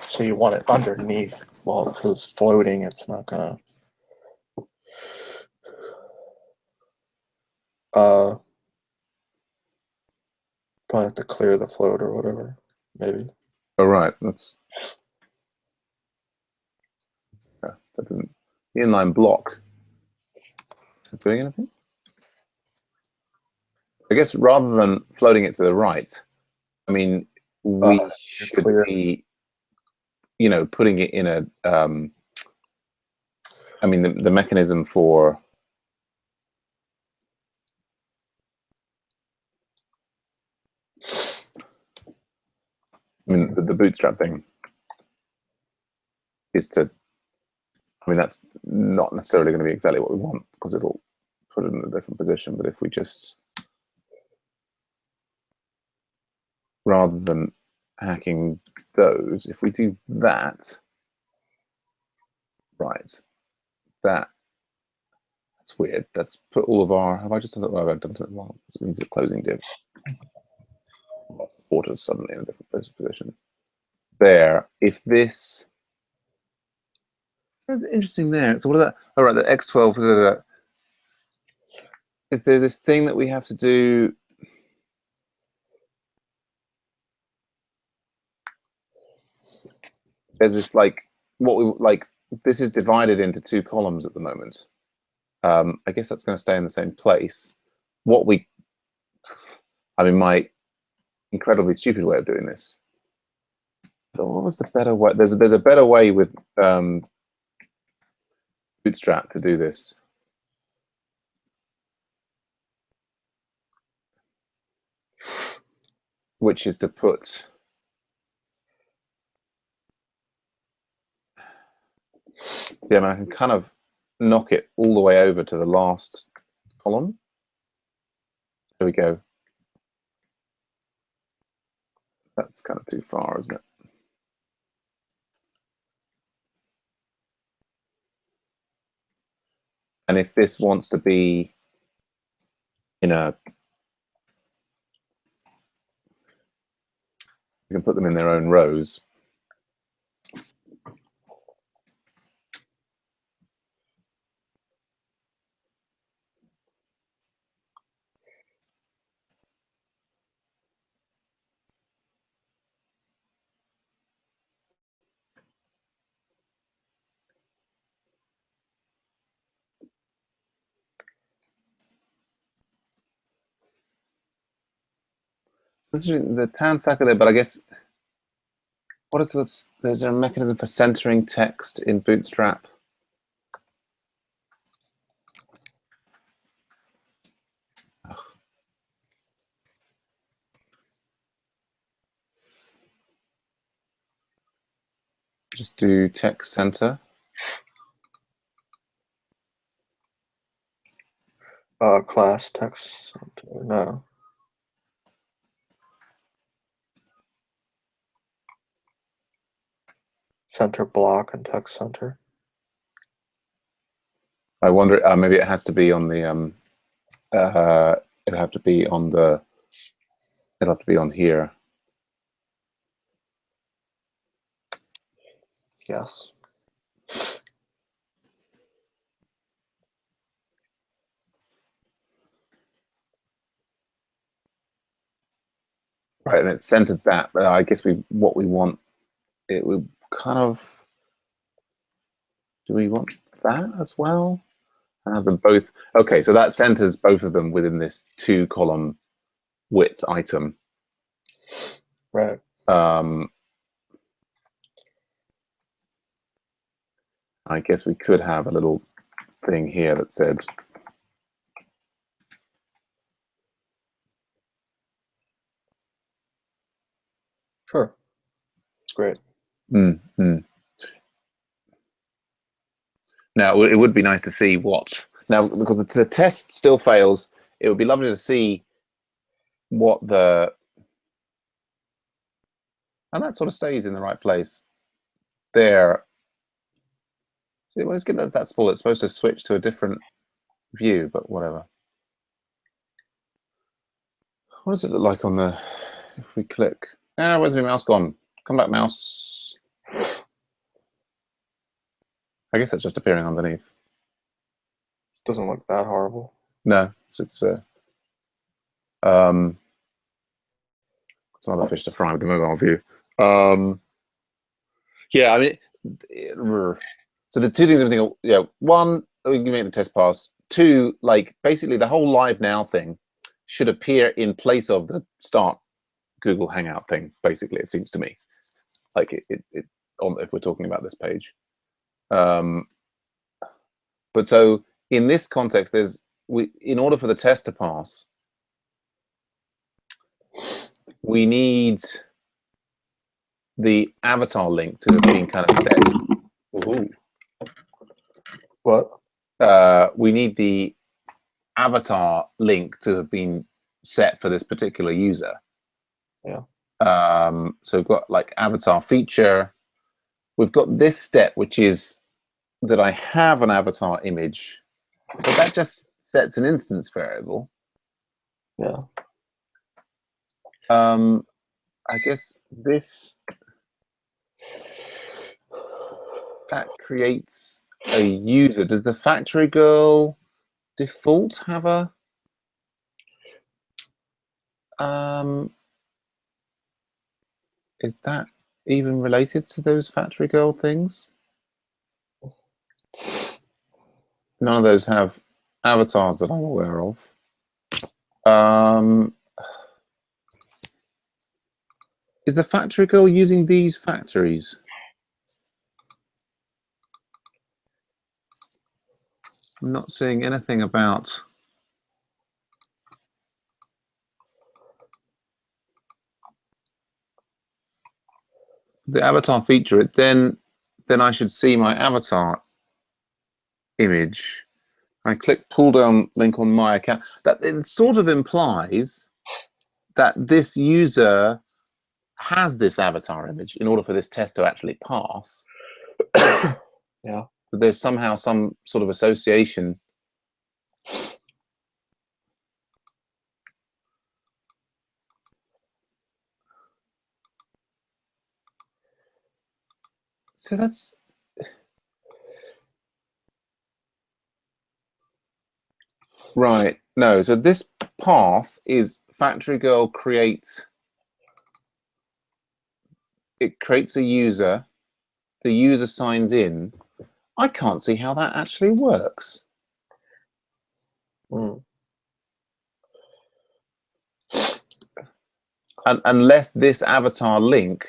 So you want it underneath, well, because it's floating, it's not gonna. Probably have to clear the float or whatever, maybe. Oh, right. That's that doesn't. The inline block. Is it doing anything? I guess rather than floating it to the right, I mean, we should be, putting it in a. I mean, the mechanism for. I mean, the bootstrap thing is to. I mean, that's not necessarily going to be exactly what we want because it'll put it in a different position. But if we just, rather than hacking those, if we do that, right, that's weird. That's put all of our. Have I just done it? Well, I've done it. Well, it means the closing div. Water's suddenly in a different position. There. If this. That's interesting there. So what is that? Oh, right, the X12. Is there this thing that we have to do? There's this this is divided into two columns at the moment. I guess that's going to stay in the same place. My incredibly stupid way of doing this. So what was the better way? There's a better way with Bootstrap to do this. Which is to put I can kind of knock it all the way over to the last column. There we go. That's kind of too far, isn't it? And if this wants to be in a, you can put them in their own rows. The town sucker there, but I guess what is this? There's a mechanism for centering text in Bootstrap. Just do text center. Class text center, no. Center block and text center. I wonder, maybe it has to be on the, it'd have to be on the It'll have to be on here. Yes. Right, and it's centered that. I guess what we want, it would kind of. Do we want that as well? And have them both. Okay, so that centers both of them within this 2-column width item. Right. I guess we could have a little thing here that said. Sure. It's great. Now, it would be nice to see what. Now, because the test still fails, it would be lovely to see what the. And that sort of stays in the right place. There. When it's getting that small, it's supposed to switch to a different view, but whatever. What does it look like on the. If we click. Where's my mouse gone? Come back, mouse. I guess that's just appearing underneath. Doesn't look that horrible. No, it's some other fish to fry with the mobile view. Yeah, I mean, so the two things I'm thinking, one, we can make the test pass. Two, like basically the whole Live Now thing should appear in place of the start Google Hangout thing. Basically, it seems to me, like it if we're talking about this page. But so in this context, in order for the test to pass, we need the avatar link to have been kind of set. Ooh. What? We need the avatar link to have been set for this particular user. Yeah. So we've got like avatar feature. We've got this step, which is that I have an avatar image, but that just sets an instance variable. Yeah. I guess that creates a user. Does the factory girl default have a is that even related to those factory girl things? None of those have avatars that I'm aware of. Is the factory girl using these factories? I'm not seeing anything about the avatar feature. Then I should see my avatar image. I click pull down link on my account. That it sort of implies that this user has this avatar image in order for this test to actually pass. Yeah. There's somehow some sort of association. So that's right. No, so this path is factory girl creates. It creates a user. The user signs in. I can't see how that actually works. Unless this avatar link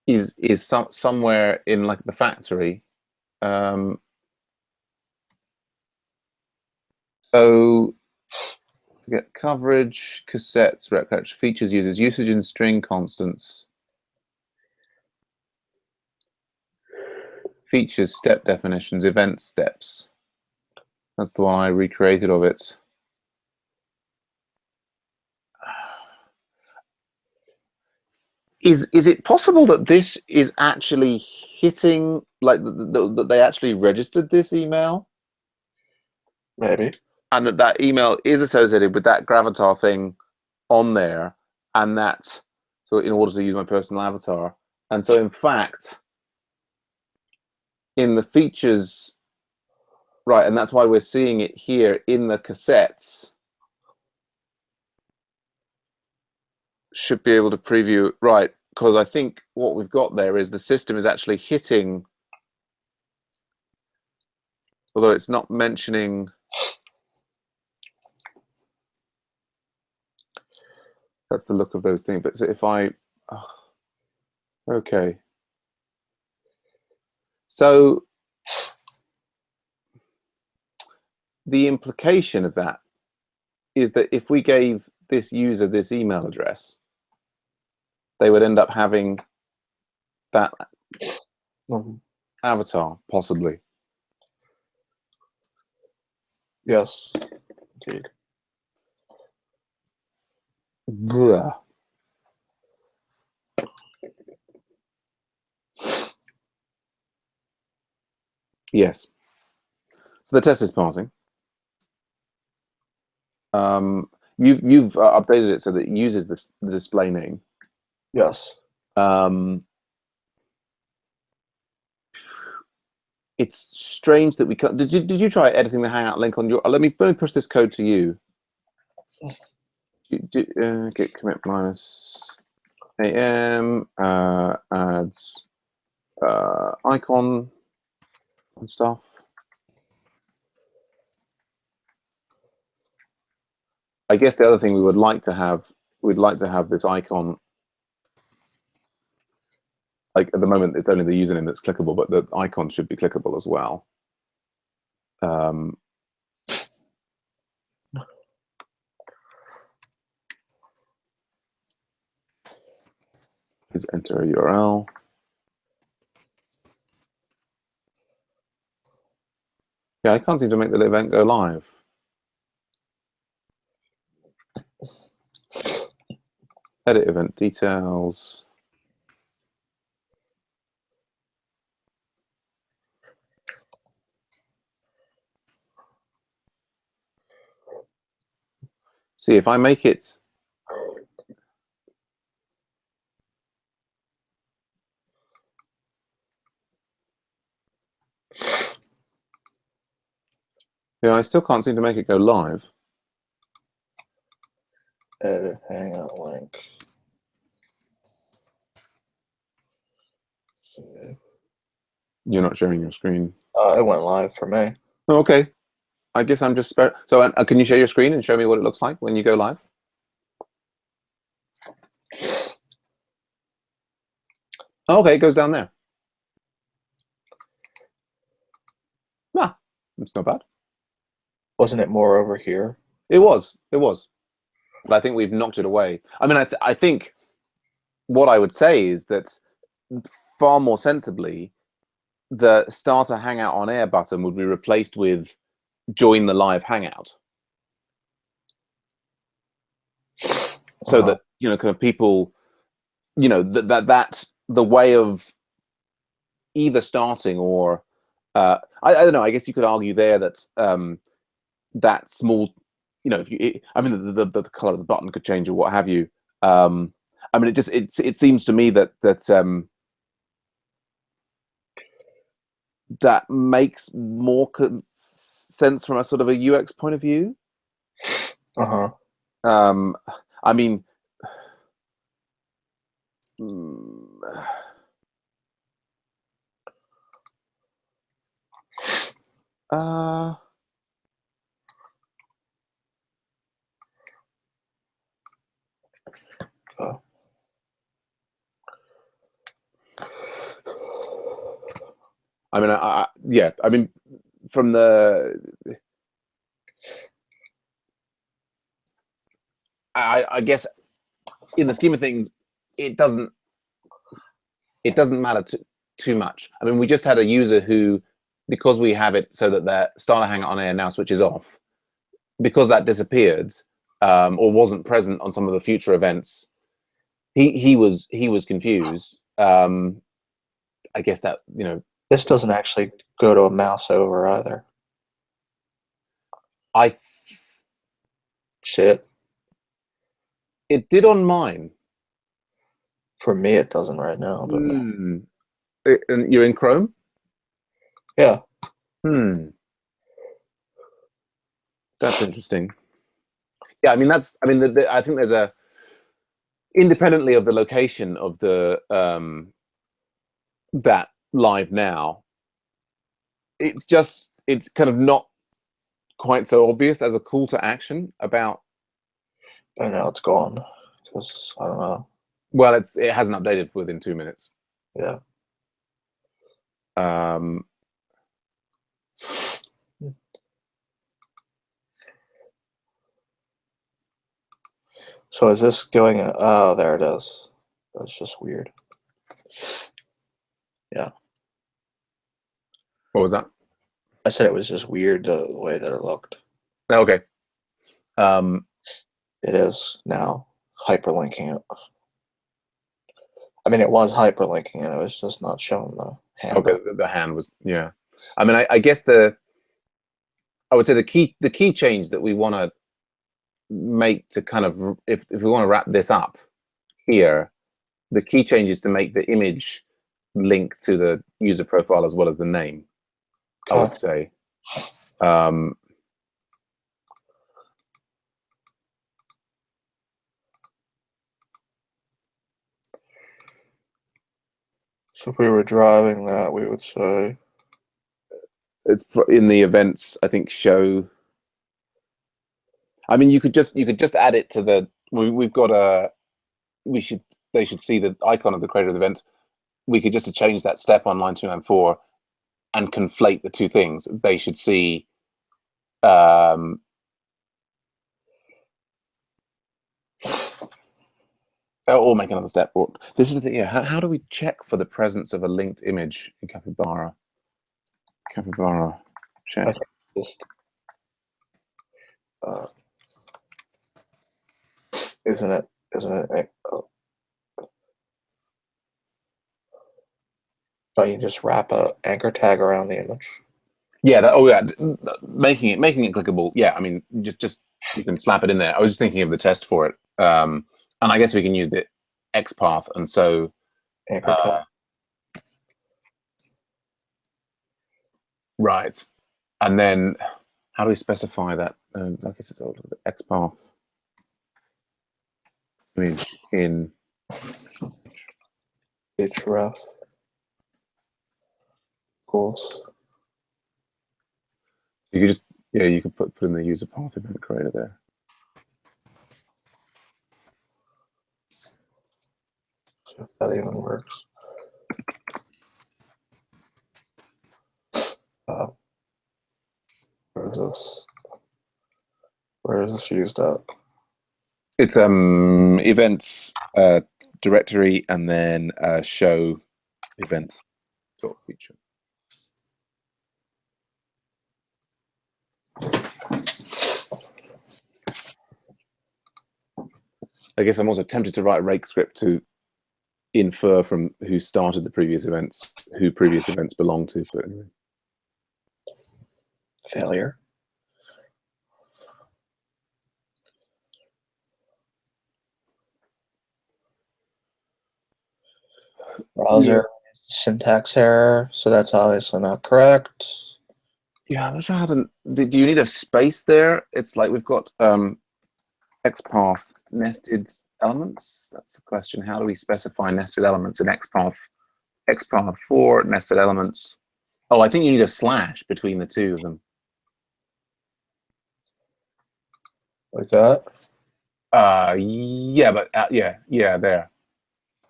is somewhere in like the factory. So forget coverage, cassettes, recollection, features, users, usage in string constants, features, step definitions, event steps. That's the one I recreated of it. Is it possible that this is actually hitting, like that they actually registered this email? Maybe. And that email is associated with that Gravatar thing on there, and that, so in order to use my personal avatar. And so in fact, in the features, right, and that's why we're seeing it here in the cassettes, should be able to preview, right, because I think what we've got there is the system is actually hitting, although it's not mentioning, that's the look of those things. But so if I, okay. So the implication of that is that if we gave this user this email address, they would end up having that avatar, possibly. Yes, indeed. Blah. Yes. So the test is passing. You've updated it so that it uses the display name. Yes. It's strange that we can't. Did you try editing the Hangout link on your? Let me push this code to you. Git commit minus am adds icon and stuff. I guess the other thing we'd like to have this icon. Like at the moment, it's only the username that's clickable, but the icon should be clickable as well. Let's enter a URL. Yeah, I can't seem to make the event go live. Edit event details. See, if I make it, yeah, I still can't seem to make it go live. Edit Hangout link. You're not sharing your screen. It went live for me. Oh, okay. I guess I'm just so. Can you share your screen and show me what it looks like when you go live? Okay, it goes down there. Ah, it's not bad. Wasn't it more over here? It was. But I think we've knocked it away. I mean, I think what I would say is that far more sensibly, the Start a Hangout on Air button would be replaced with Join the Live Hangout. So that, kind of people, that the way of either starting or, I don't know, I guess you could argue there that that small, if you, I mean, the color of the button could change or what have you. I mean, it seems to me that that makes more sense from a sort of a UX point of view. I mean, I mean, yeah. I mean, from the, I guess, in the scheme of things, it doesn't matter too much. I mean, we just had a user who, because we have it so that their Starter Hangout on Air now switches off, because that disappeared or wasn't present on some of the future events, he was confused. I guess that, This doesn't actually go to a mouse over either. Shit. It did on mine. For me, it doesn't right now. But And you're in Chrome? yeah, That's interesting. Yeah, I mean I think there's a, independently of the location of the that live now, it's kind of not quite so obvious as a call to action about. I know it's gone because I don't know. Well, it hasn't updated within 2 minutes. Yeah. So is this going? Oh, there it is. That's just weird. Yeah. What was that? I said it was just weird the way that it looked. Okay. It is now hyperlinking it. I mean, it was hyperlinking it. It was just not showing the hand. Okay, the hand was, yeah. I mean, I guess I would say the key change that we want to make to kind of, if we want to wrap this up here, the key change is to make the image link to the user profile as well as the name. Okay. I would say. So if we were driving that, we would say it's in the events, I think, show. I mean, you could just add it to the. We've got a. They should see the icon of the creator of the event. We could just change that step on line 294 and conflate the two things. They should see. Or make another step. This is the thing. Yeah. How do we check for the presence of a linked image in Capybara? Capybara check. Isn't it? Oh, you just wrap a anchor tag around the image. Yeah. Making it clickable. Yeah. I mean, just you can slap it in there. I was just thinking of the test for it, and I guess we can use the XPath, and so anchor tag. Right, and then how do we specify that? I guess it's all the XPath. I mean, in href. Of course. You could just you could put in the user path event creator there. See if that even works. Where is this used at? It's events directory and then show event sort of feature. I guess I'm also tempted to write a rake script to infer from who started the previous events, who previous events belong to. But anyway. Failure. Browser syntax error, so that's obviously not correct. Yeah, I'm not sure how to. Do you need a space there? It's like we've got XPath nested elements. That's the question. How do we specify nested elements in XPath? XPath 4 nested elements. Oh, I think you need a slash between the two of them. Like that? Yeah, but yeah, there.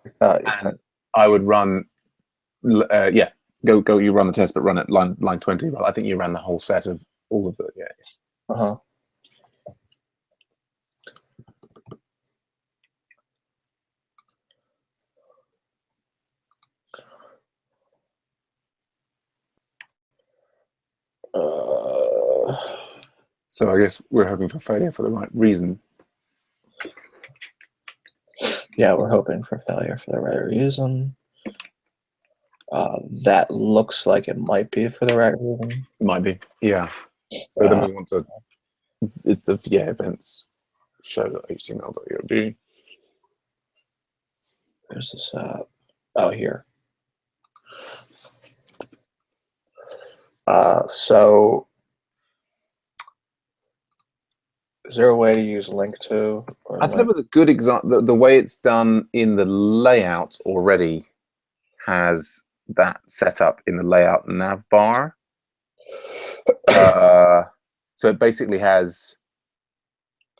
Like that. And I would run. Yeah, go. You run the test, but run it line 20. Well, I think you ran the whole set of all of the. Yeah. Uh-huh. So I guess we're hoping for failure for the right reason. Yeah, we're hoping for failure for the right reason. That looks like it might be for the right reason. It might be, yeah. So then we want to. It's the events show.html.eod. Where's this at? Oh, here. So is there a way to use link to? Or I thought it was a good example. The way it's done in the layout already has that set up in the layout nav bar. So it basically has.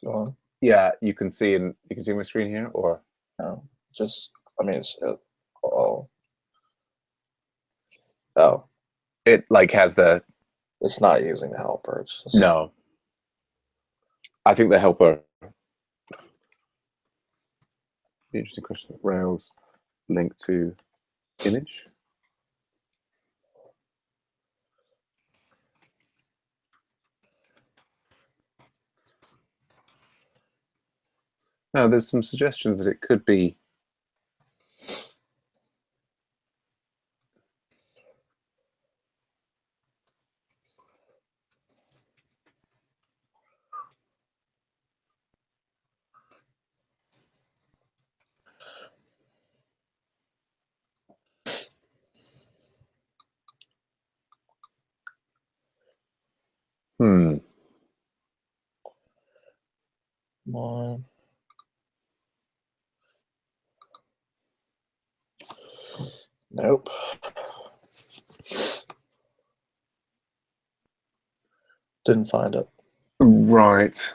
Go on. Yeah, you can see my screen here, or No, just I mean it's oh. it like has the. It's not using the helper. It's just, No, I think the helper. Interesting question. Rails link to image. Now, there's some suggestions that it could be. Come on. Nope. Didn't find it. Right.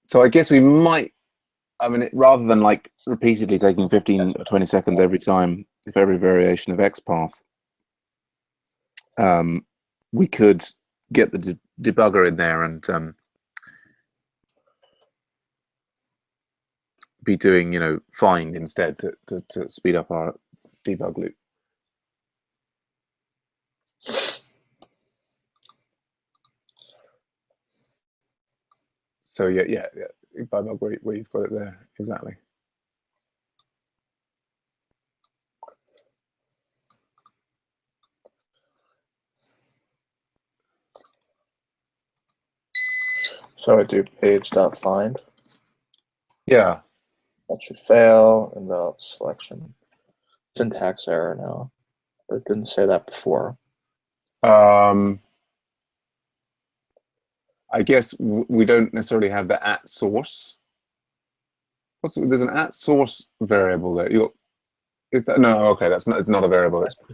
So I guess we might. I mean, rather than like repeatedly taking 15 or 20 seconds every time, if every variation of XPath, we could get the debugger in there and be doing, find instead to speed up our debug loop. So yeah, debug where you've got it there, exactly. So I do page.find. Yeah. That should fail, and the selection. Syntax error now. But it didn't say that before. I guess we don't necessarily have the at source. There's an at source variable there. Is that no? Okay, that's not. It's not a variable. It's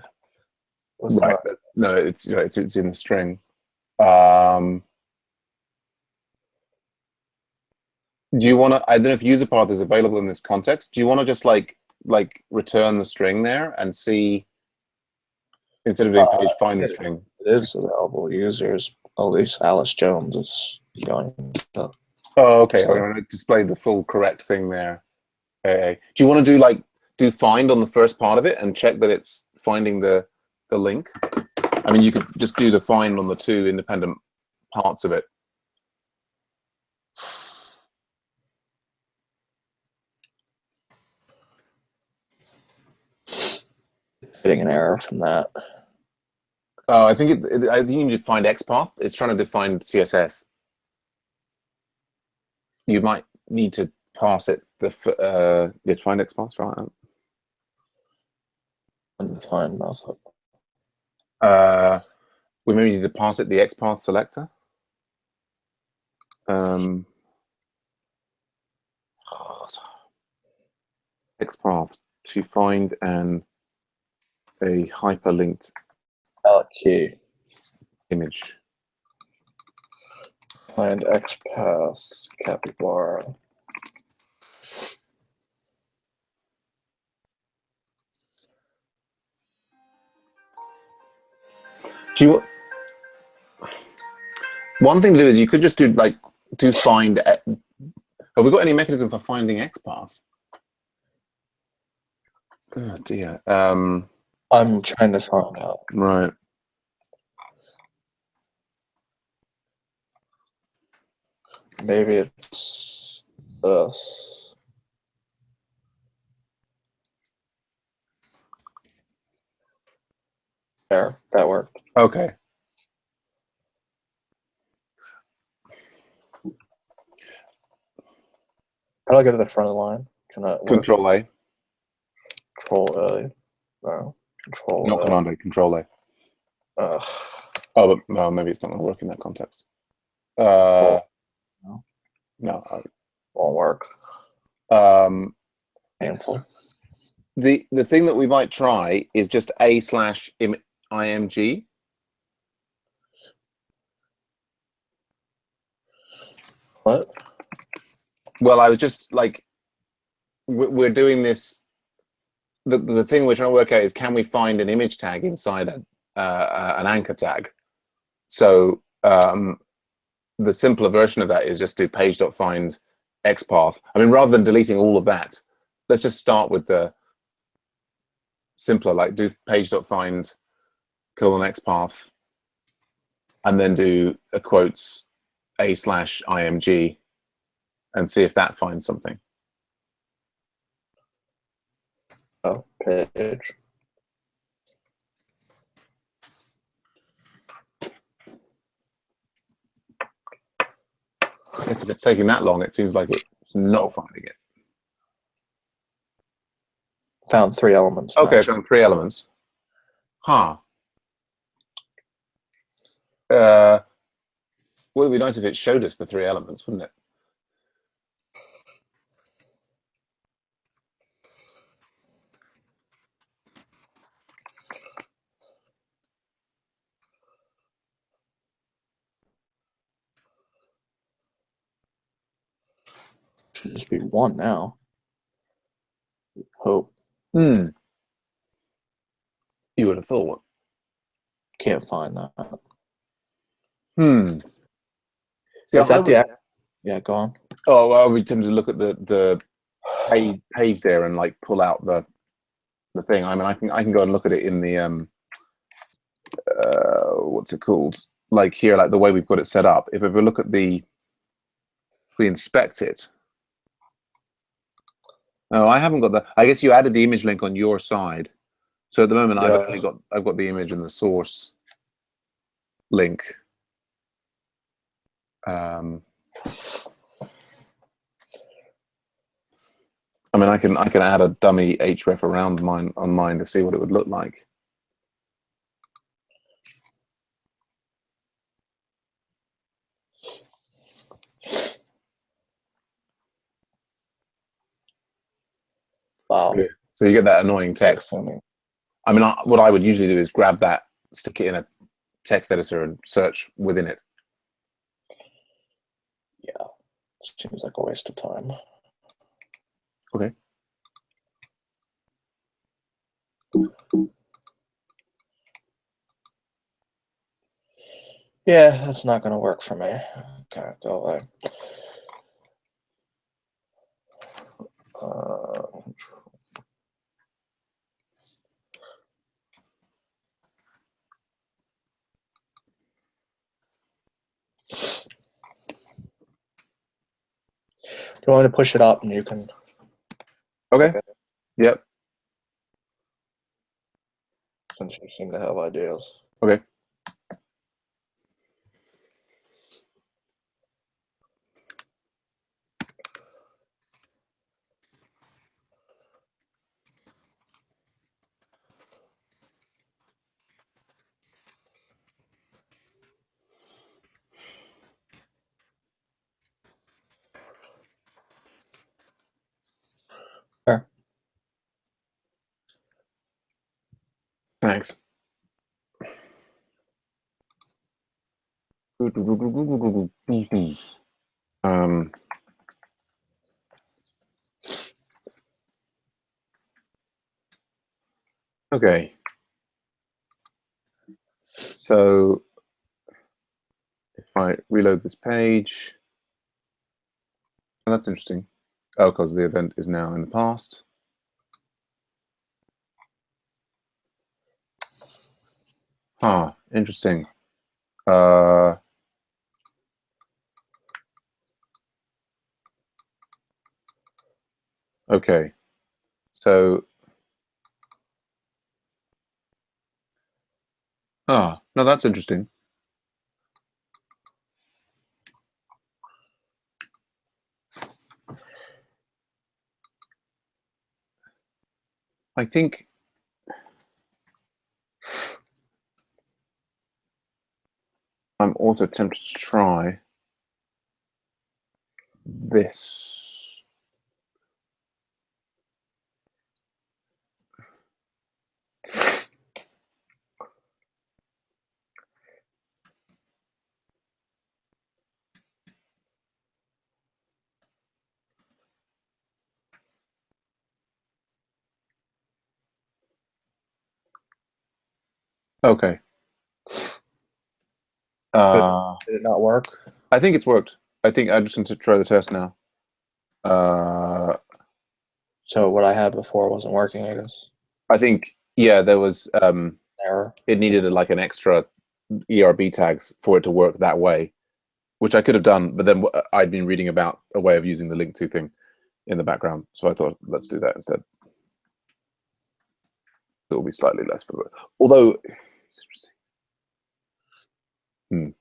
right. No, it's it's in the string. Do you want to? I don't know if user path is available in this context. Do you want to just like return the string there and see instead of doing page find the string? It is available. Users, at least Alice Jones is going to. Oh, okay. So, I want to display the full correct thing there. Okay. Do you want to do find on the first part of it and check that it's finding the link? I mean, you could just do the find on the two independent parts of it. getting an error from that. I think I think you need to find XPath. It's trying to define CSS. You might need to pass it find XPath, right? Undefined method. We maybe need to pass it the XPath selector. XPath to find a hyperlinked key image. Find XPath capybara. One thing to do is you could just do find. Have we got any mechanism for finding XPath? Oh dear. I'm trying to find out. Right. Maybe it's this. There, that worked. Okay. How do I go to the front of the line? Can I Control A. Control A. No. Control Not A. Command A, Control A. Ugh. Oh, but no, maybe it's not going to work in that context. No. No. Won't work. Painful. The thing that we might try is just A/img. What? Well, I was just like, we're doing this. The thing we're trying to work out is, can we find an image tag inside an anchor tag? So the simpler version of that is just do page.find XPath. I mean, rather than deleting all of that, let's just start with the simpler, like do page.find :XPath, and then do a quotes A/img, and see if that finds something. Oh, page. I guess if it's taking that long, it seems like it's not finding it. Found 3 elements. Okay, matching. found 3 elements. Huh. Would it be nice if it showed us the 3 elements, wouldn't it? Should just be 1 now. Hope. You would have thought. Can't find that. See, Is that the? Yeah, go on. Oh, well, we tend to look at the page there and like pull out the thing. I mean, I can go and look at it in the what's it called? Like here, like the way we've got it set up. If we look at if we inspect it. Oh, I haven't got the. I guess you added the image link on your side. So at the moment, Yeah. I've got the image and the source link. I mean, I can add a dummy href around mine to see what it would look like. Wow. Yeah. So you get that annoying text. I mean, what I would usually do is grab that, stick it in a text editor, and search within it. Yeah. Seems like a waste of time. Okay. Yeah, that's not going to work for me. Okay, go away. Do you want me to push it up and you can? Okay. Yep. Since you seem to have ideas. Okay. Sure. Thanks. Okay. So if I reload this page, oh, that's interesting. Oh, because the event is now in the past. Huh, interesting. Okay, so no, that's interesting. I think I'm also tempted to try this. Okay. Did it not work? I think it's worked. I think I just need to try the test now. So what I had before wasn't working, I guess. I think, yeah, there was Error. it needed like an extra ERB tags for it to work that way, which I could have done, but then I'd been reading about a way of using the link to thing in the background, so I thought let's do that instead. It will be slightly less for it. Although it's interesting.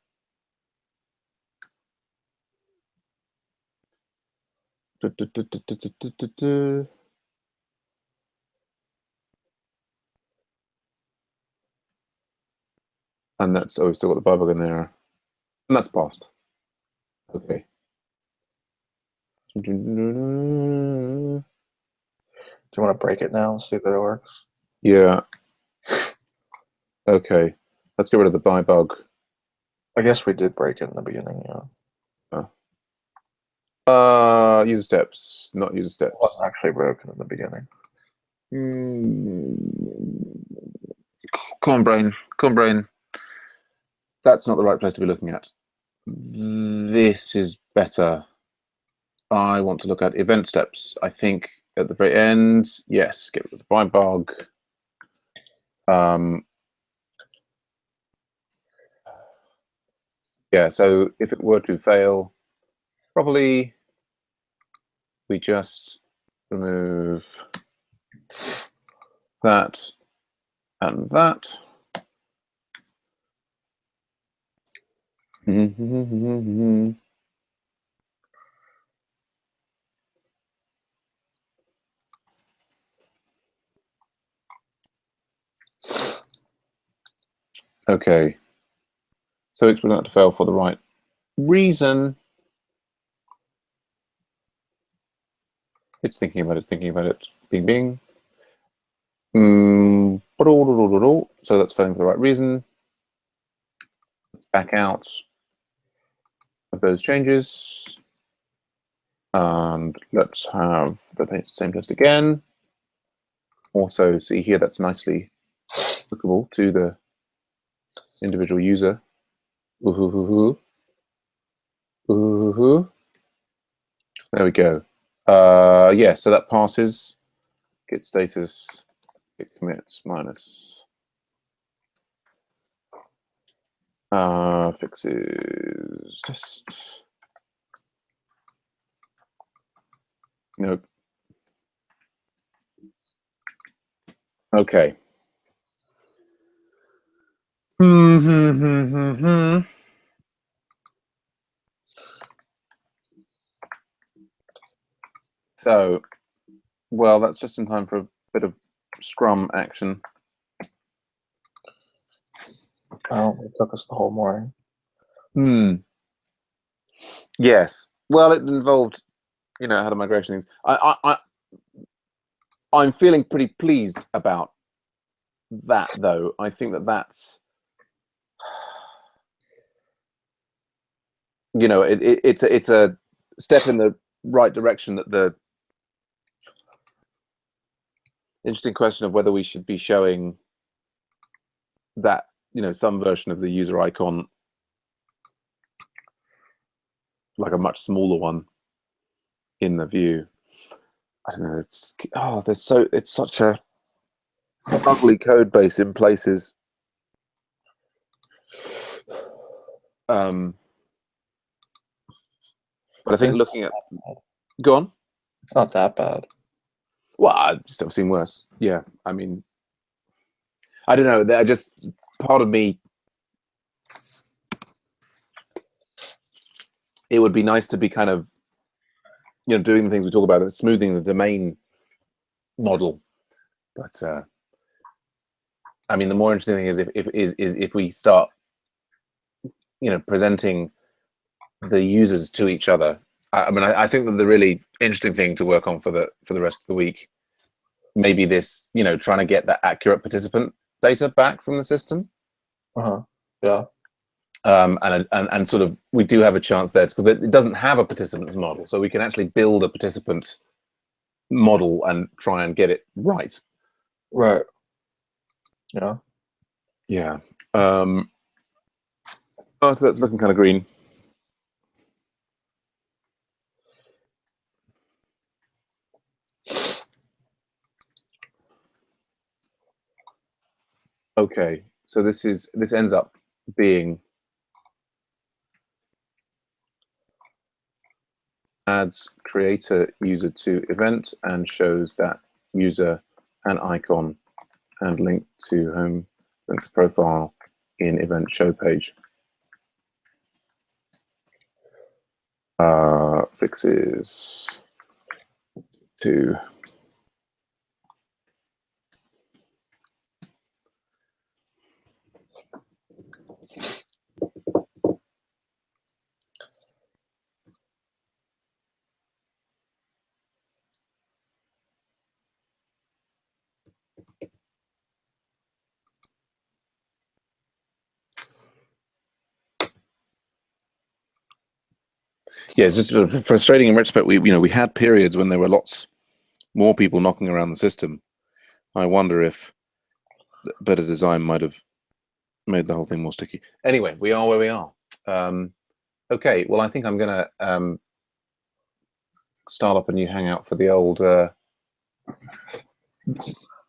And that's, oh, we've still got the bubble in there. And that's passed. Okay. Do you want to break it now and see that it works? Yeah. Okay. Let's get rid of the buy bug. I guess we did break it in the beginning, yeah. User steps, not user steps. It wasn't actually broken in the beginning. Come on, brain. Come on, brain. That's not the right place to be looking at. This is better. I want to look at event steps. I think at the very end, yes, get rid of the buy bug. Yeah, so if it were to fail, probably we just remove that and that. Okay, so it's not to fail for the right reason. It's thinking about it, it's thinking about it. Bing, bing. So that's failing for the right reason. Back out of those changes. And let's have the same test again. Also, see here, that's nicely applicable to the individual user. There we go. Yeah, so that passes. Git status, git commits minus fixes test. Nope. Okay. So, well, that's just in time for a bit of Scrum action. Oh, it took us the whole morning. Yes. Well, it involved, you know, how to migration things. I'm feeling pretty pleased about that, though. I think that's, you know, it's a step in the right direction. That the interesting question of whether we should be showing that, you know, some version of the user icon, like a much smaller one, in the view. I don't know. It's it's such a ugly code base in places. But I think looking at, go on. It's not that bad. Well, I've seen worse. Yeah, I mean, I don't know. I just, part of me, it would be nice to be kind of, you know, doing the things we talk about, and smoothing the domain model But I mean, the more interesting thing is if we start, presenting the users to each other. I mean, I think that the really interesting thing to work on for the rest of the week, maybe this, trying to get that accurate participant data back from the system. Yeah. And sort of, we do have a chance there because it doesn't have a participants model, so we can actually build a participant model and try and get it right. Right. Yeah. Yeah. Oh, that's looking kind of green. Okay, so this ends up being adds creator user to event and shows that user and icon and link to home, link to profile in event show page. Fixes to yeah, it's just sort of frustrating in retrospect. We had periods when there were lots more people knocking around the system. I wonder if better design might have made the whole thing more sticky. Anyway, we are where we are. Okay, well, I think I'm gonna start up a new Hangout for the old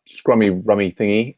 scrummy rummy thingy.